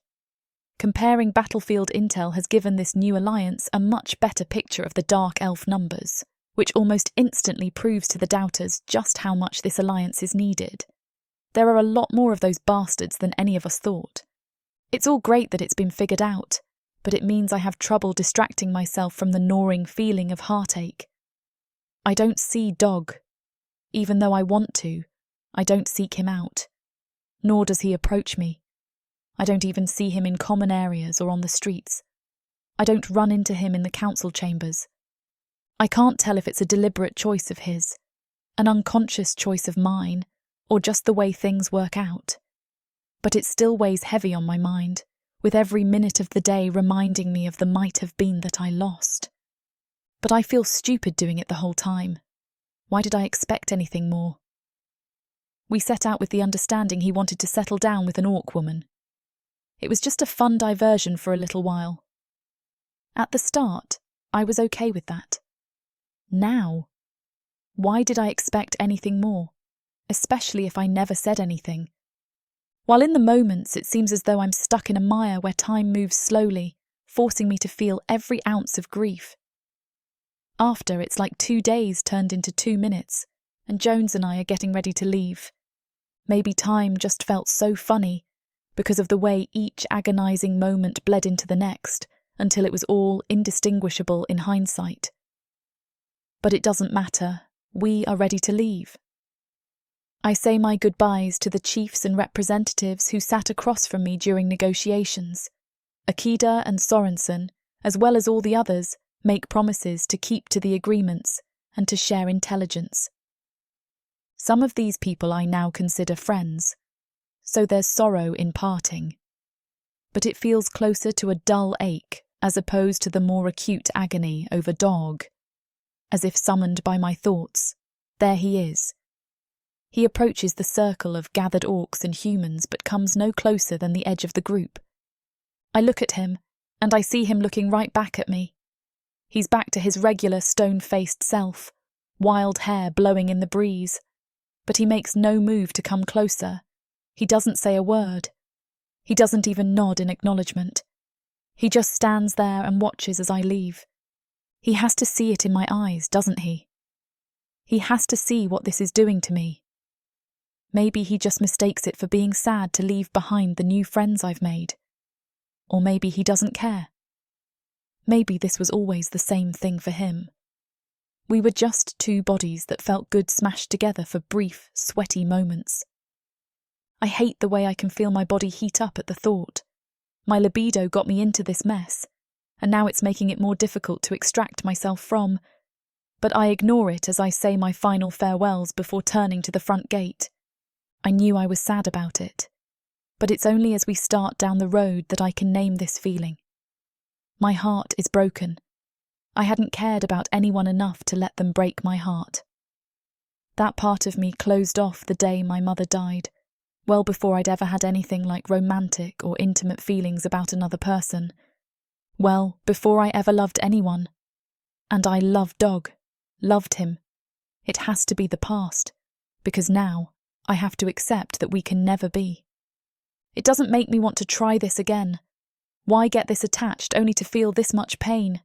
Comparing battlefield intel has given this new alliance a much better picture of the Dark Elf numbers, which almost instantly proves to the doubters just how much this alliance is needed. There are a lot more of those bastards than any of us thought. It's all great that it's been figured out, but it means I have trouble distracting myself from the gnawing feeling of heartache. I don't see Dog. Even though I want to, I don't seek him out. Nor does he approach me. I don't even see him in common areas or on the streets. I don't run into him in the council chambers. I can't tell if it's a deliberate choice of his, an unconscious choice of mine, or just the way things work out. But it still weighs heavy on my mind, with every minute of the day reminding me of the might have been that I lost. But I feel stupid doing it the whole time. Why did I expect anything more? We set out with the understanding he wanted to settle down with an orc woman. It was just a fun diversion for a little while. At the start, I was okay with that. Now, why did I expect anything more? Especially if I never said anything. While in the moments it seems as though I'm stuck in a mire where time moves slowly, forcing me to feel every ounce of grief. After, it's like 2 days turned into 2 minutes, and Jones and I are getting ready to leave. Maybe time just felt so funny, because of the way each agonising moment bled into the next, until it was all indistinguishable in hindsight. But it doesn't matter, we are ready to leave. I say my goodbyes to the chiefs and representatives who sat across from me during negotiations. Akida and Sorensen, as well as all the others, make promises to keep to the agreements and to share intelligence. Some of these people I now consider friends, so there's sorrow in parting. But it feels closer to a dull ache as opposed to the more acute agony over Dog. As if summoned by my thoughts, there he is. He approaches the circle of gathered orcs and humans but comes no closer than the edge of the group. I look at him, and I see him looking right back at me. He's back to his regular stone-faced self, wild hair blowing in the breeze. But he makes no move to come closer. He doesn't say a word. He doesn't even nod in acknowledgement. He just stands there and watches as I leave. He has to see it in my eyes, doesn't he? He has to see what this is doing to me. Maybe he just mistakes it for being sad to leave behind the new friends I've made. Or maybe he doesn't care. Maybe this was always the same thing for him. We were just two bodies that felt good smashed together for brief, sweaty moments. I hate the way I can feel my body heat up at the thought. My libido got me into this mess, and now it's making it more difficult to extract myself from. But I ignore it as I say my final farewells before turning to the front gate. I knew I was sad about it, but it's only as we start down the road that I can name this feeling. My heart is broken. I hadn't cared about anyone enough to let them break my heart. That part of me closed off the day my mother died, well before I'd ever had anything like romantic or intimate feelings about another person. Well, before I ever loved anyone. And I loved Dog, loved him. It has to be the past, because now I have to accept that we can never be. It doesn't make me want to try this again. Why get this attached only to feel this much pain?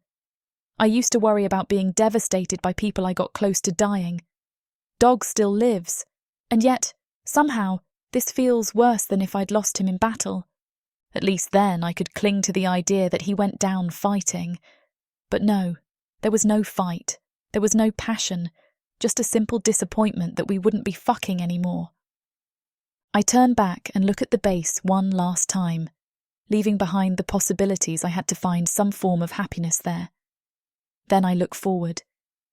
I used to worry about being devastated by people I got close to dying. Dog still lives, and yet, somehow, this feels worse than if I'd lost him in battle. At least then I could cling to the idea that he went down fighting. But no, there was no fight. There was no passion, just a simple disappointment that we wouldn't be fucking anymore. I turn back and look at the base one last time, leaving behind the possibilities I had to find some form of happiness there. Then I look forward,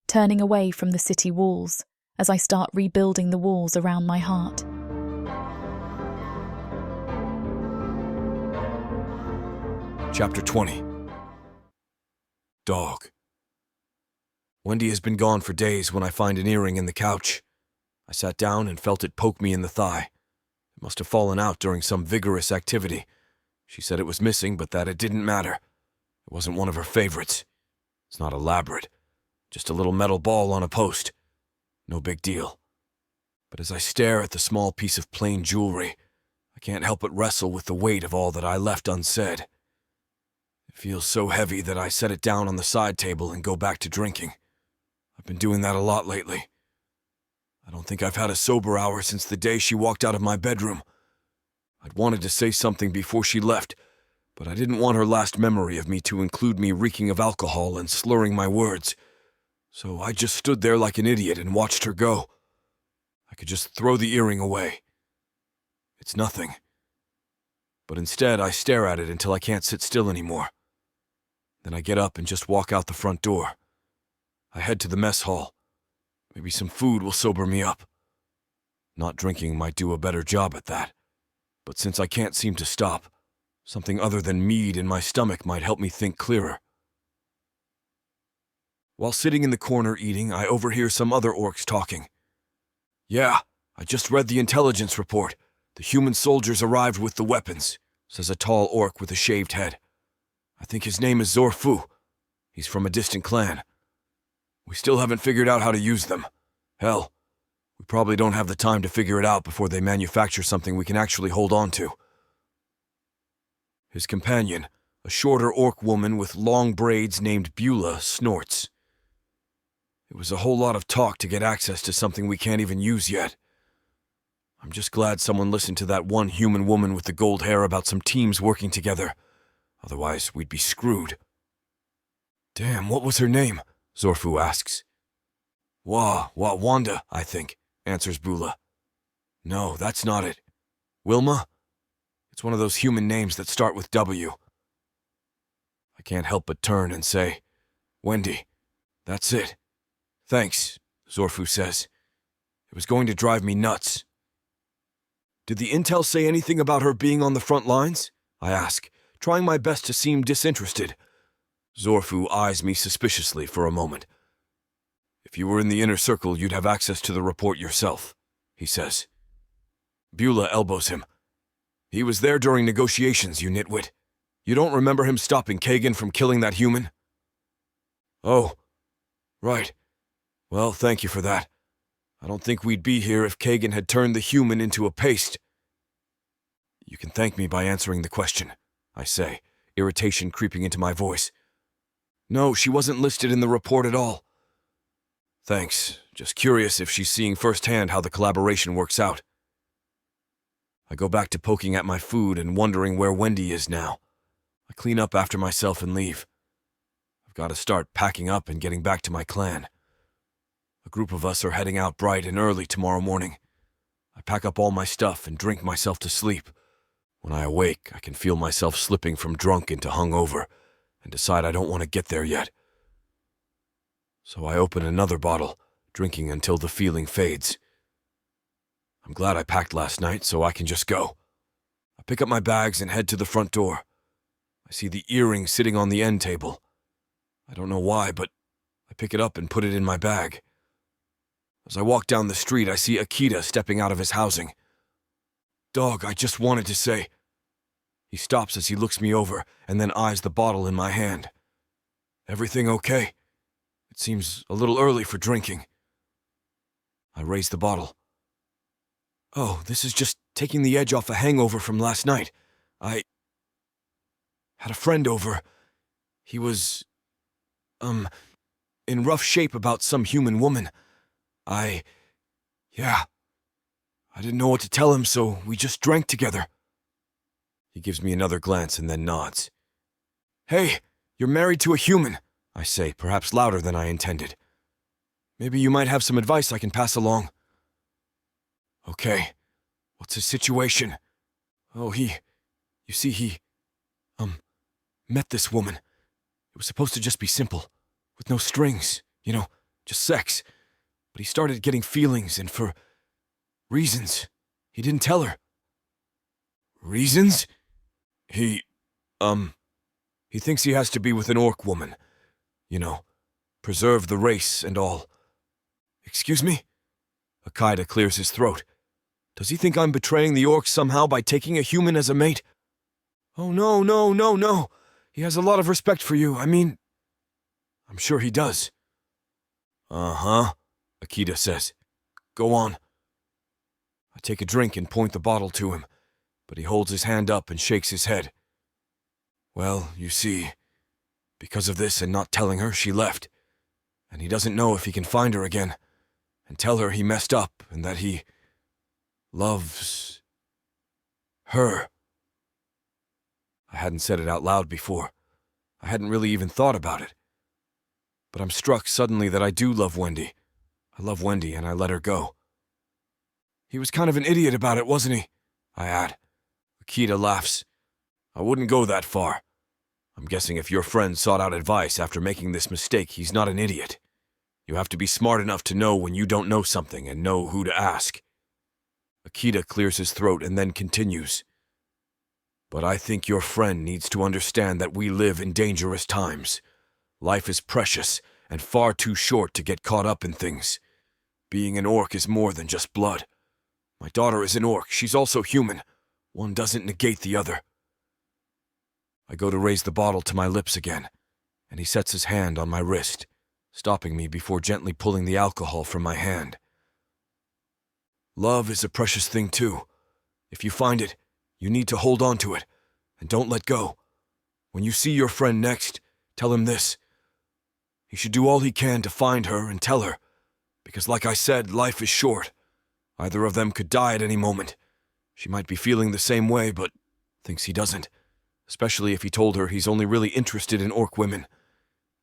turning away from the city walls as I start rebuilding the walls around my heart. Chapter 20. Dog. Wendy has been gone for days when I find an earring in the couch. I sat down and felt it poke me in the thigh. It must have fallen out during some vigorous activity. She said it was missing, but that it didn't matter. It wasn't one of her favorites. It's not elaborate. Just a little metal ball on a post. No big deal. But as I stare at the small piece of plain jewelry, I can't help but wrestle with the weight of all that I left unsaid. It feels so heavy that I set it down on the side table and go back to drinking. I've been doing that a lot lately. I don't think I've had a sober hour since the day she walked out of my bedroom. I'd wanted to say something before she left, but I didn't want her last memory of me to include me reeking of alcohol and slurring my words. So I just stood there like an idiot and watched her go. I could just throw the earring away. It's nothing. But instead, I stare at it until I can't sit still anymore. Then I get up and just walk out the front door. I head to the mess hall. Maybe some food will sober me up. Not drinking might do a better job at that. But since I can't seem to stop, something other than mead in my stomach might help me think clearer. While sitting in the corner eating, I overhear some other orcs talking. "Yeah, I just read the intelligence report. The human soldiers arrived with the weapons," says a tall orc with a shaved head. "I think his name is Zorfu. He's from a distant clan. We still haven't figured out how to use them. Hell, we probably don't have the time to figure it out before they manufacture something we can actually hold on to." His companion, a shorter orc woman with long braids named Beulah, snorts. "It was a whole lot of talk to get access to something we can't even use yet. I'm just glad someone listened to that one human woman with the gold hair about some teams working together. Otherwise, we'd be screwed." "Damn, what was her name?" Zorfu asks. Wanda, I think," answers Beulah. "No, that's not it. Wilma? It's one of those human names that start with W." I can't help but turn and say, "Wendy, that's it. Thanks, Zorfu says. It was going to drive me nuts. Did the intel say anything about her being on the front lines? I ask, trying my best to seem disinterested. Zorfu eyes me suspiciously for a moment. If you were in the inner circle, you'd have access to the report yourself, he says. Beulah elbows him. He was there during negotiations, you nitwit. You don't remember him stopping Kagan from killing that human? Oh, right. Well, thank you for that. I don't think we'd be here if Kagan had turned the human into a paste. You can thank me by answering the question, I say, irritation creeping into my voice. No, she wasn't listed in the report at all. Thanks. Just curious if she's seeing firsthand how the collaboration works out. I go back to poking at my food and wondering where Wendy is now. I clean up after myself and leave. I've got to start packing up and getting back to my clan. A group of us are heading out bright and early tomorrow morning. I pack up all my stuff and drink myself to sleep. When I awake, I can feel myself slipping from drunk into hungover and decide I don't want to get there yet. So I open another bottle, drinking until the feeling fades. I'm glad I packed last night so I can just go. I pick up my bags and head to the front door. I see the earring sitting on the end table. I don't know why, but I pick it up and put it in my bag. As I walk down the street, I see Akita stepping out of his housing. Dog, I just wanted to say. He stops as he looks me over and then eyes the bottle in my hand. Everything okay? It seems a little early for drinking. I raise the bottle. Oh, this is just taking the edge off a hangover from last night. I had a friend over. He was, in rough shape about some human woman. I didn't know what to tell him, so we just drank together. He gives me another glance and then nods. Hey, you're married to a human, I say, perhaps louder than I intended. Maybe you might have some advice I can pass along. Okay, what's his situation? Oh, he met this woman. It was supposed to just be simple, with no strings, just sex. But he started getting feelings, and for reasons he didn't tell her. Reasons? He thinks he has to be with an orc woman. Preserve the race and all. Excuse me? Akita clears his throat. Does he think I'm betraying the orcs somehow by taking a human as a mate? Oh, no. He has a lot of respect for you. I'm sure he does. Uh-huh, Akita says. Go on. I take a drink and point the bottle to him, but he holds his hand up and shakes his head. Well, you see, because of this and not telling her, she left, and he doesn't know if he can find her again, and tell her he messed up and that he loves her. I hadn't said it out loud before. I hadn't really even thought about it. But I'm struck suddenly that I do love Wendy. I love Wendy and I let her go. He was kind of an idiot about it, wasn't he? I add. Akita laughs. I wouldn't go that far. I'm guessing if your friend sought out advice after making this mistake, he's not an idiot. You have to be smart enough to know when you don't know something and know who to ask. Akita clears his throat and then continues. But I think your friend needs to understand that we live in dangerous times. Life is precious and far too short to get caught up in things. Being an orc is more than just blood. My daughter is an orc. She's also human. One doesn't negate the other. I go to raise the bottle to my lips again, and he sets his hand on my wrist, stopping me before gently pulling the alcohol from my hand. Love is a precious thing too. If you find it, you need to hold on to it, and don't let go. When you see your friend next, tell him this. He should do all he can to find her and tell her, because like I said, life is short. Either of them could die at any moment. She might be feeling the same way, but thinks he doesn't, especially if he told her he's only really interested in orc women.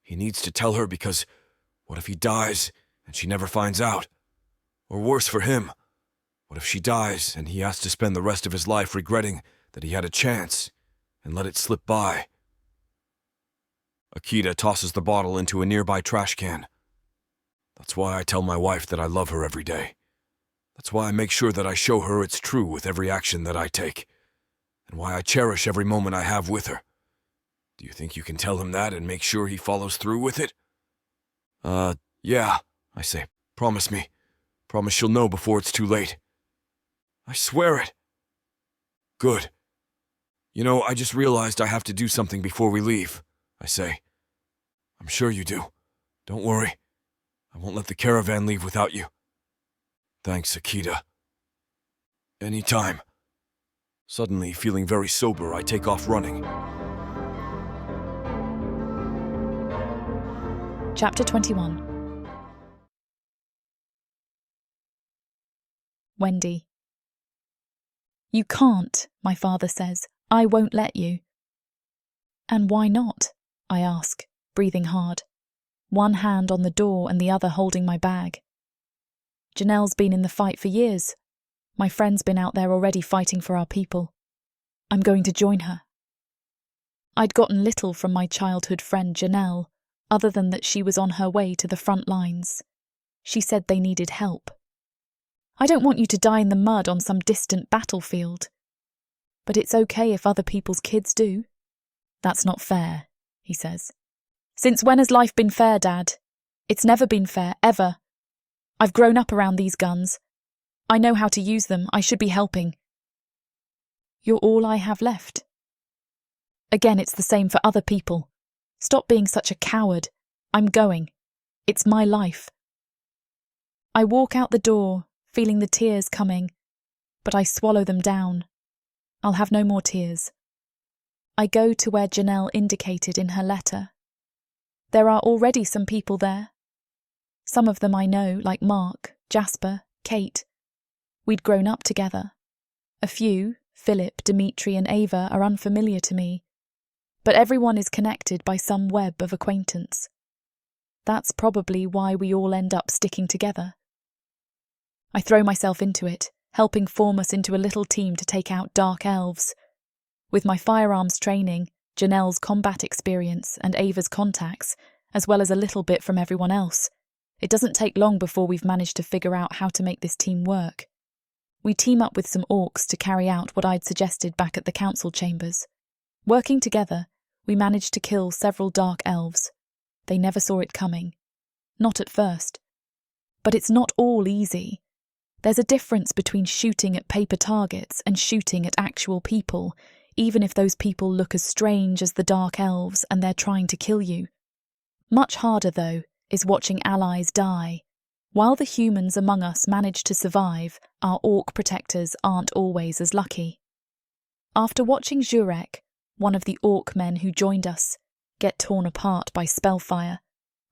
He needs to tell her because what if he dies and she never finds out? Or worse for him, what if she dies and he has to spend the rest of his life regretting that he had a chance and let it slip by? Akita tosses the bottle into a nearby trash can. That's why I tell my wife that I love her every day. That's why I make sure that I show her it's true with every action that I take, and why I cherish every moment I have with her. Do you think you can tell him that and make sure he follows through with it? Yeah, I say. Promise me. Promise she'll know before it's too late. I swear it. Good. You know, I just realized I have to do something before we leave, I say. I'm sure you do. Don't worry. I won't let the caravan leave without you. Thanks, Akita. Anytime. Suddenly, feeling very sober, I take off running. Chapter 21. Wendy. You can't, my father says. I won't let you. And why not? I ask, breathing hard, one hand on the door and the other holding my bag. Janelle's been in the fight for years. My friend's been out there already fighting for our people. I'm going to join her. I'd gotten little from my childhood friend Janelle, other than that she was on her way to the front lines. She said they needed help. I don't want you to die in the mud on some distant battlefield. But it's okay if other people's kids do. That's not fair, he says. Since when has life been fair, Dad? It's never been fair, ever. I've grown up around these guns. I know how to use them. I should be helping. You're all I have left. Again, it's the same for other people. Stop being such a coward. I'm going. It's my life. I walk out the door, feeling the tears coming, but I swallow them down. I'll have no more tears. I go to where Janelle indicated in her letter. There are already some people there. Some of them I know, like Mark, Jasper, Kate. We'd grown up together. A few, Philip, Dimitri and Ava, are unfamiliar to me. But everyone is connected by some web of acquaintance. That's probably why we all end up sticking together. I throw myself into it, helping form us into a little team to take out Dark Elves. With my firearms training, Janelle's combat experience and Ava's contacts, as well as a little bit from everyone else, it doesn't take long before we've managed to figure out how to make this team work. We team up with some orcs to carry out what I'd suggested back at the council chambers. Working together, we managed to kill several Dark Elves. They never saw it coming. Not at first. But it's not all easy. There's a difference between shooting at paper targets and shooting at actual people, even if those people look as strange as the Dark Elves and they're trying to kill you. Much harder, though, is watching allies die. While the humans among us manage to survive, our orc protectors aren't always as lucky. After watching Jurek, one of the orc men who joined us, get torn apart by spellfire,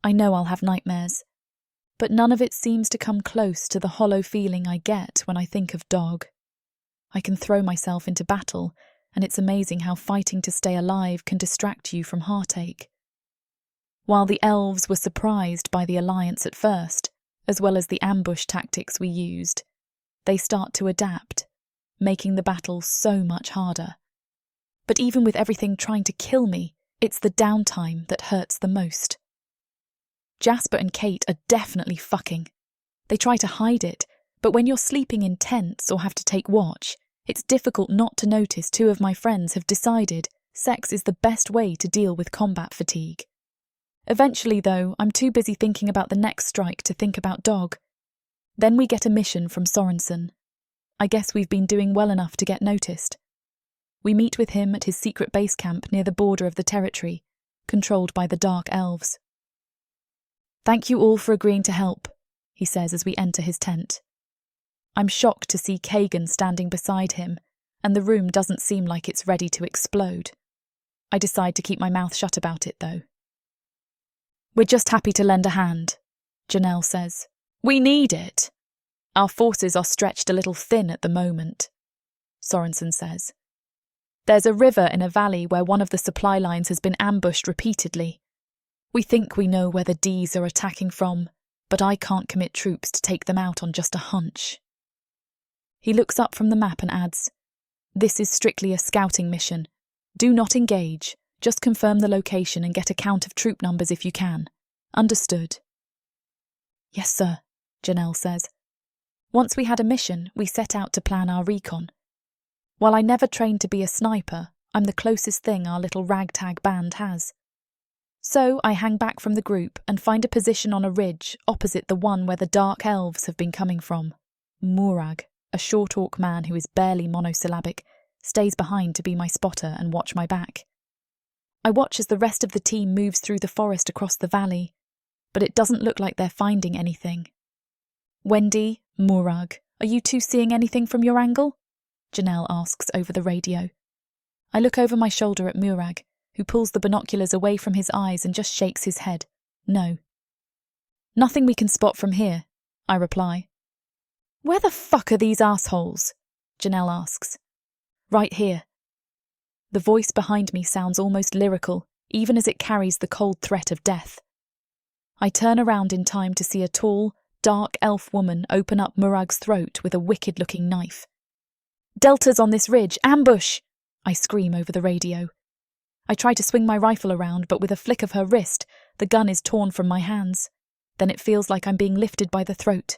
I know I'll have nightmares. But none of it seems to come close to the hollow feeling I get when I think of Dog. I can throw myself into battle, and it's amazing how fighting to stay alive can distract you from heartache. While the elves were surprised by the alliance at first, as well as the ambush tactics we used, they start to adapt, making the battle so much harder. But even with everything trying to kill me, it's the downtime that hurts the most. Jasper and Kate are definitely fucking. They try to hide it, but when you're sleeping in tents or have to take watch, it's difficult not to notice two of my friends have decided sex is the best way to deal with combat fatigue. Eventually, though, I'm too busy thinking about the next strike to think about Dog. Then we get a mission from Sorensen. I guess we've been doing well enough to get noticed. We meet with him at his secret base camp near the border of the territory, controlled by the Dark Elves. Thank you all for agreeing to help, he says as we enter his tent. I'm shocked to see Kagan standing beside him, and the room doesn't seem like it's ready to explode. I decide to keep my mouth shut about it, though. We're just happy to lend a hand, Janelle says. We need it. Our forces are stretched a little thin at the moment, Sorensen says. There's a river in a valley where one of the supply lines has been ambushed repeatedly. We think we know where the Ds are attacking from, but I can't commit troops to take them out on just a hunch. He looks up from the map and adds, This is strictly a scouting mission. Do not engage. Just confirm the location and get a count of troop numbers if you can. Understood. Yes, sir, Janelle says. Once we had a mission, we set out to plan our recon. While I never trained to be a sniper, I'm the closest thing our little ragtag band has. So I hang back from the group and find a position on a ridge opposite the one where the Dark Elves have been coming from. Murag, a short orc man who is barely monosyllabic, stays behind to be my spotter and watch my back. I watch as the rest of the team moves through the forest across the valley, but it doesn't look like they're finding anything. Wendy, Murag, are you two seeing anything from your angle? Janelle asks over the radio. I look over my shoulder at Murag, who pulls the binoculars away from his eyes and just shakes his head. No. Nothing we can spot from here, I reply. Where the fuck are these assholes? Janelle asks. Right here. The voice behind me sounds almost lyrical, even as it carries the cold threat of death. I turn around in time to see a tall, dark elf woman open up Murag's throat with a wicked-looking knife. Deltas on this ridge! Ambush! I scream over the radio. I try to swing my rifle around, but with a flick of her wrist, the gun is torn from my hands. Then it feels like I'm being lifted by the throat.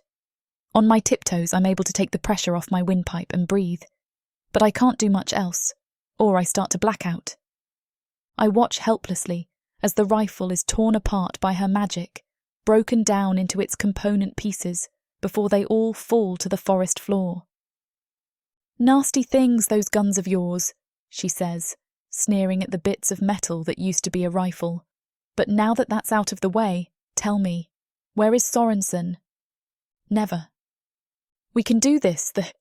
On my tiptoes, I'm able to take the pressure off my windpipe and breathe. But I can't do much else, or I start to black out. I watch helplessly as the rifle is torn apart by her magic, broken down into its component pieces before they all fall to the forest floor. Nasty things, those guns of yours, she says, sneering at the bits of metal that used to be a rifle. But now that that's out of the way, tell me, where is Sorensen? Never. We can do this the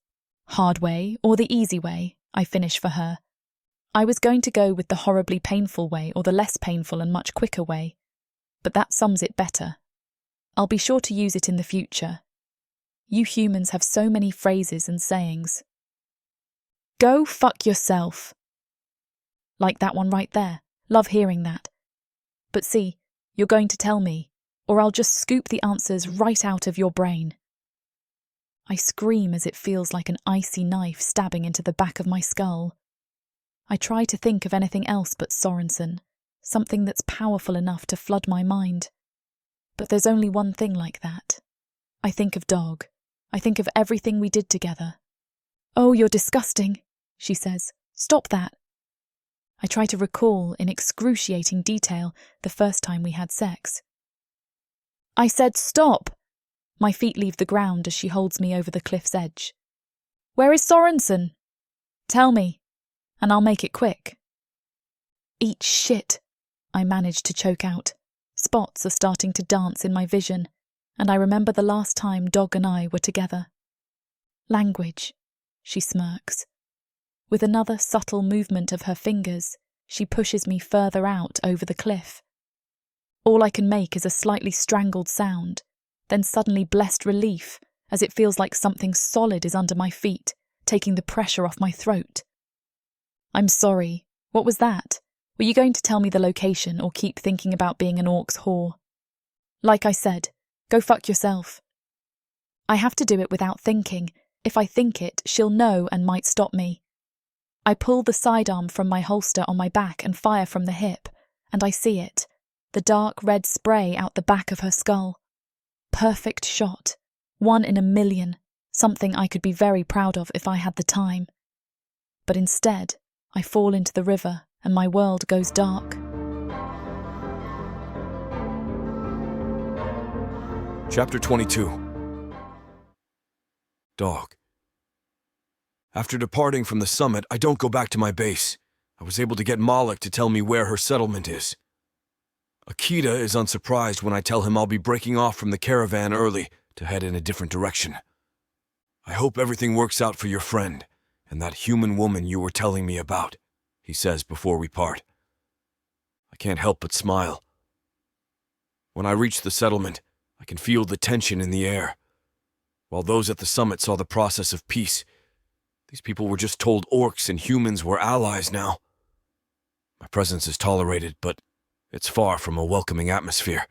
hard way or the easy way, I finish for her. I was going to go with the horribly painful way or the less painful and much quicker way, but that sums it better. I'll be sure to use it in the future. You humans have so many phrases and sayings. Go fuck yourself. Like that one right there. Love hearing that. But see, you're going to tell me, or I'll just scoop the answers right out of your brain. I scream as it feels like an icy knife stabbing into the back of my skull. I try to think of anything else but Sorensen, something that's powerful enough to flood my mind. But there's only one thing like that. I think of Dog. I think of everything we did together. Oh, you're disgusting, she says. Stop that. I try to recall in excruciating detail the first time we had sex. I said stop! My feet leave the ground as she holds me over the cliff's edge. Where is Sorensen? Tell me, and I'll make it quick. Eat shit, I manage to choke out. Spots are starting to dance in my vision, and I remember the last time Dog and I were together. Language, she smirks. With another subtle movement of her fingers, she pushes me further out over the cliff. All I can make is a slightly strangled sound, then suddenly blessed relief as it feels like something solid is under my feet, taking the pressure off my throat. I'm sorry. What was that? Were you going to tell me the location or keep thinking about being an orc's whore? Like I said, go fuck yourself. I have to do it without thinking. If I think it, she'll know and might stop me. I pull the sidearm from my holster on my back and fire from the hip, and I see it, the dark red spray out the back of her skull. Perfect shot. 1 in a million, something I could be very proud of if I had the time. But instead, I fall into the river and my world goes dark. Chapter 22. Dog. After departing from the summit, I don't go back to my base. I was able to get Moloch to tell me where her settlement is. Akita is unsurprised when I tell him I'll be breaking off from the caravan early to head in a different direction. I hope everything works out for your friend and that human woman you were telling me about, he says before we part. I can't help but smile. When I reach the settlement, I can feel the tension in the air. While those at the summit saw the process of peace, these people were just told orcs and humans were allies now. My presence is tolerated, but it's far from a welcoming atmosphere.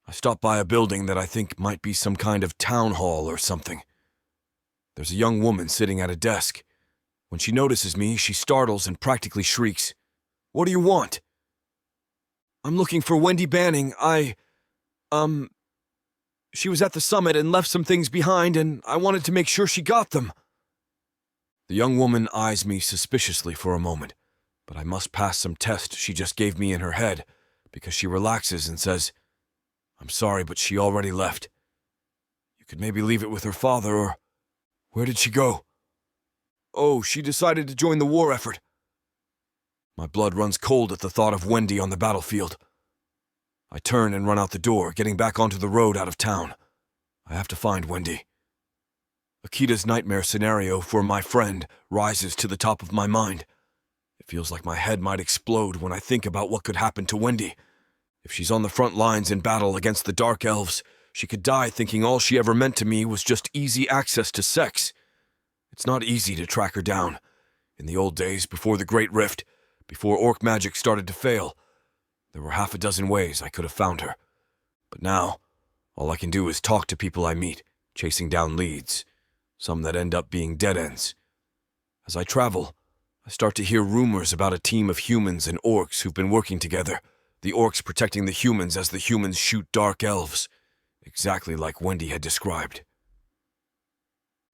I stop by a building that I think might be some kind of town hall or something. There's a young woman sitting at a desk. When she notices me, she startles and practically shrieks. What do you want? I'm looking for Wendy Banning. She was at the summit and left some things behind, and I wanted to make sure she got them." The young woman eyes me suspiciously for a moment, but I must pass some test she just gave me in her head, because she relaxes and says, "I'm sorry, but she already left. You could maybe leave it with her father, or where did she go?" "Oh, she decided to join the war effort." My blood runs cold at the thought of Wendy on the battlefield. I turn and run out the door, getting back onto the road out of town. I have to find Wendy. Akita's nightmare scenario for my friend rises to the top of my mind. It feels like my head might explode when I think about what could happen to Wendy. If she's on the front lines in battle against the Dark Elves, she could die thinking all she ever meant to me was just easy access to sex. It's not easy to track her down. In the old days, before the Great Rift, before orc magic started to fail, there were half a dozen ways I could have found her. But now, all I can do is talk to people I meet, chasing down leads, some that end up being dead ends. As I travel, I start to hear rumors about a team of humans and orcs who've been working together, the orcs protecting the humans as the humans shoot Dark Elves, exactly like Wendy had described.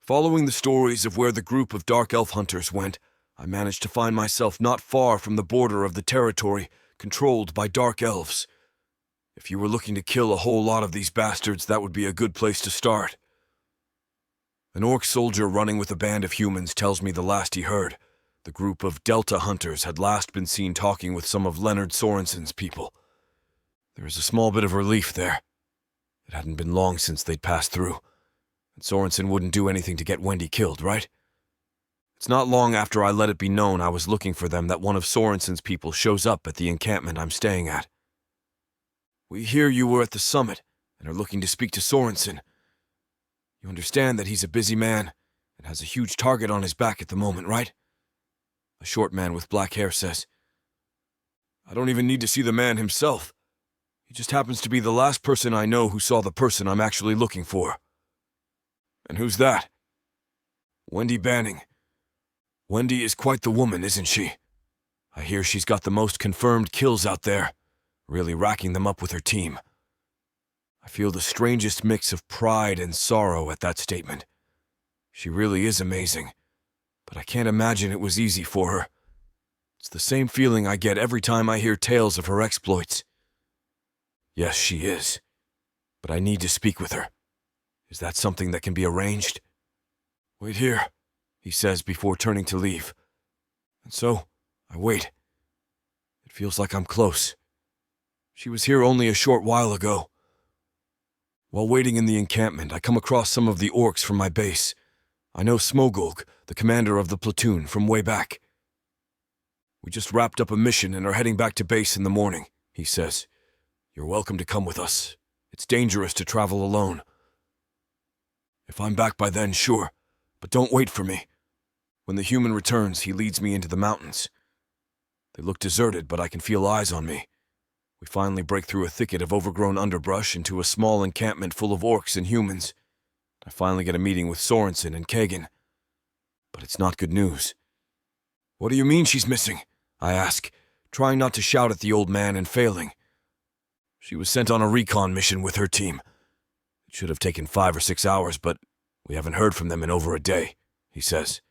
Following the stories of where the group of Dark Elf hunters went, I managed to find myself not far from the border of the territory controlled by Dark Elves. If you were looking to kill a whole lot of these bastards, that would be a good place to start. An orc soldier running with a band of humans tells me the last he heard. The group of Delta hunters had last been seen talking with some of Leonard Sorensen's people. There is a small bit of relief there. It hadn't been long since they'd passed through, and Sorensen wouldn't do anything to get Wendy killed, right? It's not long after I let it be known I was looking for them that one of Sorensen's people shows up at the encampment I'm staying at. "We hear you were at the summit and are looking to speak to Sorensen. You understand that he's a busy man and has a huge target on his back at the moment, right?" A short man with black hair says. "I don't even need to see the man himself. He just happens to be the last person I know who saw the person I'm actually looking for." "And who's that?" "Wendy Banning. Wendy is quite the woman, isn't she? I hear she's got the most confirmed kills out there, really racking them up with her team." I feel the strangest mix of pride and sorrow at that statement. She really is amazing, but I can't imagine it was easy for her. It's the same feeling I get every time I hear tales of her exploits. Yes, she is, but I need to speak with her. Is that something that can be arranged? "Wait here," he says before turning to leave. And so, I wait. It feels like I'm close. She was here only a short while ago. While waiting in the encampment, I come across some of the orcs from my base. I know Smogulg, the commander of the platoon, from way back. "We just wrapped up a mission and are heading back to base in the morning," he says. "You're welcome to come with us. It's dangerous to travel alone. If I'm back by then, sure, but don't wait for me." When the human returns, he leads me into the mountains. They look deserted, but I can feel eyes on me. We finally break through a thicket of overgrown underbrush into a small encampment full of orcs and humans. I finally get a meeting with Sorensen and Kagan. But it's not good news. "What do you mean she's missing?" I ask, trying not to shout at the old man and failing. "She was sent on a recon mission with her team. It should have taken 5 or 6 hours, but we haven't heard from them in over a day," he says.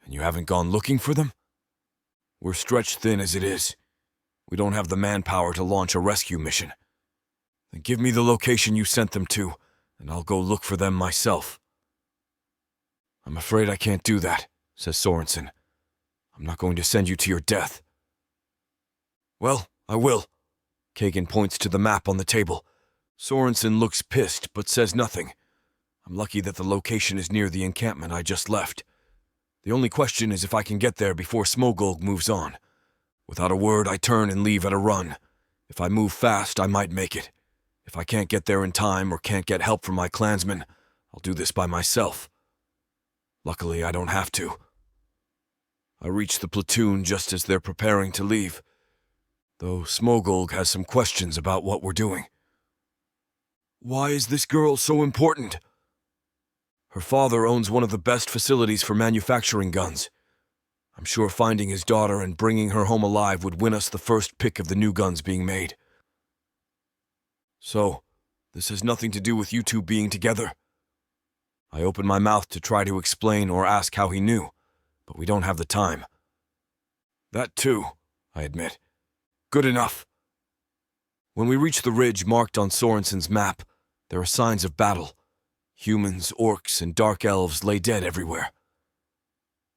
"And you haven't gone looking for them?" "We're stretched thin as it is. We don't have the manpower to launch a rescue mission." "Then give me the location you sent them to, and I'll go look for them myself." "I'm afraid I can't do that," says Sorensen. "I'm not going to send you to your death." "Well, I will." Kagan points to the map on the table. Sorensen looks pissed, but says nothing. I'm lucky that the location is near the encampment I just left. The only question is if I can get there before Smogulg moves on. Without a word, I turn and leave at a run. If I move fast, I might make it. If I can't get there in time or can't get help from my clansmen, I'll do this by myself. Luckily, I don't have to. I reach the platoon just as they're preparing to leave, though Smogulg has some questions about what we're doing. "Why is this girl so important?" "Her father owns one of the best facilities for manufacturing guns. I'm sure finding his daughter and bringing her home alive would win us the first pick of the new guns being made." "So, This has nothing to do with you two being together. I opened my mouth to try to explain or ask how he knew, but we don't have the time. That too, I admit. Good enough. When we reach the ridge marked on Sorensen's map, there are signs of battle. Humans, orcs, and dark elves lay dead everywhere.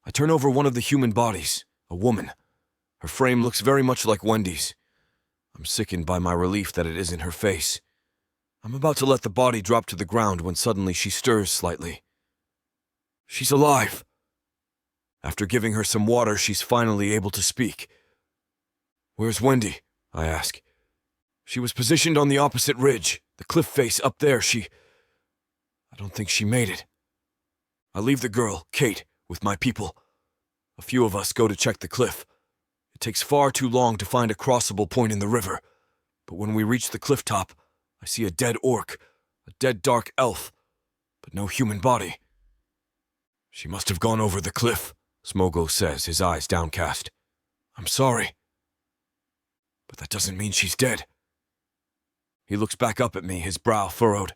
I turn over one of the human bodies, a woman. Her frame looks very much like Wendy's. I'm sickened by my relief that it isn't her face. I'm about to let the body drop to the ground when suddenly she stirs slightly. She's alive. After giving her some water, she's finally able to speak. Where's Wendy? I ask. She was positioned on the opposite ridge, the cliff face up there. I don't think she made it. I leave the girl, Kate, with my people. A few of us go to check the cliff. It takes far too long to find a crossable point in the river, but when we reach the cliff top, I see a dead orc, a dead dark elf, but no human body. She must have gone over the cliff, Smogo says, his eyes downcast. I'm sorry, but that doesn't mean she's dead. He looks back up at me, his brow furrowed.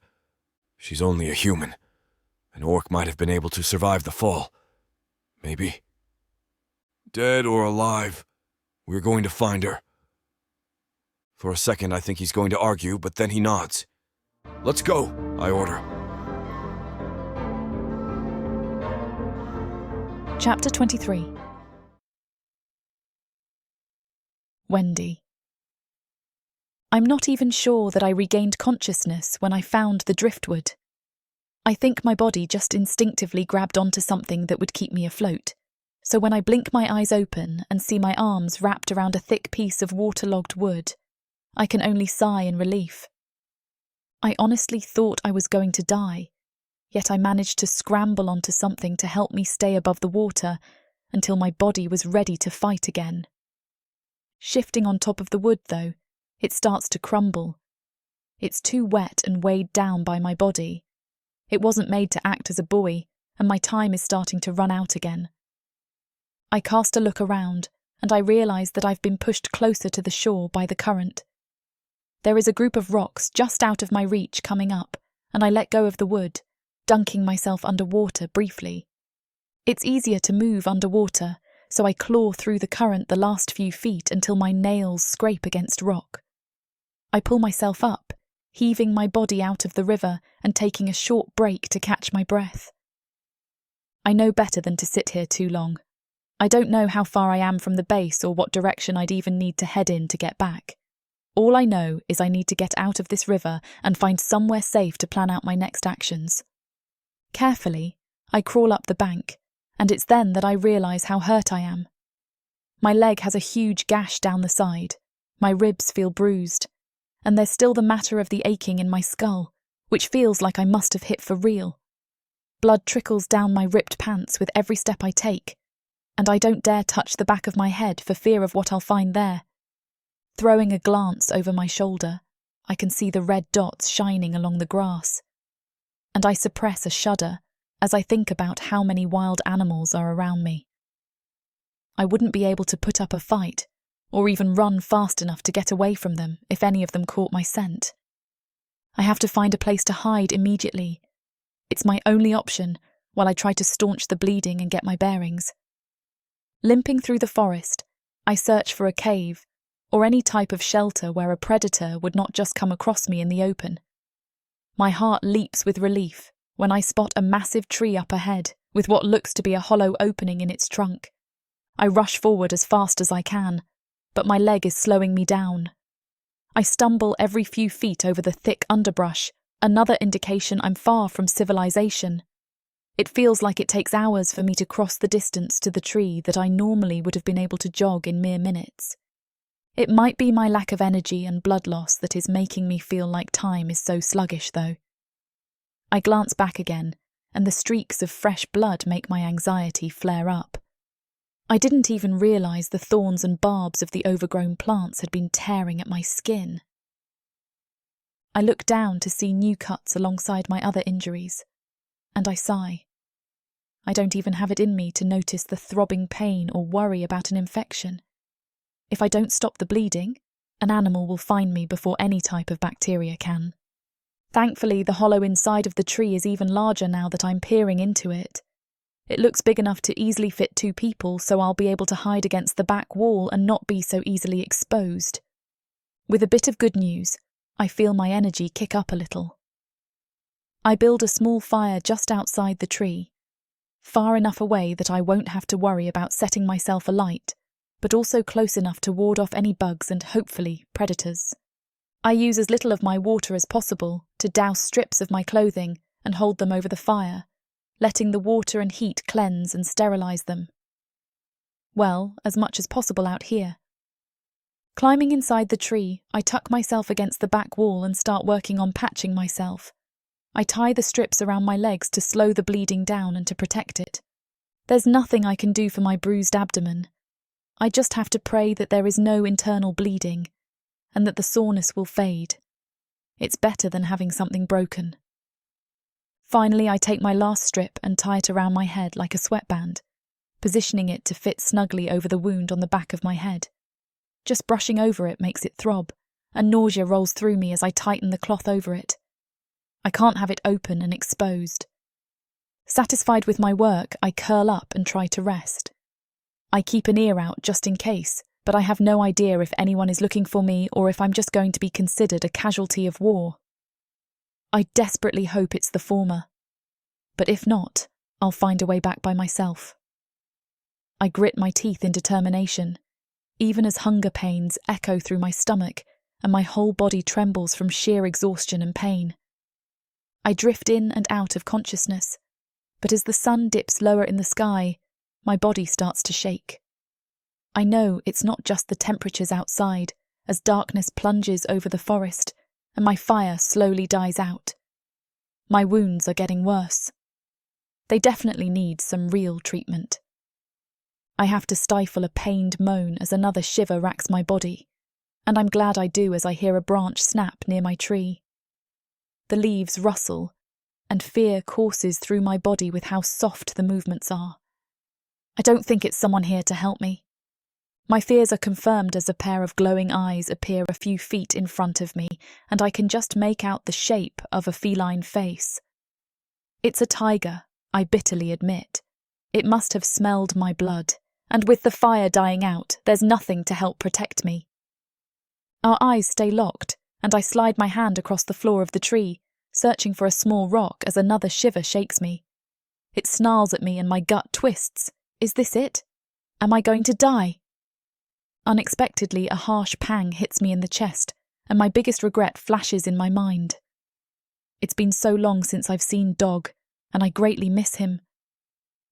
She's only a human. An orc might have been able to survive the fall. Maybe. Dead or alive, we're going to find her. For a second, I think he's going to argue, but then he nods. Let's go, I order. Chapter 23. Wendy. I'm not even sure that I regained consciousness when I found the driftwood. I think my body just instinctively grabbed onto something that would keep me afloat. So when I blink my eyes open and see my arms wrapped around a thick piece of waterlogged wood, I can only sigh in relief. I honestly thought I was going to die, yet I managed to scramble onto something to help me stay above the water until my body was ready to fight again. Shifting on top of the wood, though, it starts to crumble. It's too wet and weighed down by my body. It wasn't made to act as a buoy, and my time is starting to run out again. I cast a look around, and I realise that I've been pushed closer to the shore by the current. There is a group of rocks just out of my reach coming up, and I let go of the wood, dunking myself underwater briefly. It's easier to move underwater, so I claw through the current the last few feet until my nails scrape against rock. I pull myself up, heaving my body out of the river and taking a short break to catch my breath. I know better than to sit here too long. I don't know how far I am from the base or what direction I'd even need to head in to get back. All I know is I need to get out of this river and find somewhere safe to plan out my next actions. Carefully, I crawl up the bank, and it's then that I realise how hurt I am. My leg has a huge gash down the side, my ribs feel bruised, and there's still the matter of the aching in my skull, which feels like I must have hit for real. Blood trickles down my ripped pants with every step I take, and I don't dare touch the back of my head for fear of what I'll find there. Throwing a glance over my shoulder, I can see the red dots shining along the grass, and I suppress a shudder as I think about how many wild animals are around me. I wouldn't be able to put up a fight, or even run fast enough to get away from them if any of them caught my scent. I have to find a place to hide immediately. It's my only option while I try to staunch the bleeding and get my bearings. Limping through the forest, I search for a cave or any type of shelter where a predator would not just come across me in the open. My heart leaps with relief when I spot a massive tree up ahead with what looks to be a hollow opening in its trunk. I rush forward as fast as I can, but my leg is slowing me down. I stumble every few feet over the thick underbrush, another indication I'm far from civilization. It feels like it takes hours for me to cross the distance to the tree that I normally would have been able to jog in mere minutes. It might be my lack of energy and blood loss that is making me feel like time is so sluggish, though. I glance back again, and the streaks of fresh blood make my anxiety flare up. I didn't even realise the thorns and barbs of the overgrown plants had been tearing at my skin. I look down to see new cuts alongside my other injuries, and I sigh. I don't even have it in me to notice the throbbing pain or worry about an infection. If I don't stop the bleeding, an animal will find me before any type of bacteria can. Thankfully, the hollow inside of the tree is even larger now that I'm peering into it. It looks big enough to easily fit 2 people, so I'll be able to hide against the back wall and not be so easily exposed. With a bit of good news, I feel my energy kick up a little. I build a small fire just outside the tree, far enough away that I won't have to worry about setting myself alight, but also close enough to ward off any bugs and, hopefully, predators. I use as little of my water as possible to douse strips of my clothing and hold them over the fire, letting the water and heat cleanse and sterilize them. Well, as much as possible out here. Climbing inside the tree, I tuck myself against the back wall and start working on patching myself. I tie the strips around my legs to slow the bleeding down and to protect it. There's nothing I can do for my bruised abdomen. I just have to pray that there is no internal bleeding, and that the soreness will fade. It's better than having something broken. Finally, I take my last strip and tie it around my head like a sweatband, positioning it to fit snugly over the wound on the back of my head. Just brushing over it makes it throb, and nausea rolls through me as I tighten the cloth over it. I can't have it open and exposed. Satisfied with my work, I curl up and try to rest. I keep an ear out just in case, but I have no idea if anyone is looking for me or if I'm just going to be considered a casualty of war. I desperately hope it's the former, but if not, I'll find a way back by myself. I grit my teeth in determination, even as hunger pains echo through my stomach and my whole body trembles from sheer exhaustion and pain. I drift in and out of consciousness, but as the sun dips lower in the sky, my body starts to shake. I know it's not just the temperatures outside, as darkness plunges over the forest and my fire slowly dies out. My wounds are getting worse. They definitely need some real treatment. I have to stifle a pained moan as another shiver racks my body, and I'm glad I do as I hear a branch snap near my tree. The leaves rustle, and fear courses through my body with how soft the movements are. I don't think it's someone here to help me. My fears are confirmed as a pair of glowing eyes appear a few feet in front of me, and I can just make out the shape of a feline face. It's a tiger, I bitterly admit. It must have smelled my blood, and with the fire dying out, there's nothing to help protect me. Our eyes stay locked, and I slide my hand across the floor of the tree, searching for a small rock as another shiver shakes me. It snarls at me and my gut twists. Is this it? Am I going to die? Unexpectedly, a harsh pang hits me in the chest, and my biggest regret flashes in my mind. It's been so long since I've seen Dog, and I greatly miss him.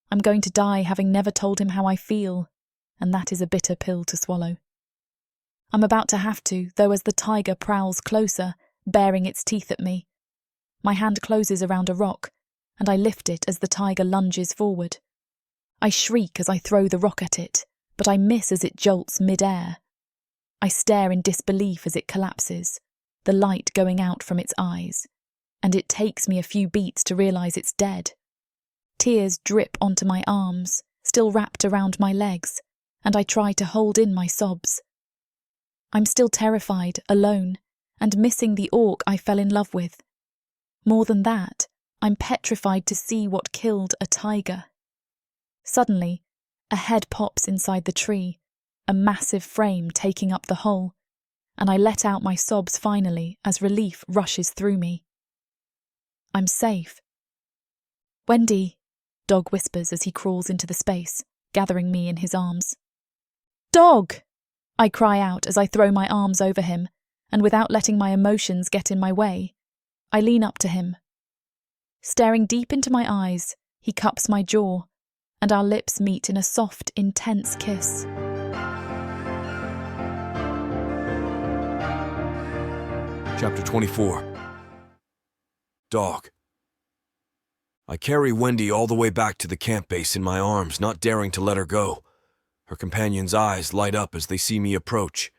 I'm going to die having never told him how I feel, and that is a bitter pill to swallow. I'm about to have to, though, as the tiger prowls closer, baring its teeth at me. My hand closes around a rock, and I lift it as the tiger lunges forward. I shriek as I throw the rock at it, but I miss as it jolts mid-air. I stare in disbelief as it collapses, the light going out from its eyes, and it takes me a few beats to realise it's dead. Tears drip onto my arms, still wrapped around my legs, and I try to hold in my sobs. I'm still terrified, alone, and missing the orc I fell in love with. More than that, I'm petrified to see what killed a tiger. Suddenly, a head pops inside the tree, a massive frame taking up the whole, and I let out my sobs finally as relief rushes through me. I'm safe. Wendy, Dog whispers as he crawls into the space, gathering me in his arms. Dog! I cry out as I throw my arms over him, and without letting my emotions get in my way, I lean up to him. Staring deep into my eyes, he cups my jaw, and our lips meet in a soft, intense kiss. Chapter 24. Dog. I carry Wendy all the way back to the camp base in my arms, not daring to let her go. Her companions' eyes light up as they see me approach,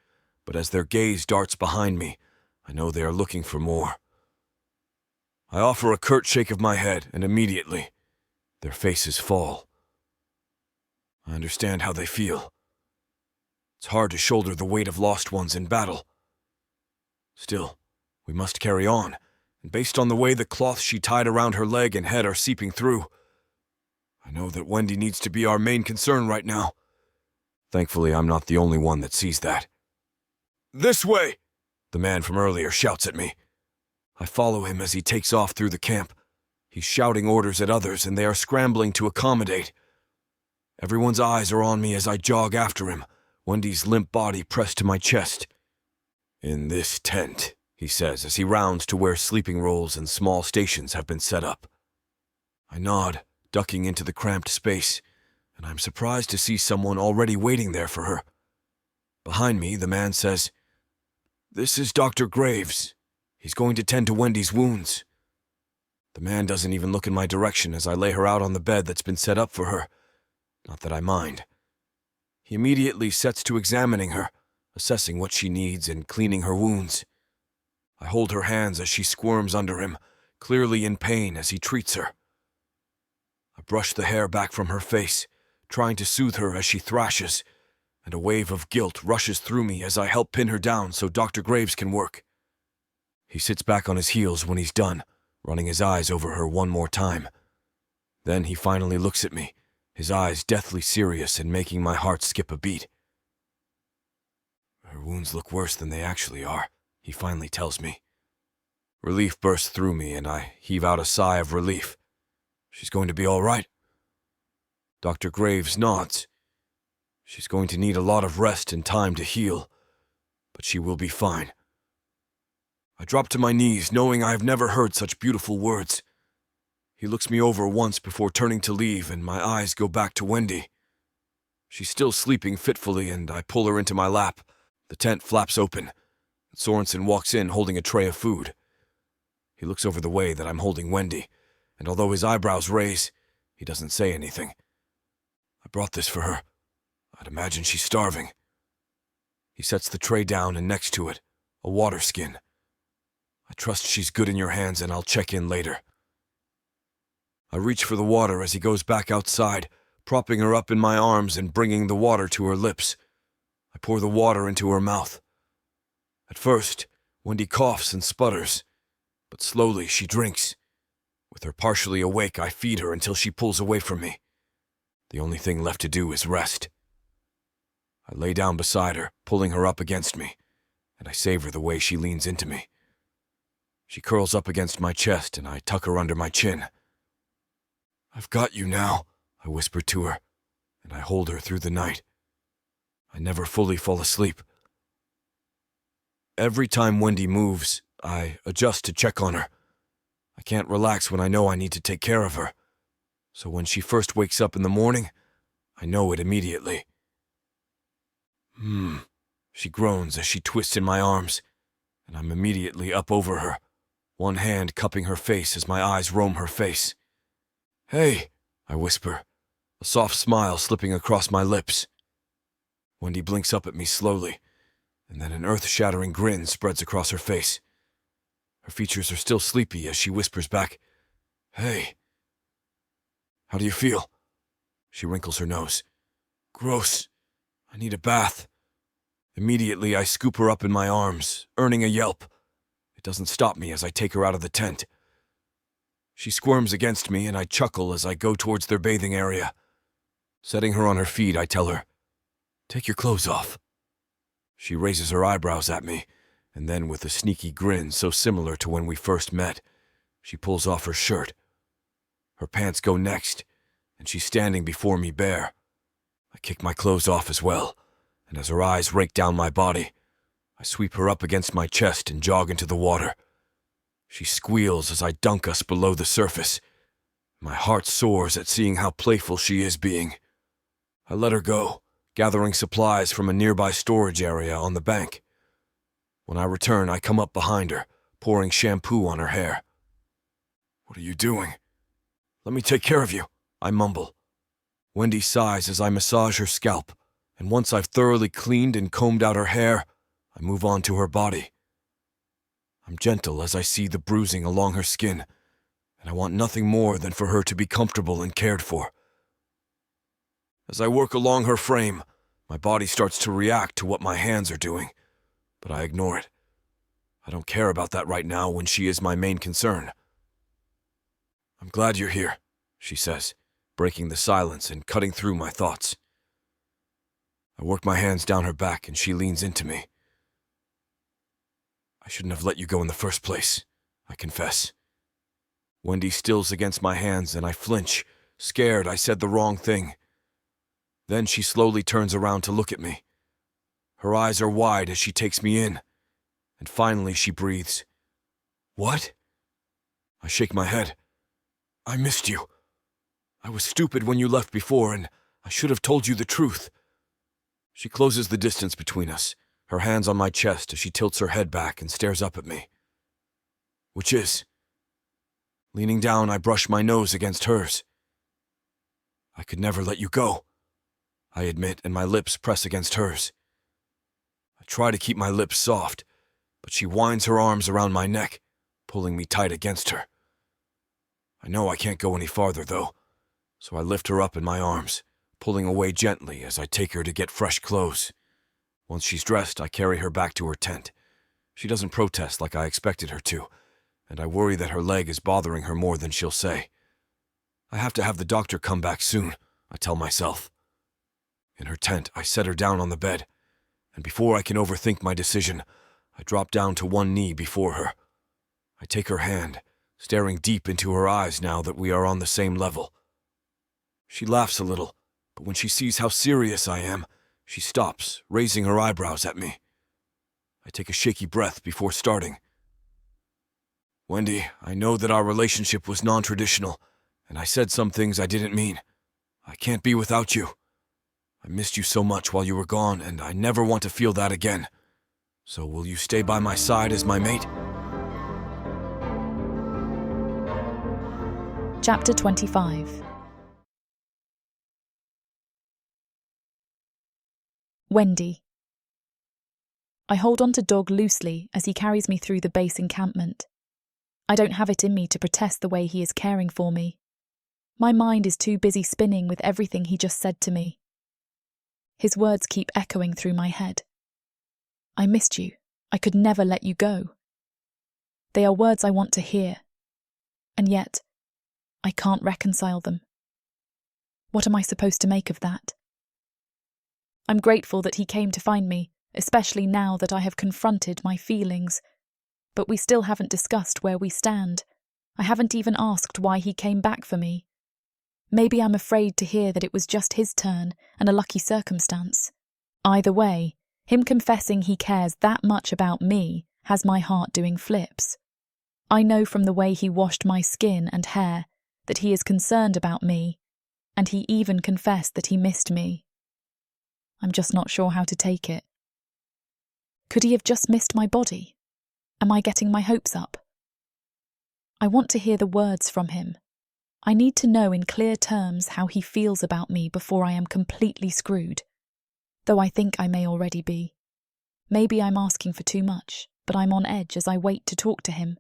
but as their gaze darts behind me, I know they are looking for more. I offer a curt shake of my head, and immediately, their faces fall. I understand how they feel. It's hard to shoulder the weight of lost ones in battle. Still, we must carry on, and based on the way the cloth she tied around her leg and head are seeping through, I know that Wendy needs to be our main concern right now. Thankfully, I'm not the only one that sees that. "This way!" the man from earlier shouts at me. I follow him as he takes off through the camp. He's shouting orders at others, and they are scrambling to accommodate. Everyone's eyes are on me as I jog after him, Wendy's limp body pressed to my chest. "In this tent," he says as he rounds to where sleeping rolls and small stations have been set up. I nod, ducking into the cramped space, and I'm surprised to see someone already waiting there for her. Behind me, the man says, "This is Dr. Graves. He's going to tend to Wendy's wounds." The man doesn't even look in my direction as I lay her out on the bed that's been set up for her. Not that I mind. He immediately sets to examining her, assessing what she needs and cleaning her wounds. I hold her hands as she squirms under him, clearly in pain as he treats her. I brush the hair back from her face, trying to soothe her as she thrashes, and a wave of guilt rushes through me as I help pin her down so Dr. Graves can work. He sits back on his heels when he's done, running his eyes over her one more time. Then he finally looks at me, his eyes deathly serious and making my heart skip a beat. "Her wounds look worse than they actually are," he finally tells me. Relief bursts through me and I heave out a sigh of relief. "She's going to be all right?" Dr. Graves nods. "She's going to need a lot of rest and time to heal, but she will be fine." I drop to my knees, knowing I have never heard such beautiful words. He looks me over once before turning to leave, and my eyes go back to Wendy. She's still sleeping fitfully, and I pull her into my lap. The tent flaps open, and Sorensen walks in holding a tray of food. He looks over the way that I'm holding Wendy, and although his eyebrows raise, he doesn't say anything. "I brought this for her. I'd imagine she's starving." He sets the tray down, and next to it, a water skin. "I trust she's good in your hands, and I'll check in later." I reach for the water as he goes back outside, propping her up in my arms and bringing the water to her lips. I pour the water into her mouth. At first, Wendy coughs and sputters, but slowly she drinks. With her partially awake, I feed her until she pulls away from me. The only thing left to do is rest. I lay down beside her, pulling her up against me, and I savor the way she leans into me. She curls up against my chest, and I tuck her under my chin. "I've got you now," I whisper to her, and I hold her through the night. I never fully fall asleep. Every time Wendy moves, I adjust to check on her. I can't relax when I know I need to take care of her. So when she first wakes up in the morning, I know it immediately. She groans as she twists in my arms, and I'm immediately up over her, one hand cupping her face as my eyes roam her face. "Hey," I whisper, a soft smile slipping across my lips. Wendy blinks up at me slowly, and then an earth-shattering grin spreads across her face. Her features are still sleepy as she whispers back, "Hey. How do you feel?" She wrinkles her nose. "Gross. I need a bath." Immediately, I scoop her up in my arms, earning a yelp. It doesn't stop me as I take her out of the tent. She squirms against me, and I chuckle as I go towards their bathing area. Setting her on her feet, I tell her, "Take your clothes off." She raises her eyebrows at me, and then with a sneaky grin so similar to when we first met, she pulls off her shirt. Her pants go next, and she's standing before me bare. I kick my clothes off as well, and as her eyes rake down my body, I sweep her up against my chest and jog into the water. She squeals as I dunk us below the surface. My heart soars at seeing how playful she is being. I let her go, gathering supplies from a nearby storage area on the bank. When I return, I come up behind her, pouring shampoo on her hair. "What are you doing?" "Let me take care of you," I mumble. Wendy sighs as I massage her scalp, and once I've thoroughly cleaned and combed out her hair, I move on to her body. I'm gentle as I see the bruising along her skin, and I want nothing more than for her to be comfortable and cared for. As I work along her frame, my body starts to react to what my hands are doing, but I ignore it. I don't care about that right now when she is my main concern. I'm glad you're here, she says, breaking the silence and cutting through my thoughts. I work my hands down her back and she leans into me. I shouldn't have let you go in the first place, I confess. Wendy stills against my hands and I flinch, scared I said the wrong thing. Then she slowly turns around to look at me. Her eyes are wide as she takes me in, and finally she breathes. What? I shake my head. I missed you. I was stupid when you left before, and I should have told you the truth. She closes the distance between us, her hands on my chest as she tilts her head back and stares up at me. Which is? Leaning down, I brush my nose against hers. I could never let you go, I admit, and my lips press against hers. I try to keep my lips soft, but she winds her arms around my neck, pulling me tight against her. I know I can't go any farther, though, so I lift her up in my arms, pulling away gently as I take her to get fresh clothes. Once she's dressed, I carry her back to her tent. She doesn't protest like I expected her to, and I worry that her leg is bothering her more than she'll say. I have to have the doctor come back soon, I tell myself. In her tent, I set her down on the bed, and before I can overthink my decision, I drop down to one knee before her. I take her hand, staring deep into her eyes now that we are on the same level. She laughs a little, but when she sees how serious I am, she stops, raising her eyebrows at me. I take a shaky breath before starting. Wendy, I know that our relationship was non-traditional, and I said some things I didn't mean. I can't be without you. I missed you so much while you were gone, and I never want to feel that again. So will you stay by my side as my mate? Chapter 25. Wendy. I hold on to Dog loosely as he carries me through the base encampment. I don't have it in me to protest the way he is caring for me. My mind is too busy spinning with everything he just said to me. His words keep echoing through my head. I missed you. I could never let you go. They are words I want to hear. And yet, I can't reconcile them. What am I supposed to make of that? I'm grateful that he came to find me, especially now that I have confronted my feelings. But we still haven't discussed where we stand. I haven't even asked why he came back for me. Maybe I'm afraid to hear that it was just his turn and a lucky circumstance. Either way, him confessing he cares that much about me has my heart doing flips. I know from the way he washed my skin and hair that he is concerned about me, and he even confessed that he missed me. I'm just not sure how to take it. Could he have just missed my body? Am I getting my hopes up? I want to hear the words from him. I need to know in clear terms how he feels about me before I am completely screwed, though I think I may already be. Maybe I'm asking for too much, but I'm on edge as I wait to talk to him.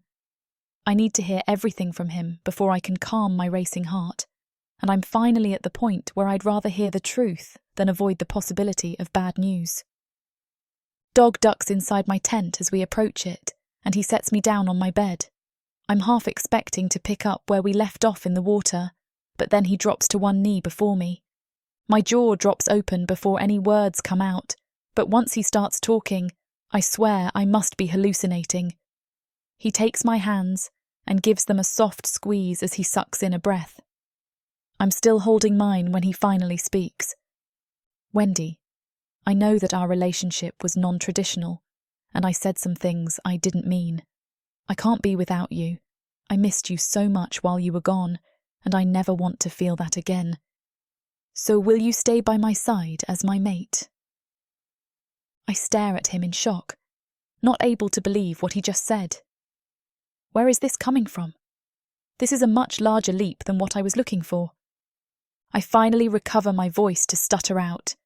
I need to hear everything from him before I can calm my racing heart, and I'm finally at the point where I'd rather hear the truth than avoid the possibility of bad news. Dog ducks inside my tent as we approach it, and he sets me down on my bed. I'm half expecting to pick up where we left off in the water, but then he drops to one knee before me. My jaw drops open before any words come out, but once he starts talking, I swear I must be hallucinating. He takes my hands and gives them a soft squeeze as he sucks in a breath. I'm still holding mine when he finally speaks. Wendy, I know that our relationship was non-traditional, and I said some things I didn't mean. I can't be without you. I missed you so much while you were gone, and I never want to feel that again. So will you stay by my side as my mate? I stare at him in shock, not able to believe what he just said. Where is this coming from? This is a much larger leap than what I was looking for. I finally recover my voice to stutter out,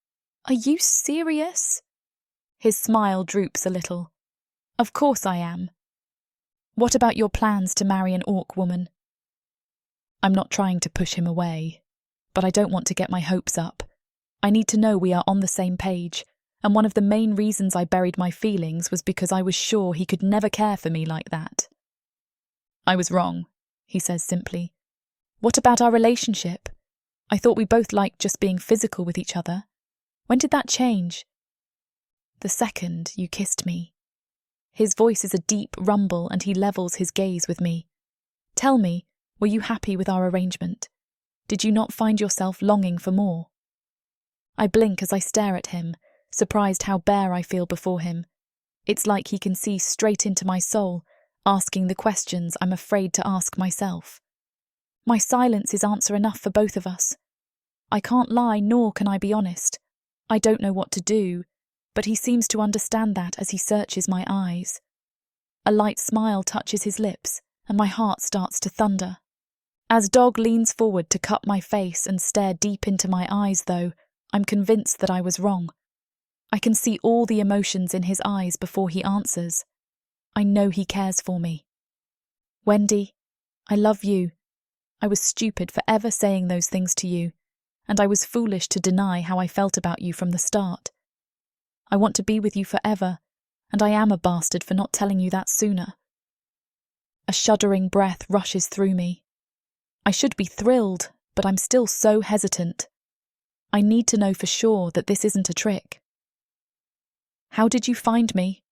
"Are you serious?" His smile droops a little. "Of course I am. What about your plans to marry an orc woman?" I'm not trying to push him away, but I don't want to get my hopes up. I need to know we are on the same page, and one of the main reasons I buried my feelings was because I was sure he could never care for me like that. I was wrong, he says simply. What about our relationship? I thought we both liked just being physical with each other. When did that change? The second you kissed me. His voice is a deep rumble and he levels his gaze with me. Tell me, were you happy with our arrangement? Did you not find yourself longing for more? I blink as I stare at him, surprised how bare I feel before him. It's like he can see straight into my soul, asking the questions I'm afraid to ask myself. My silence is answer enough for both of us. I can't lie, nor can I be honest. I don't know what to do, but he seems to understand that as he searches my eyes. A light smile touches his lips, and my heart starts to thunder. As Dog leans forward to cup my face and stare deep into my eyes, though, I'm convinced that I was wrong. I can see all the emotions in his eyes before he answers. I know he cares for me. Wendy, I love you. I was stupid for ever saying those things to you, and I was foolish to deny how I felt about you from the start. I want to be with you forever, and I am a bastard for not telling you that sooner. A shuddering breath rushes through me. I should be thrilled, but I'm still so hesitant. I need to know for sure that this isn't a trick. How did you find me?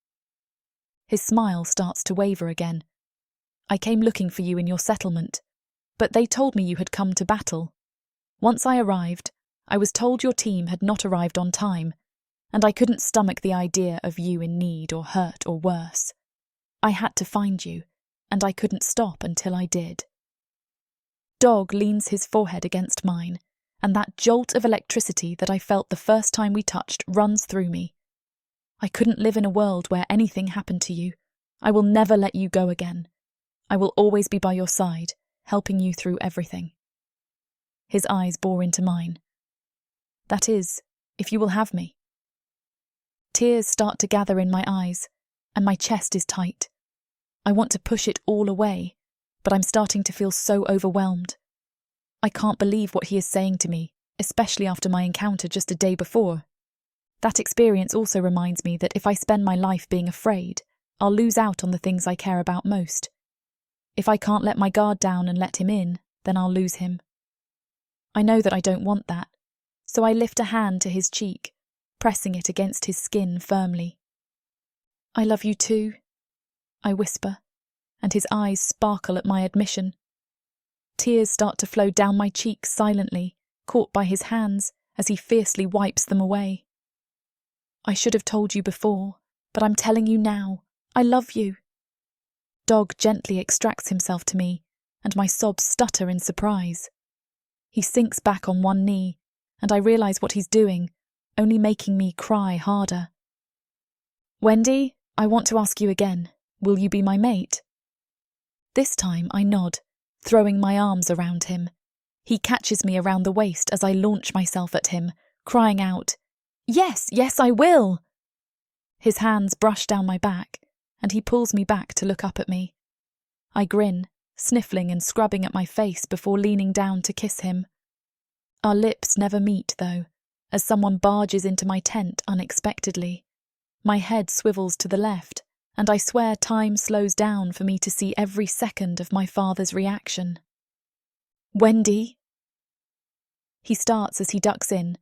His smile starts to waver again. I came looking for you in your settlement, but they told me you had come to battle. Once I arrived, I was told your team had not arrived on time, and I couldn't stomach the idea of you in need or hurt or worse. I had to find you, and I couldn't stop until I did. Dog leans his forehead against mine, and that jolt of electricity that I felt the first time we touched runs through me. I couldn't live in a world where anything happened to you. I will never let you go again. I will always be by your side, helping you through everything. His eyes bore into mine. That is, if you will have me. Tears start to gather in my eyes, and my chest is tight. I want to push it all away, but I'm starting to feel so overwhelmed. I can't believe what he is saying to me, especially after my encounter just a day before. That experience also reminds me that if I spend my life being afraid, I'll lose out on the things I care about most. If I can't let my guard down and let him in, then I'll lose him. I know that I don't want that, so I lift a hand to his cheek, pressing it against his skin firmly. I love you too, I whisper, and his eyes sparkle at my admission. Tears start to flow down my cheeks silently, caught by his hands as he fiercely wipes them away. I should have told you before, but I'm telling you now. I love you. Dog gently extracts himself to me, and my sobs stutter in surprise. He sinks back on one knee, and I realise what he's doing, only making me cry harder. Wendy, I want to ask you again, will you be my mate? This time I nod, throwing my arms around him. He catches me around the waist as I launch myself at him, crying out, Yes, yes, I will! His hands brush down my back, and he pulls me back to look up at me. I grin, sniffling and scrubbing at my face before leaning down to kiss him. Our lips never meet, though, as someone barges into my tent unexpectedly. My head swivels to the left, and I swear time slows down for me to see every second of my father's reaction. Wendy! He starts as he ducks in,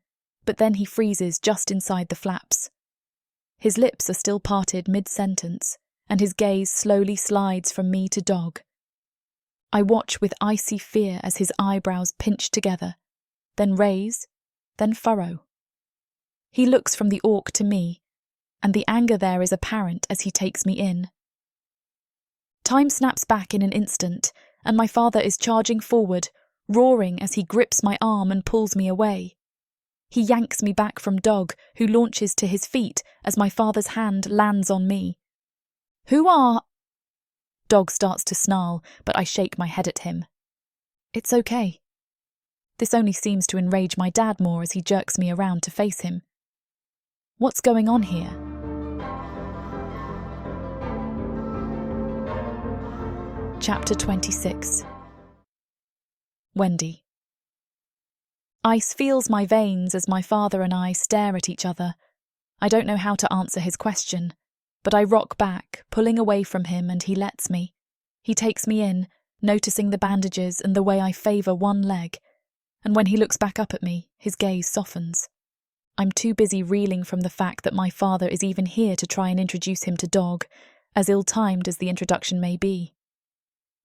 but then he freezes just inside the flaps. His lips are still parted mid-sentence, and his gaze slowly slides from me to Dog. I watch with icy fear as his eyebrows pinch together, then raise, then furrow. He looks from the orc to me, and the anger there is apparent as he takes me in. Time snaps back in an instant, and my father is charging forward, roaring as he grips my arm and pulls me away. He yanks me back from Dog, who launches to his feet as my father's hand lands on me. Who are... Dog starts to snarl, but I shake my head at him. It's okay. This only seems to enrage my dad more as he jerks me around to face him. What's going on here? Chapter 26. Wendy. Ice feels my veins as my father and I stare at each other. I don't know how to answer his question, but I rock back, pulling away from him, and he lets me. He takes me in, noticing the bandages and the way I favour one leg, and when he looks back up at me, his gaze softens. I'm too busy reeling from the fact that my father is even here to try and introduce him to Dog, as ill-timed as the introduction may be.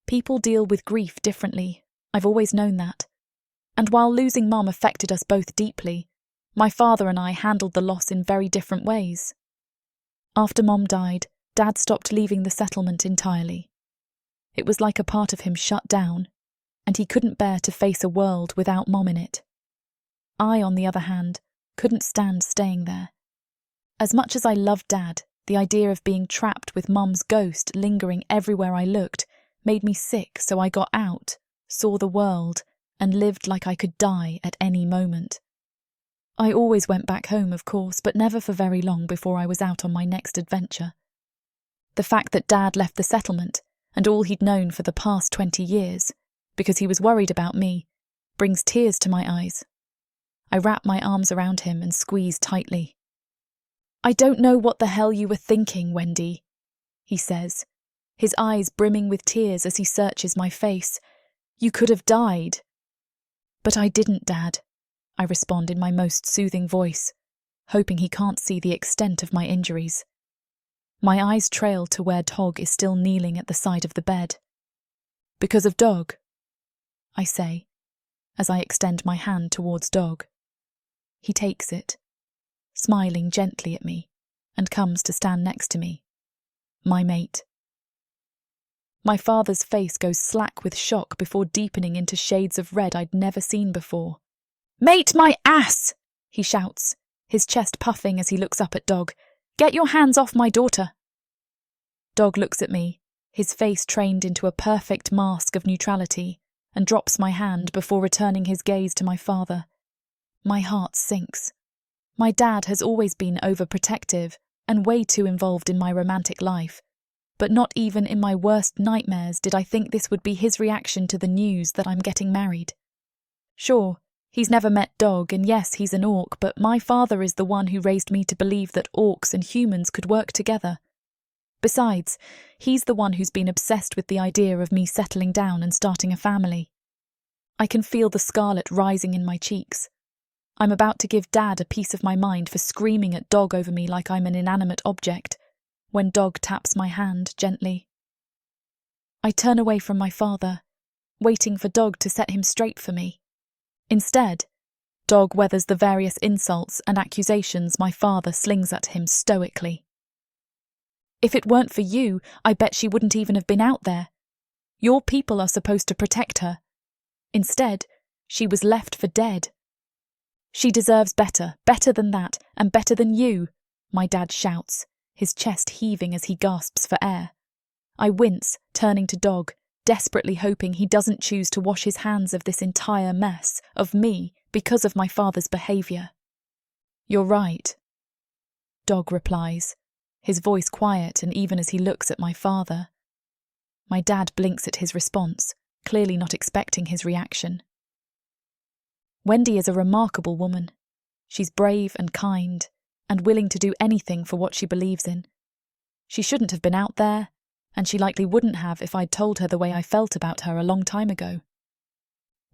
People deal with grief differently, I've always known that. And while losing Mum affected us both deeply, my father and I handled the loss in very different ways. After Mom died, Dad stopped leaving the settlement entirely. It was like a part of him shut down, and he couldn't bear to face a world without Mom in it. I, on the other hand, couldn't stand staying there. As much as I loved Dad, the idea of being trapped with Mum's ghost lingering everywhere I looked made me sick, so I got out, saw the world, and lived like I could die at any moment. I always went back home, of course, but never for very long before I was out on my next adventure. The fact that Dad left the settlement, and all he'd known for the past 20 years, because he was worried about me, brings tears to my eyes. I wrap my arms around him and squeeze tightly. "I don't know what the hell you were thinking, Wendy," he says, his eyes brimming with tears as he searches my face. "You could have died." "But I didn't, Dad," I respond in my most soothing voice, hoping he can't see the extent of my injuries. My eyes trail to where Tog is still kneeling at the side of the bed. "Because of Dog," I say, as I extend my hand towards Dog. He takes it, smiling gently at me, and comes to stand next to me, my mate. My father's face goes slack with shock before deepening into shades of red I'd never seen before. "Mate, my ass!" he shouts, his chest puffing as he looks up at Dog. "Get your hands off my daughter." Dog looks at me, his face trained into a perfect mask of neutrality, and drops my hand before returning his gaze to my father. My heart sinks. My dad has always been overprotective and way too involved in my romantic life, but not even in my worst nightmares did I think this would be his reaction to the news that I'm getting married. Sure, he's never met Dog, and yes, he's an orc, but my father is the one who raised me to believe that orcs and humans could work together. Besides, he's the one who's been obsessed with the idea of me settling down and starting a family. I can feel the scarlet rising in my cheeks. I'm about to give Dad a piece of my mind for screaming at Dog over me like I'm an inanimate object, when Dog taps my hand gently. I turn away from my father, waiting for Dog to set him straight for me. Instead, Dog weathers the various insults and accusations my father slings at him stoically. "If it weren't for you, I bet she wouldn't even have been out there. Your people are supposed to protect her. Instead, she was left for dead. She deserves better, better than that, and better than you," my dad shouts, his chest heaving as he gasps for air. I wince, turning to Dog, desperately hoping he doesn't choose to wash his hands of this entire mess, of me, because of my father's behaviour. "You're right," Dog replies, his voice quiet and even as he looks at my father. My dad blinks at his response, clearly not expecting his reaction. "Wendy is a remarkable woman. She's brave and kind, and willing to do anything for what she believes in. She shouldn't have been out there, and she likely wouldn't have if I'd told her the way I felt about her a long time ago.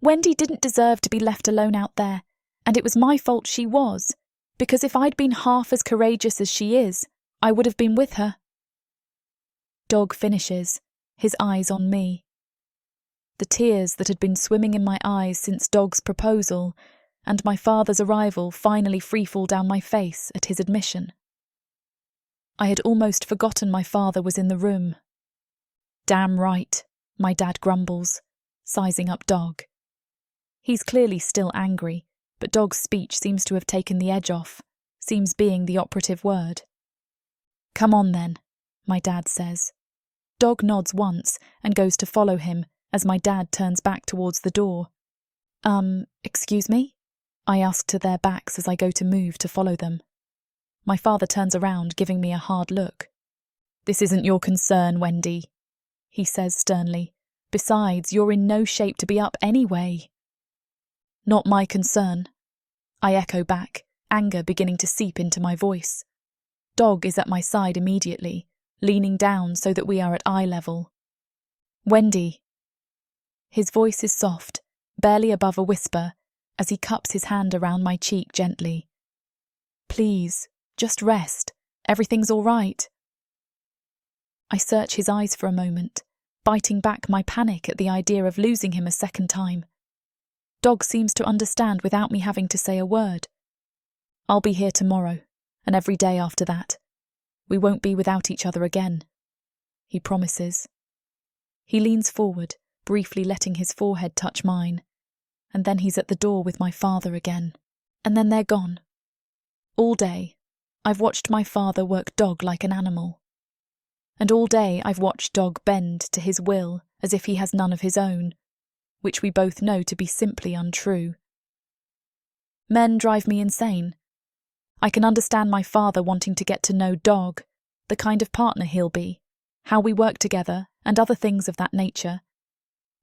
Wendy didn't deserve to be left alone out there, and it was my fault she was, because if I'd been half as courageous as she is, I would have been with her." Dog finishes, his eyes on me. The tears that had been swimming in my eyes since Dog's proposal and my father's arrival finally freefall down my face at his admission. I had almost forgotten my father was in the room. "Damn right," my dad grumbles, sizing up Dog. He's clearly still angry, but Dog's speech seems to have taken the edge off, seems being the operative word. "Come on then," my dad says. Dog nods once and goes to follow him as my dad turns back towards the door. Excuse me?" I ask to their backs as I go to move to follow them. My father turns around, giving me a hard look. "This isn't your concern, Wendy," he says sternly. "Besides, you're in no shape to be up anyway." "Not my concern," I echo back, anger beginning to seep into my voice. Dog is at my side immediately, leaning down so that we are at eye level. Wendy. His voice is soft, barely above a whisper, as he cups his hand around my cheek gently. Please, just rest. Everything's all right. I search his eyes for a moment, biting back my panic at the idea of losing him a second time. Dog seems to understand without me having to say a word. I'll be here tomorrow, and every day after that. We won't be without each other again, he promises. He leans forward, briefly letting his forehead touch mine, and then he's at the door with my father again, and then they're gone. All day, I've watched my father work Dog like an animal. And all day I've watched Dog bend to his will as if he has none of his own, which we both know to be simply untrue. Men drive me insane. I can understand my father wanting to get to know Dog, the kind of partner he'll be, how we work together, and other things of that nature.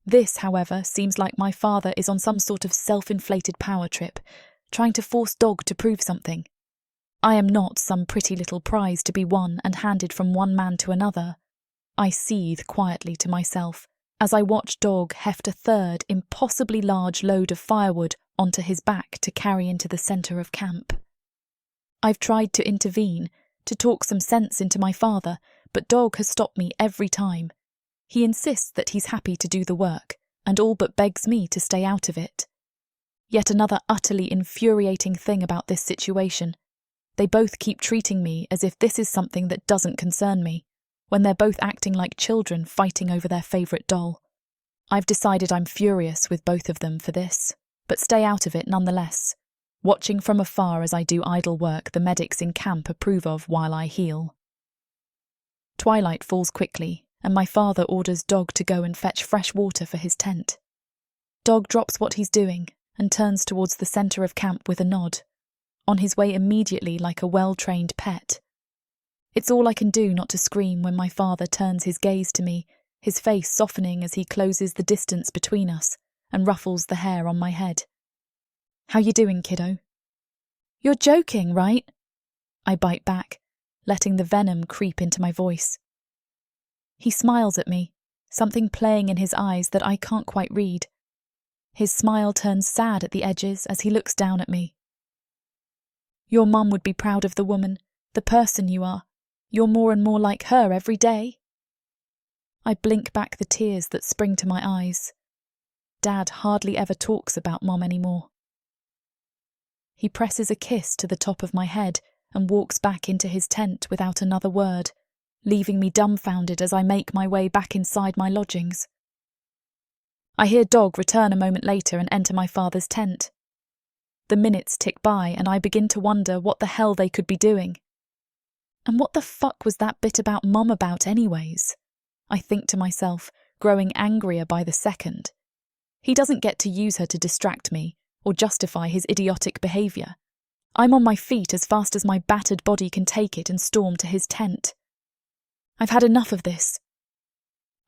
This, however, seems like my father is on some sort of self-inflated power trip, trying to force Dog to prove something. I am not some pretty little prize to be won and handed from one man to another. I seethe quietly to myself as I watch Dog heft a third, impossibly large load of firewood onto his back to carry into the centre of camp. I've tried to intervene, to talk some sense into my father, but Dog has stopped me every time. He insists that he's happy to do the work, and all but begs me to stay out of it. Yet another utterly infuriating thing about this situation. They both keep treating me as if this is something that doesn't concern me, when they're both acting like children fighting over their favourite doll. I've decided I'm furious with both of them for this, but stay out of it nonetheless, watching from afar as I do idle work the medics in camp approve of while I heal. Twilight falls quickly, and my father orders Dog to go and fetch fresh water for his tent. Dog drops what he's doing and turns towards the centre of camp with a nod, on his way immediately like a well-trained pet. It's all I can do not to scream when my father turns his gaze to me, his face softening as he closes the distance between us and ruffles the hair on my head. How you doing, kiddo? You're joking, right? I bite back, letting the venom creep into my voice. He smiles at me, something playing in his eyes that I can't quite read. His smile turns sad at the edges as he looks down at me. Your mum would be proud of the woman, the person you are. You're more and more like her every day. I blink back the tears that spring to my eyes. Dad hardly ever talks about Mom anymore. He presses a kiss to the top of my head and walks back into his tent without another word, leaving me dumbfounded as I make my way back inside my lodgings. I hear Dog return a moment later and enter my father's tent. The minutes tick by and I begin to wonder what the hell they could be doing. And what the fuck was that bit about Mum about anyways? I think to myself, growing angrier by the second. He doesn't get to use her to distract me or justify his idiotic behaviour. I'm on my feet as fast as my battered body can take it and storm to his tent. I've had enough of this.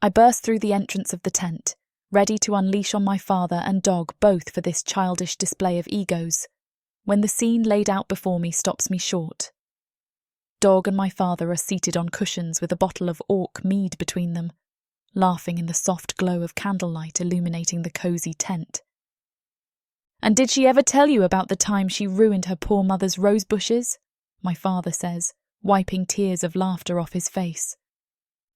I burst through the entrance of the tent, ready to unleash on my father and Dog both for this childish display of egos, when the scene laid out before me stops me short. Dog and my father are seated on cushions with a bottle of orc mead between them, laughing in the soft glow of candlelight illuminating the cosy tent. And did she ever tell you about the time she ruined her poor mother's rose bushes? My father says, wiping tears of laughter off his face.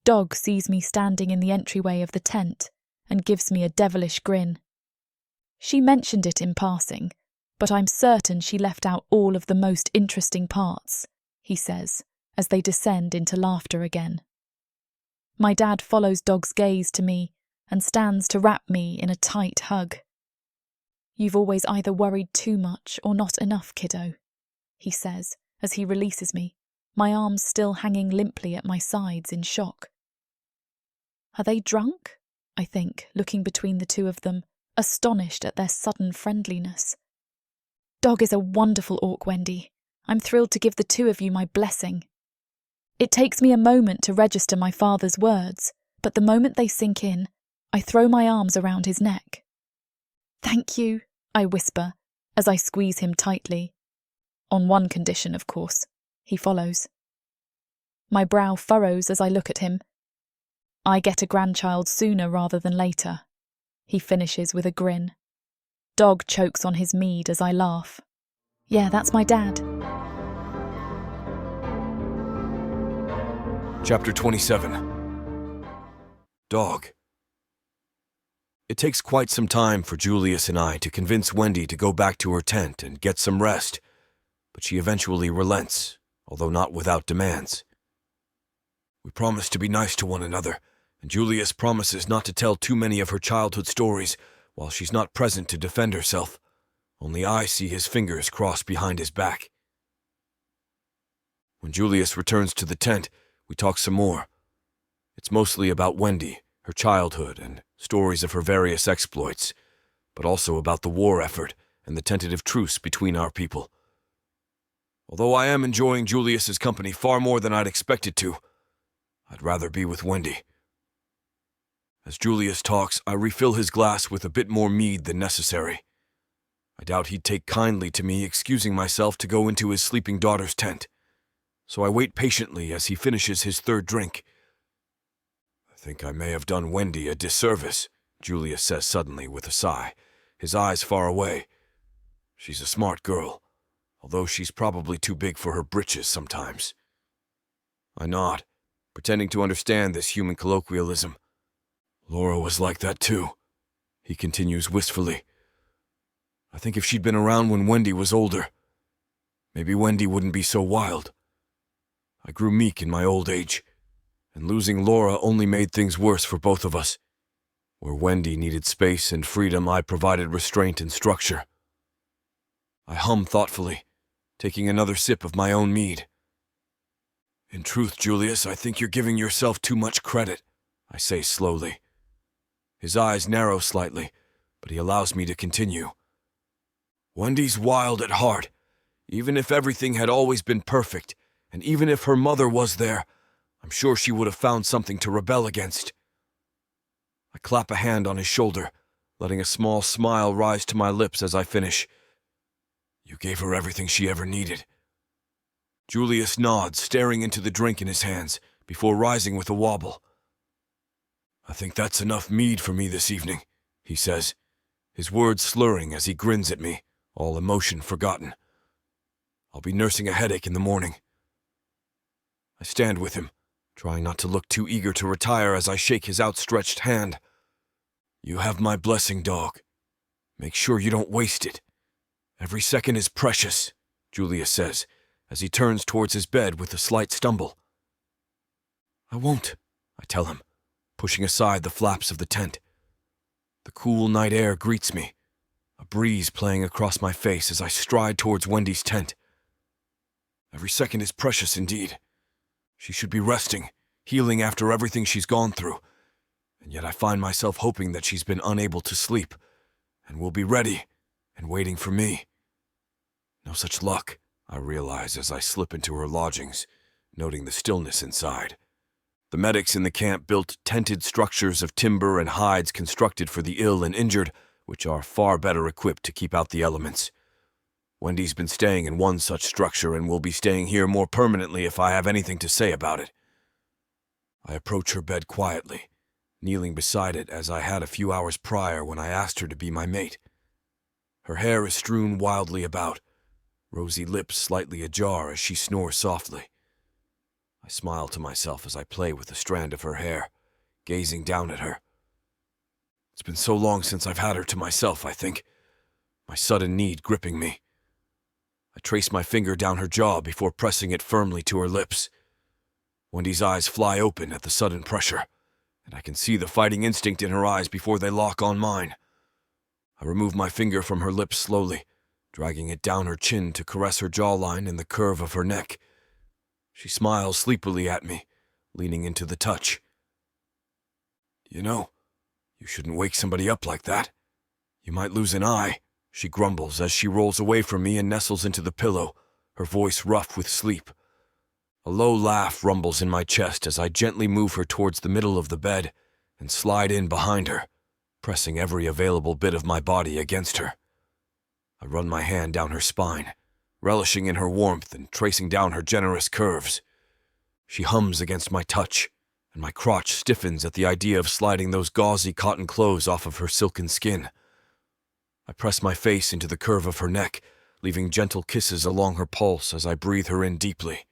Dog sees me standing in the entryway of the tent and gives me a devilish grin. She mentioned it in passing, but I'm certain she left out all of the most interesting parts, he says, as they descend into laughter again. My dad follows Dog's gaze to me and stands to wrap me in a tight hug. You've always either worried too much or not enough, kiddo, he says as he releases me, my arms still hanging limply at my sides in shock. Are they drunk? I think, looking between the two of them, astonished at their sudden friendliness. Dog is a wonderful orc, Wendy. I'm thrilled to give the two of you my blessing. It takes me a moment to register my father's words, but the moment they sink in, I throw my arms around his neck. Thank you, I whisper, as I squeeze him tightly. On one condition, of course, he follows. My brow furrows as I look at him. I get a grandchild sooner rather than later. He finishes with a grin. Dog chokes on his mead as I laugh. Yeah, that's my dad. Chapter 27. Dog. It takes quite some time for Julius and I to convince Wendy to go back to her tent and get some rest, but she eventually relents, although not without demands. We promise to be nice to one another, and Julius promises not to tell too many of her childhood stories while she's not present to defend herself. Only I see his fingers crossed behind his back. When Julius returns to the tent, we talk some more. It's mostly about Wendy, her childhood, and stories of her various exploits, but also about the war effort and the tentative truce between our people. Although I am enjoying Julius's company far more than I'd expected to, I'd rather be with Wendy. As Julius talks, I refill his glass with a bit more mead than necessary. I doubt he'd take kindly to me excusing myself to go into his sleeping daughter's tent, so I wait patiently as he finishes his third drink. I think I may have done Wendy a disservice, Julius says suddenly with a sigh, his eyes far away. She's a smart girl, although she's probably too big for her britches sometimes. I nod, pretending to understand this human colloquialism. Laura was like that too, he continues wistfully. I think if she'd been around when Wendy was older, maybe Wendy wouldn't be so wild. I grew meek in my old age, and losing Laura only made things worse for both of us. Where Wendy needed space and freedom, I provided restraint and structure. I hum thoughtfully, taking another sip of my own mead. In truth, Julius, I think you're giving yourself too much credit, I say slowly. His eyes narrow slightly, but he allows me to continue. Wendy's wild at heart. Even if everything had always been perfect, and even if her mother was there, I'm sure she would have found something to rebel against. I clap a hand on his shoulder, letting a small smile rise to my lips as I finish. You gave her everything she ever needed. Julius nods, staring into the drink in his hands, before rising with a wobble. I think that's enough mead for me this evening, he says, his words slurring as he grins at me, all emotion forgotten. I'll be nursing a headache in the morning. I stand with him, trying not to look too eager to retire as I shake his outstretched hand. You have my blessing, dog. Make sure you don't waste it. Every second is precious, Julius says, as he turns towards his bed with a slight stumble. I won't, I tell him, pushing aside the flaps of the tent. The cool night air greets me, a breeze playing across my face as I stride towards Wendy's tent. Every second is precious indeed. She should be resting, healing after everything she's gone through, and yet I find myself hoping that she's been unable to sleep, and will be ready and waiting for me. No such luck, I realize as I slip into her lodgings, noting the stillness inside. The medics in the camp built tented structures of timber and hides constructed for the ill and injured, which are far better equipped to keep out the elements. Wendy's been staying in one such structure and will be staying here more permanently if I have anything to say about it. I approach her bed quietly, kneeling beside it as I had a few hours prior when I asked her to be my mate. Her hair is strewn wildly about, rosy lips slightly ajar as she snores softly. I smile to myself as I play with a strand of her hair, gazing down at her. It's been so long since I've had her to myself, I think, my sudden need gripping me. I trace my finger down her jaw before pressing it firmly to her lips. Wendy's eyes fly open at the sudden pressure, and I can see the fighting instinct in her eyes before they lock on mine. I remove my finger from her lips slowly, dragging it down her chin to caress her jawline and the curve of her neck. She smiles sleepily at me, leaning into the touch. You know, you shouldn't wake somebody up like that. You might lose an eye, she grumbles as she rolls away from me and nestles into the pillow, her voice rough with sleep. A low laugh rumbles in my chest as I gently move her towards the middle of the bed and slide in behind her, pressing every available bit of my body against her. I run my hand down her spine, relishing in her warmth and tracing down her generous curves. She hums against my touch, and my crotch stiffens at the idea of sliding those gauzy cotton clothes off of her silken skin. I press my face into the curve of her neck, leaving gentle kisses along her pulse as I breathe her in deeply.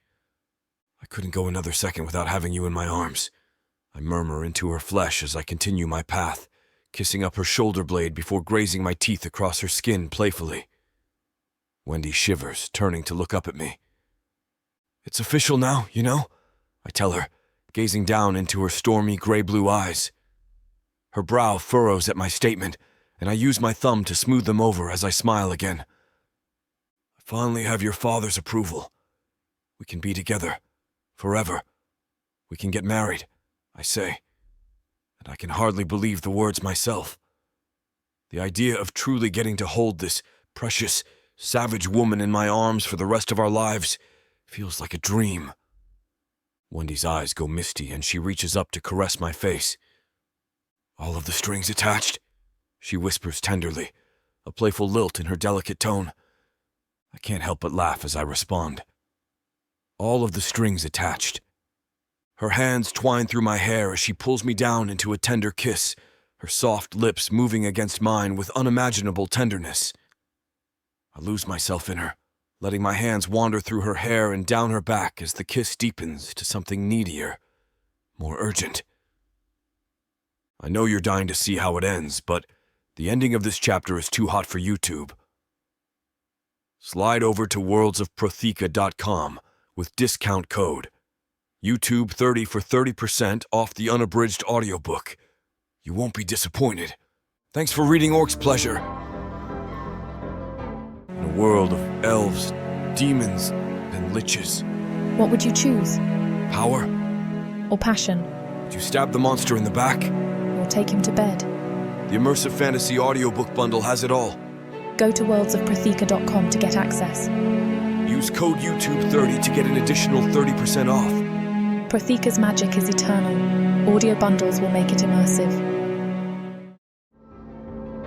I couldn't go another second without having you in my arms. I murmur into her flesh as I continue my path, kissing up her shoulder blade before grazing my teeth across her skin playfully. Wendy shivers, turning to look up at me. It's official now, you know, I tell her, gazing down into her stormy gray-blue eyes. Her brow furrows at my statement, and I use my thumb to smooth them over as I smile again. I finally have your father's approval. We can be together, forever. We can get married, I say, and I can hardly believe the words myself. The idea of truly getting to hold this precious, savage woman in my arms for the rest of our lives feels like a dream. Wendy's eyes go misty and she reaches up to caress my face. All of the strings attached? She whispers tenderly, a playful lilt in her delicate tone. I can't help but laugh as I respond. All of the strings attached. Her hands twine through my hair as she pulls me down into a tender kiss, her soft lips moving against mine with unimaginable tenderness. I lose myself in her, letting my hands wander through her hair and down her back as the kiss deepens to something needier, more urgent. I know you're dying to see how it ends, but the ending of this chapter is too hot for YouTube. Slide over to worldsofprotheka.com with discount code YouTube30 for 30% off the unabridged audiobook. You won't be disappointed. Thanks for reading Orc's Pleasure. In a world of elves, demons, and liches. What would you choose? Power? Or passion? Would you stab the monster in the back? Or take him to bed? The immersive fantasy audiobook bundle has it all. Go to worldsofprotheka.com to get access. Use code YouTube30 to get an additional 30% off. Protheka's magic is eternal. Audio bundles will make it immersive.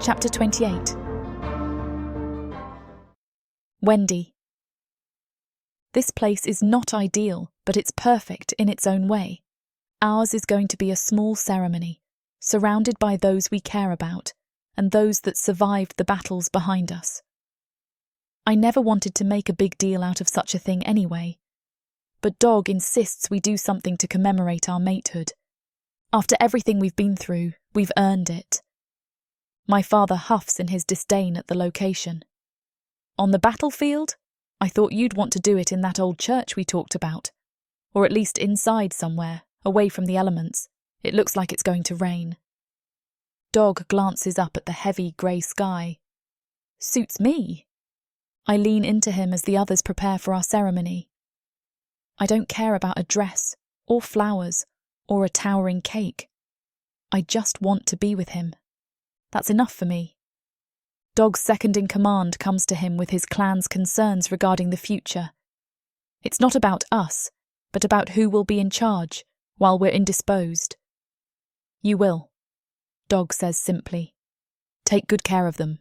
Chapter 28. Wendy. This place is not ideal, but it's perfect in its own way. Ours is going to be a small ceremony, surrounded by those we care about, and those that survived the battles behind us. I never wanted to make a big deal out of such a thing anyway, but Dog insists we do something to commemorate our matehood. After everything we've been through, we've earned it. My father huffs in his disdain at the location. On the battlefield? I thought you'd want to do it in that old church we talked about, or at least inside somewhere, away from the elements. It looks like it's going to rain. Dog glances up at the heavy grey sky. Suits me. I lean into him as the others prepare for our ceremony. I don't care about a dress, or flowers, or a towering cake. I just want to be with him. That's enough for me. Dog's second in command comes to him with his clan's concerns regarding the future. It's not about us, but about who will be in charge while we're indisposed. You will, Dog says simply. Take good care of them.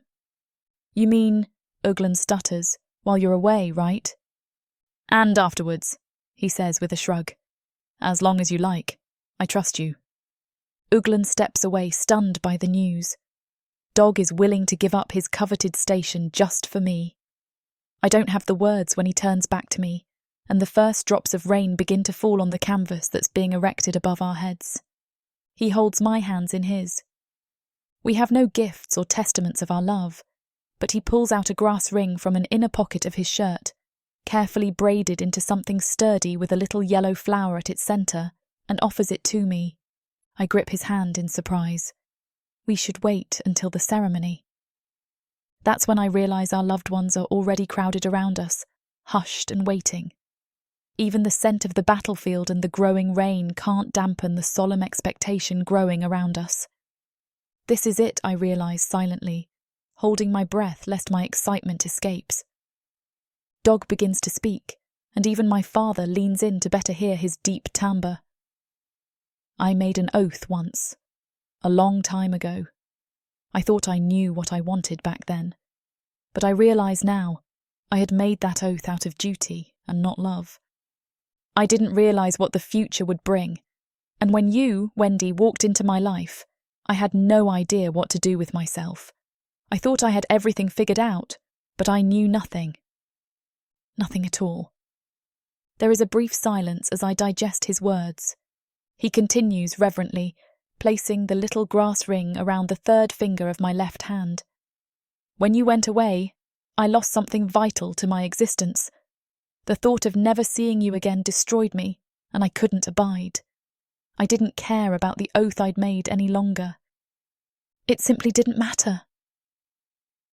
You mean, Uglan stutters, while you're away, right? And afterwards, he says with a shrug. As long as you like. I trust you. Uglan steps away, stunned by the news. Dog is willing to give up his coveted station just for me. I don't have the words when he turns back to me, and the first drops of rain begin to fall on the canvas that's being erected above our heads. He holds my hands in his. We have no gifts or testaments of our love, but he pulls out a grass ring from an inner pocket of his shirt, carefully braided into something sturdy with a little yellow flower at its centre, and offers it to me. I grip his hand in surprise. We should wait until the ceremony. That's when I realise our loved ones are already crowded around us, hushed and waiting. Even the scent of the battlefield and the growing rain can't dampen the solemn expectation growing around us. This is it, I realise silently, holding my breath lest my excitement escapes. Dog begins to speak, and even my father leans in to better hear his deep timbre. I made an oath once. A long time ago. I thought I knew what I wanted back then. But I realise now I had made that oath out of duty and not love. I didn't realize what the future would bring. And when you, Wendy, walked into my life, I had no idea what to do with myself. I thought I had everything figured out, but I knew nothing. Nothing at all. There is a brief silence as I digest his words. He continues reverently, placing the little grass ring around the third finger of my left hand. When you went away, I lost something vital to my existence. The thought of never seeing you again destroyed me, and I couldn't abide. I didn't care about the oath I'd made any longer. It simply didn't matter.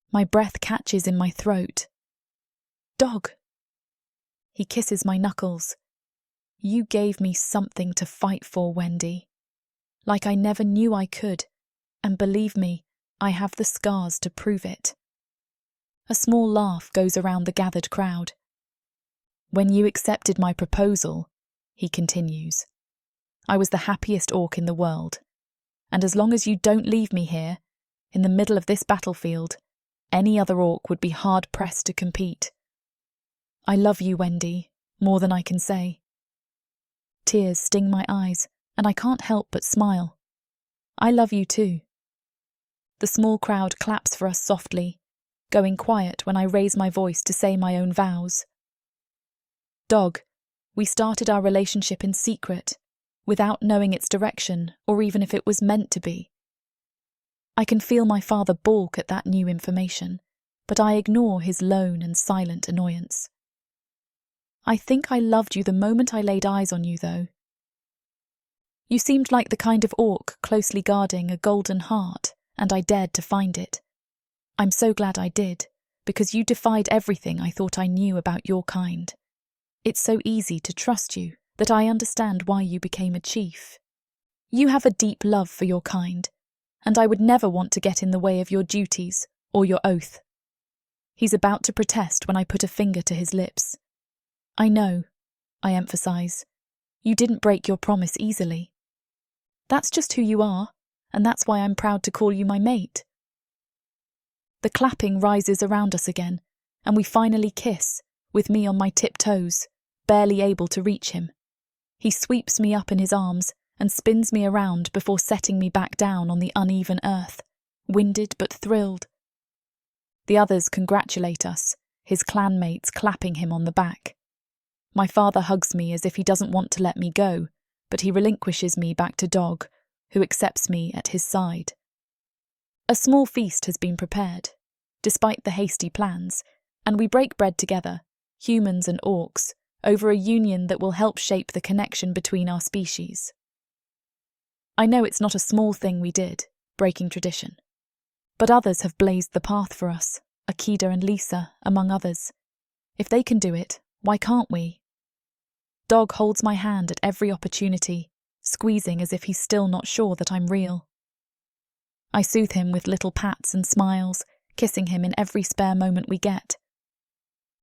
My breath catches in my throat. Dog. He kisses my knuckles. You gave me something to fight for, Wendy. Like I never knew I could, and believe me, I have the scars to prove it. A small laugh goes around the gathered crowd. When you accepted my proposal, he continues, I was the happiest orc in the world. And as long as you don't leave me here, in the middle of this battlefield, any other orc would be hard-pressed to compete. I love you, Wendy, more than I can say. Tears sting my eyes, and I can't help but smile. I love you too. The small crowd claps for us softly, going quiet when I raise my voice to say my own vows. Dog, we started our relationship in secret, without knowing its direction or even if it was meant to be. I can feel my father balk at that new information, but I ignore his lone and silent annoyance. I think I loved you the moment I laid eyes on you, though. You seemed like the kind of orc closely guarding a golden heart, and I dared to find it. I'm so glad I did, because you defied everything I thought I knew about your kind. It's so easy to trust you that I understand why you became a chief. You have a deep love for your kind, and I would never want to get in the way of your duties or your oath. He's about to protest when I put a finger to his lips. I know, I emphasize, you didn't break your promise easily. That's just who you are, and that's why I'm proud to call you my mate. The clapping rises around us again, and we finally kiss, with me on my tiptoes, barely able to reach him. He sweeps me up in his arms and spins me around before setting me back down on the uneven earth, winded but thrilled. The others congratulate us, his clanmates clapping him on the back. My father hugs me as if he doesn't want to let me go, but he relinquishes me back to Dog, who accepts me at his side. A small feast has been prepared, despite the hasty plans, and we break bread together, humans and orcs, over a union that will help shape the connection between our species. I know it's not a small thing we did, breaking tradition, but others have blazed the path for us, Akida and Lisa, among others. If they can do it, why can't we? Dog holds my hand at every opportunity, squeezing as if he's still not sure that I'm real. I soothe him with little pats and smiles, kissing him in every spare moment we get.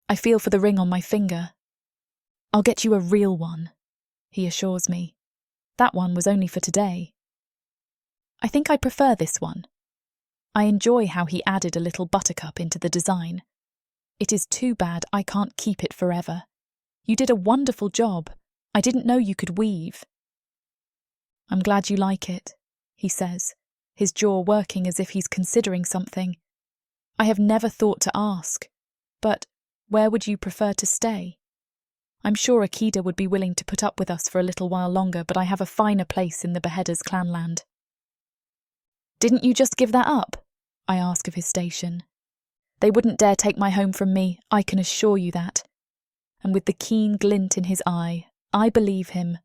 I feel for the ring on my finger. I'll get you a real one, he assures me. That one was only for today. I think I prefer this one. I enjoy how he added a little buttercup into the design. It is too bad I can't keep it forever. You did a wonderful job. I didn't know you could weave. I'm glad you like it, he says, his jaw working as if he's considering something. I have never thought to ask, but where would you prefer to stay? I'm sure Akida would be willing to put up with us for a little while longer, but I have a finer place in the Beheaders' clanland. Didn't you just give that up? I ask of his station. They wouldn't dare take my home from me, I can assure you that. And with the keen glint in his eye, I believe him.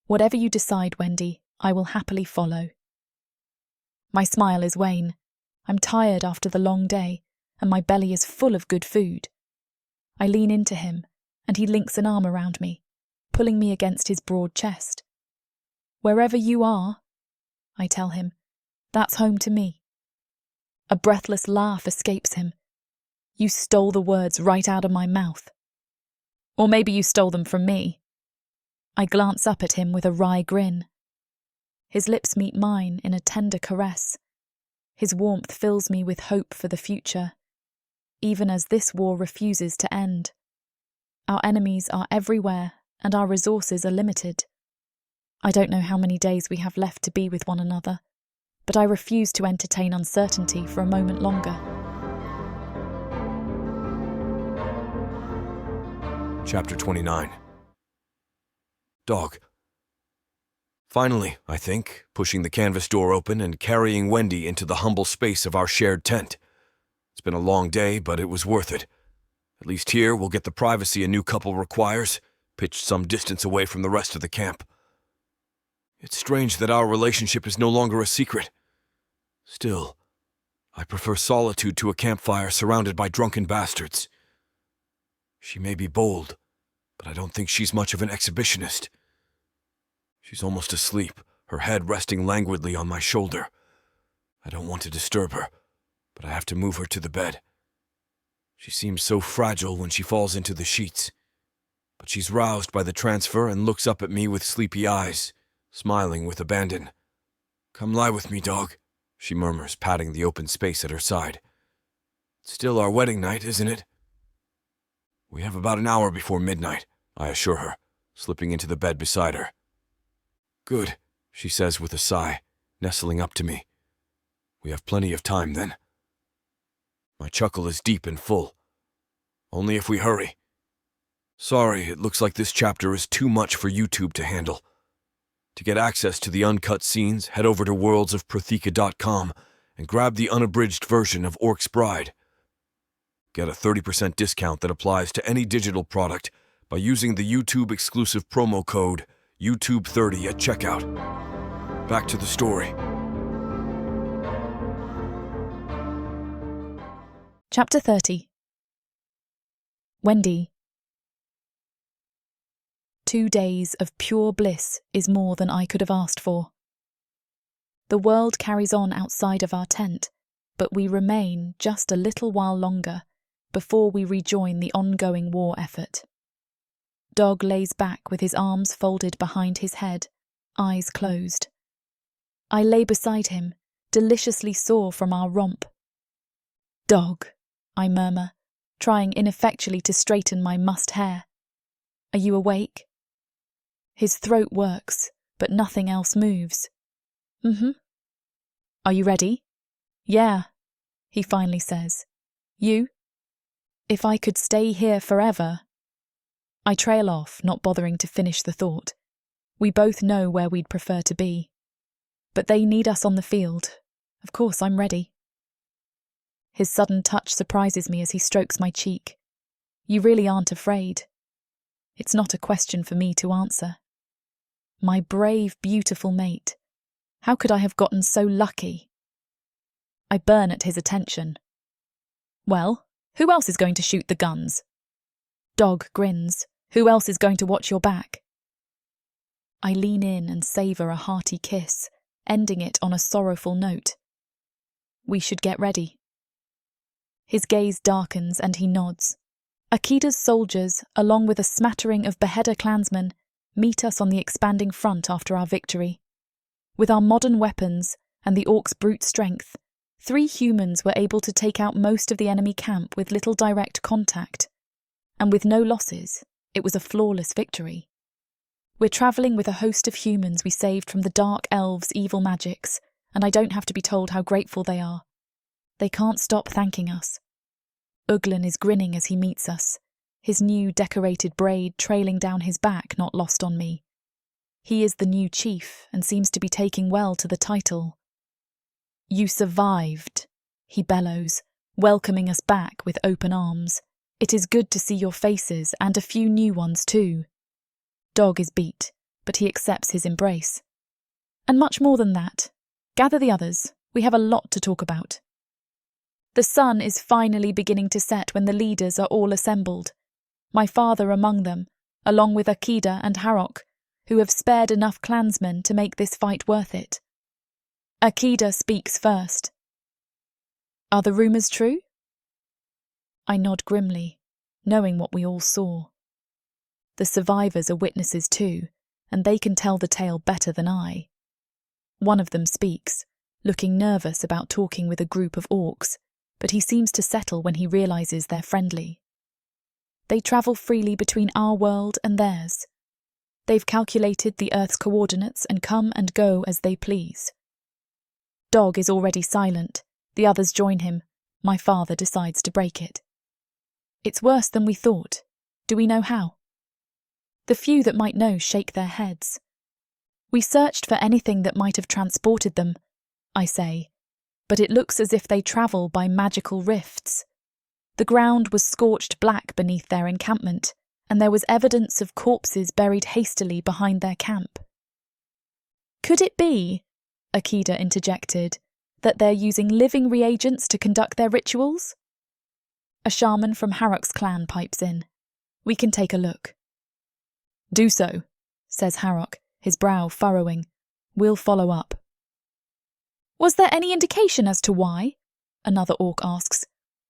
Whatever you decide, Wendy, I will happily follow. My smile is wan. I'm tired after the long day, and my belly is full of good food. I lean into him, and he links an arm around me, pulling me against his broad chest. Wherever you are, I tell him, that's home to me. A breathless laugh escapes him. You stole the words right out of my mouth. Or maybe you stole them from me. I glance up at him with a wry grin. His lips meet mine in a tender caress. His warmth fills me with hope for the future, even as this war refuses to end. Our enemies are everywhere, and our resources are limited. I don't know how many days we have left to be with one another, but I refuse to entertain uncertainty for a moment longer. Chapter 29. Dog. Finally, I think, pushing the canvas door open and carrying Wendy into the humble space of our shared tent. It's been a long day, but it was worth it. At least here we'll get the privacy a new couple requires, pitched some distance away from the rest of the camp. It's strange that our relationship is no longer a secret. Still, I prefer solitude to a campfire surrounded by drunken bastards. She may be bold, but I don't think she's much of an exhibitionist. She's almost asleep, her head resting languidly on my shoulder. I don't want to disturb her, but I have to move her to the bed. She seems so fragile when she falls into the sheets, but she's roused by the transfer and looks up at me with sleepy eyes, smiling with abandon. "Come lie with me, dog," she murmurs, patting the open space at her side. "It's still our wedding night, isn't it?" "We have about an hour before midnight," I assure her, slipping into the bed beside her. "Good," she says with a sigh, nestling up to me. "We have plenty of time then." My chuckle is deep and full. "Only if we hurry. Sorry, it looks like this chapter is too much for YouTube to handle. To get access to the uncut scenes, head over to worldsofprotheka.com and grab the unabridged version of Orc's Bride. Get a 30% discount that applies to any digital product by using the YouTube-exclusive promo code YouTube30 at checkout. Back to the story. Chapter 30. Wendy. 2 days of pure bliss is more than I could have asked for. The world carries on outside of our tent, but we remain just a little while longer before we rejoin the ongoing war effort. Dog lays back with his arms folded behind his head, eyes closed. I lay beside him, deliciously sore from our romp. "Dog," I murmur, trying ineffectually to straighten my mussed hair. "Are you awake?" His throat works, but nothing else moves. "Are you ready?" "Yeah," he finally says. "You?" "If I could stay here forever." I trail off, not bothering to finish the thought. We both know where we'd prefer to be. But they need us on the field. Of course, I'm ready. His sudden touch surprises me as he strokes my cheek. "You really aren't afraid?" It's not a question for me to answer. My brave, beautiful mate. How could I have gotten so lucky? I burn at his attention. "Well, who else is going to shoot the guns?" Dog grins. "Who else is going to watch your back?" I lean in and savour a hearty kiss, ending it on a sorrowful note. "We should get ready." His gaze darkens and he nods. Akida's soldiers, along with a smattering of Beheader clansmen, meet us on the expanding front after our victory. With our modern weapons and the Orc's brute strength, 3 humans were able to take out most of the enemy camp with little direct contact. And with no losses, it was a flawless victory. We're travelling with a host of humans we saved from the Dark Elves' evil magics, and I don't have to be told how grateful they are. They can't stop thanking us. Uglin is grinning as he meets us, his new decorated braid trailing down his back not lost on me. He is the new chief and seems to be taking well to the title. "You survived," he bellows, welcoming us back with open arms. "It is good to see your faces and a few new ones too." Dog is beat, but he accepts his embrace. "And much more than that. Gather the others. We have a lot to talk about." The sun is finally beginning to set when the leaders are all assembled. My father among them, along with Akida and Harok, who have spared enough clansmen to make this fight worth it. Akida speaks first. "Are the rumours true?" I nod grimly, knowing what we all saw. The survivors are witnesses too, and they can tell the tale better than I. One of them speaks, looking nervous about talking with a group of orcs, but he seems to settle when he realises they're friendly. They travel freely between our world and theirs, They've calculated the Earth's coordinates and come and go as they please. Dog is already silent. The others join him. My father decides to break it. It's worse than we thought. Do we know how? The few that might know shake their heads. We searched for anything that might have transported them, I say, but it looks as if they travel by magical rifts. The ground was scorched black beneath their encampment, and there was evidence of corpses buried hastily behind their camp. Could it be, Akida interjected, that they're using living reagents to conduct their rituals? A shaman from Harrock's clan pipes in. We can take a look. Do so, says Harrock, his brow furrowing. We'll follow up. Was there any indication as to why? Another orc asks.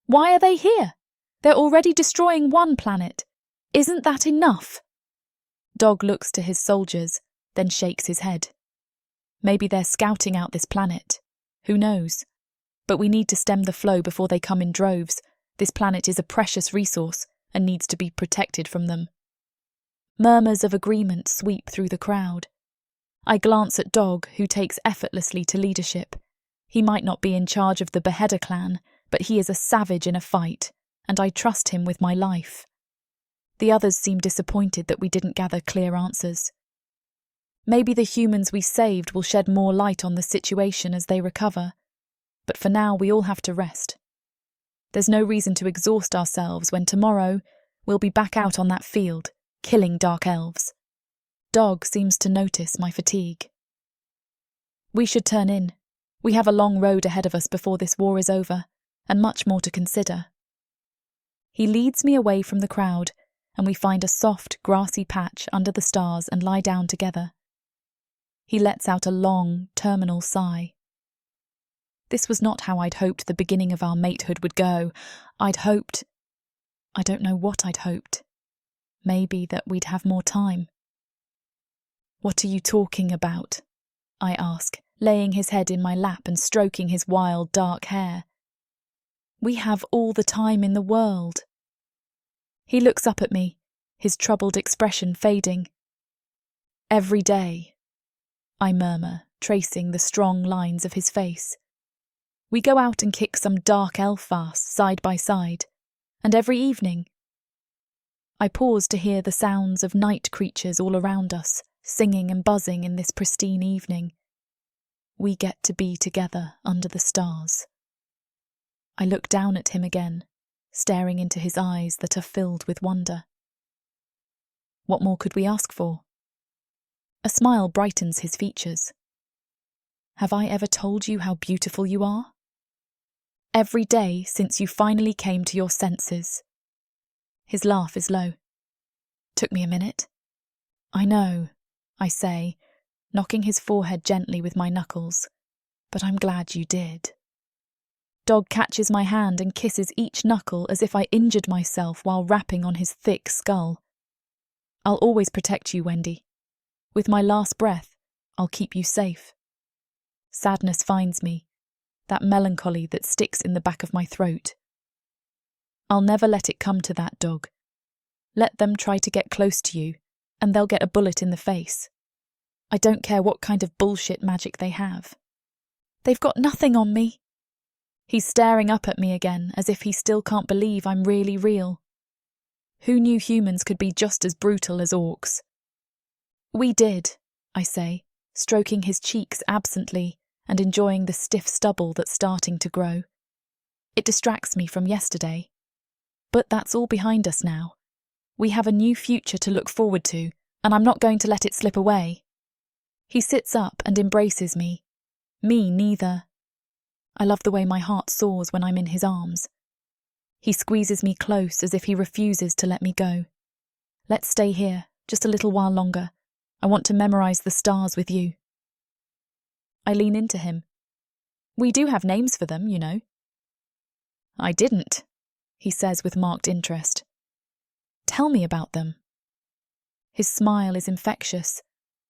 Why are they here? They're already destroying one planet. Isn't that enough? Dog looks to his soldiers, then shakes his head. Maybe they're scouting out this planet. Who knows? But we need to stem the flow before they come in droves. This planet is a precious resource and needs to be protected from them. Murmurs of agreement sweep through the crowd. I glance at Dog, who takes effortlessly to leadership. He might not be in charge of the Beheader clan, but he is a savage in a fight, and I trust him with my life. The others seem disappointed that we didn't gather clear answers. Maybe the humans we saved will shed more light on the situation as they recover, but for now we all have to rest. There's no reason to exhaust ourselves when tomorrow we'll be back out on that field, killing Dark Elves. Dog seems to notice my fatigue. We should turn in. We have a long road ahead of us before this war is over, and much more to consider. He leads me away from the crowd, and we find a soft, grassy patch under the stars and lie down together. He lets out a long, terminal sigh. This was not how I'd hoped the beginning of our matehood would go. I don't know what I'd hoped. Maybe that we'd have more time. What are you talking about? I ask, laying his head in my lap and stroking his wild, dark hair. We have all the time in the world. He looks up at me, his troubled expression fading. Every day, I murmur, tracing the strong lines of his face. We go out and kick some Dark Elf ass side by side, and every evening. I pause to hear the sounds of night creatures all around us, singing and buzzing in this pristine evening. We get to be together under the stars. I look down at him again, staring into his eyes that are filled with wonder. What more could we ask for? A smile brightens his features. Have I ever told you how beautiful you are? Every day since you finally came to your senses. His laugh is low. Took me a minute. I know, I say, knocking his forehead gently with my knuckles, but I'm glad you did. Dog catches my hand and kisses each knuckle as if I injured myself while rapping on his thick skull. I'll always protect you, Wendy. With my last breath, I'll keep you safe. Sadness finds me, that melancholy that sticks in the back of my throat. I'll never let it come to that, Dog. Let them try to get close to you, and they'll get a bullet in the face. I don't care what kind of bullshit magic they have. They've got nothing on me. He's staring up at me again, as if he still can't believe I'm really real. Who knew humans could be just as brutal as orcs? We did, I say, stroking his cheeks absently and enjoying the stiff stubble that's starting to grow. It distracts me from yesterday. But that's all behind us now. We have a new future to look forward to, and I'm not going to let it slip away. He sits up and embraces me. Me neither. I love the way my heart soars when I'm in his arms. He squeezes me close as if he refuses to let me go. Let's stay here, just a little while longer. I want to memorize the stars with you. I lean into him. We do have names for them, you know. I didn't, he says with marked interest. Tell me about them. His smile is infectious,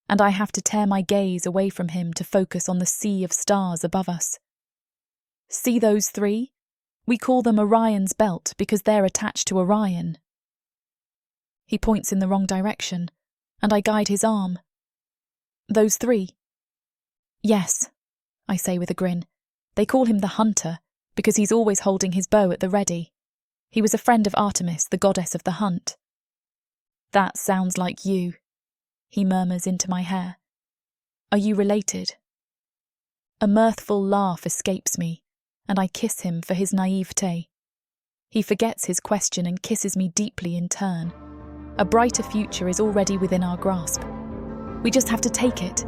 and I have to tear my gaze away from him to focus on the sea of stars above us. See those three? We call them Orion's belt because they're attached to Orion. He points in the wrong direction, and I guide his arm. Those three? Yes, I say with a grin. They call him the Hunter because he's always holding his bow at the ready. He was a friend of Artemis, the goddess of the hunt. That sounds like you, he murmurs into my hair. Are you related? A mirthful laugh escapes me, and I kiss him for his naivete. He forgets his question and kisses me deeply in turn. A brighter future is already within our grasp. We just have to take it,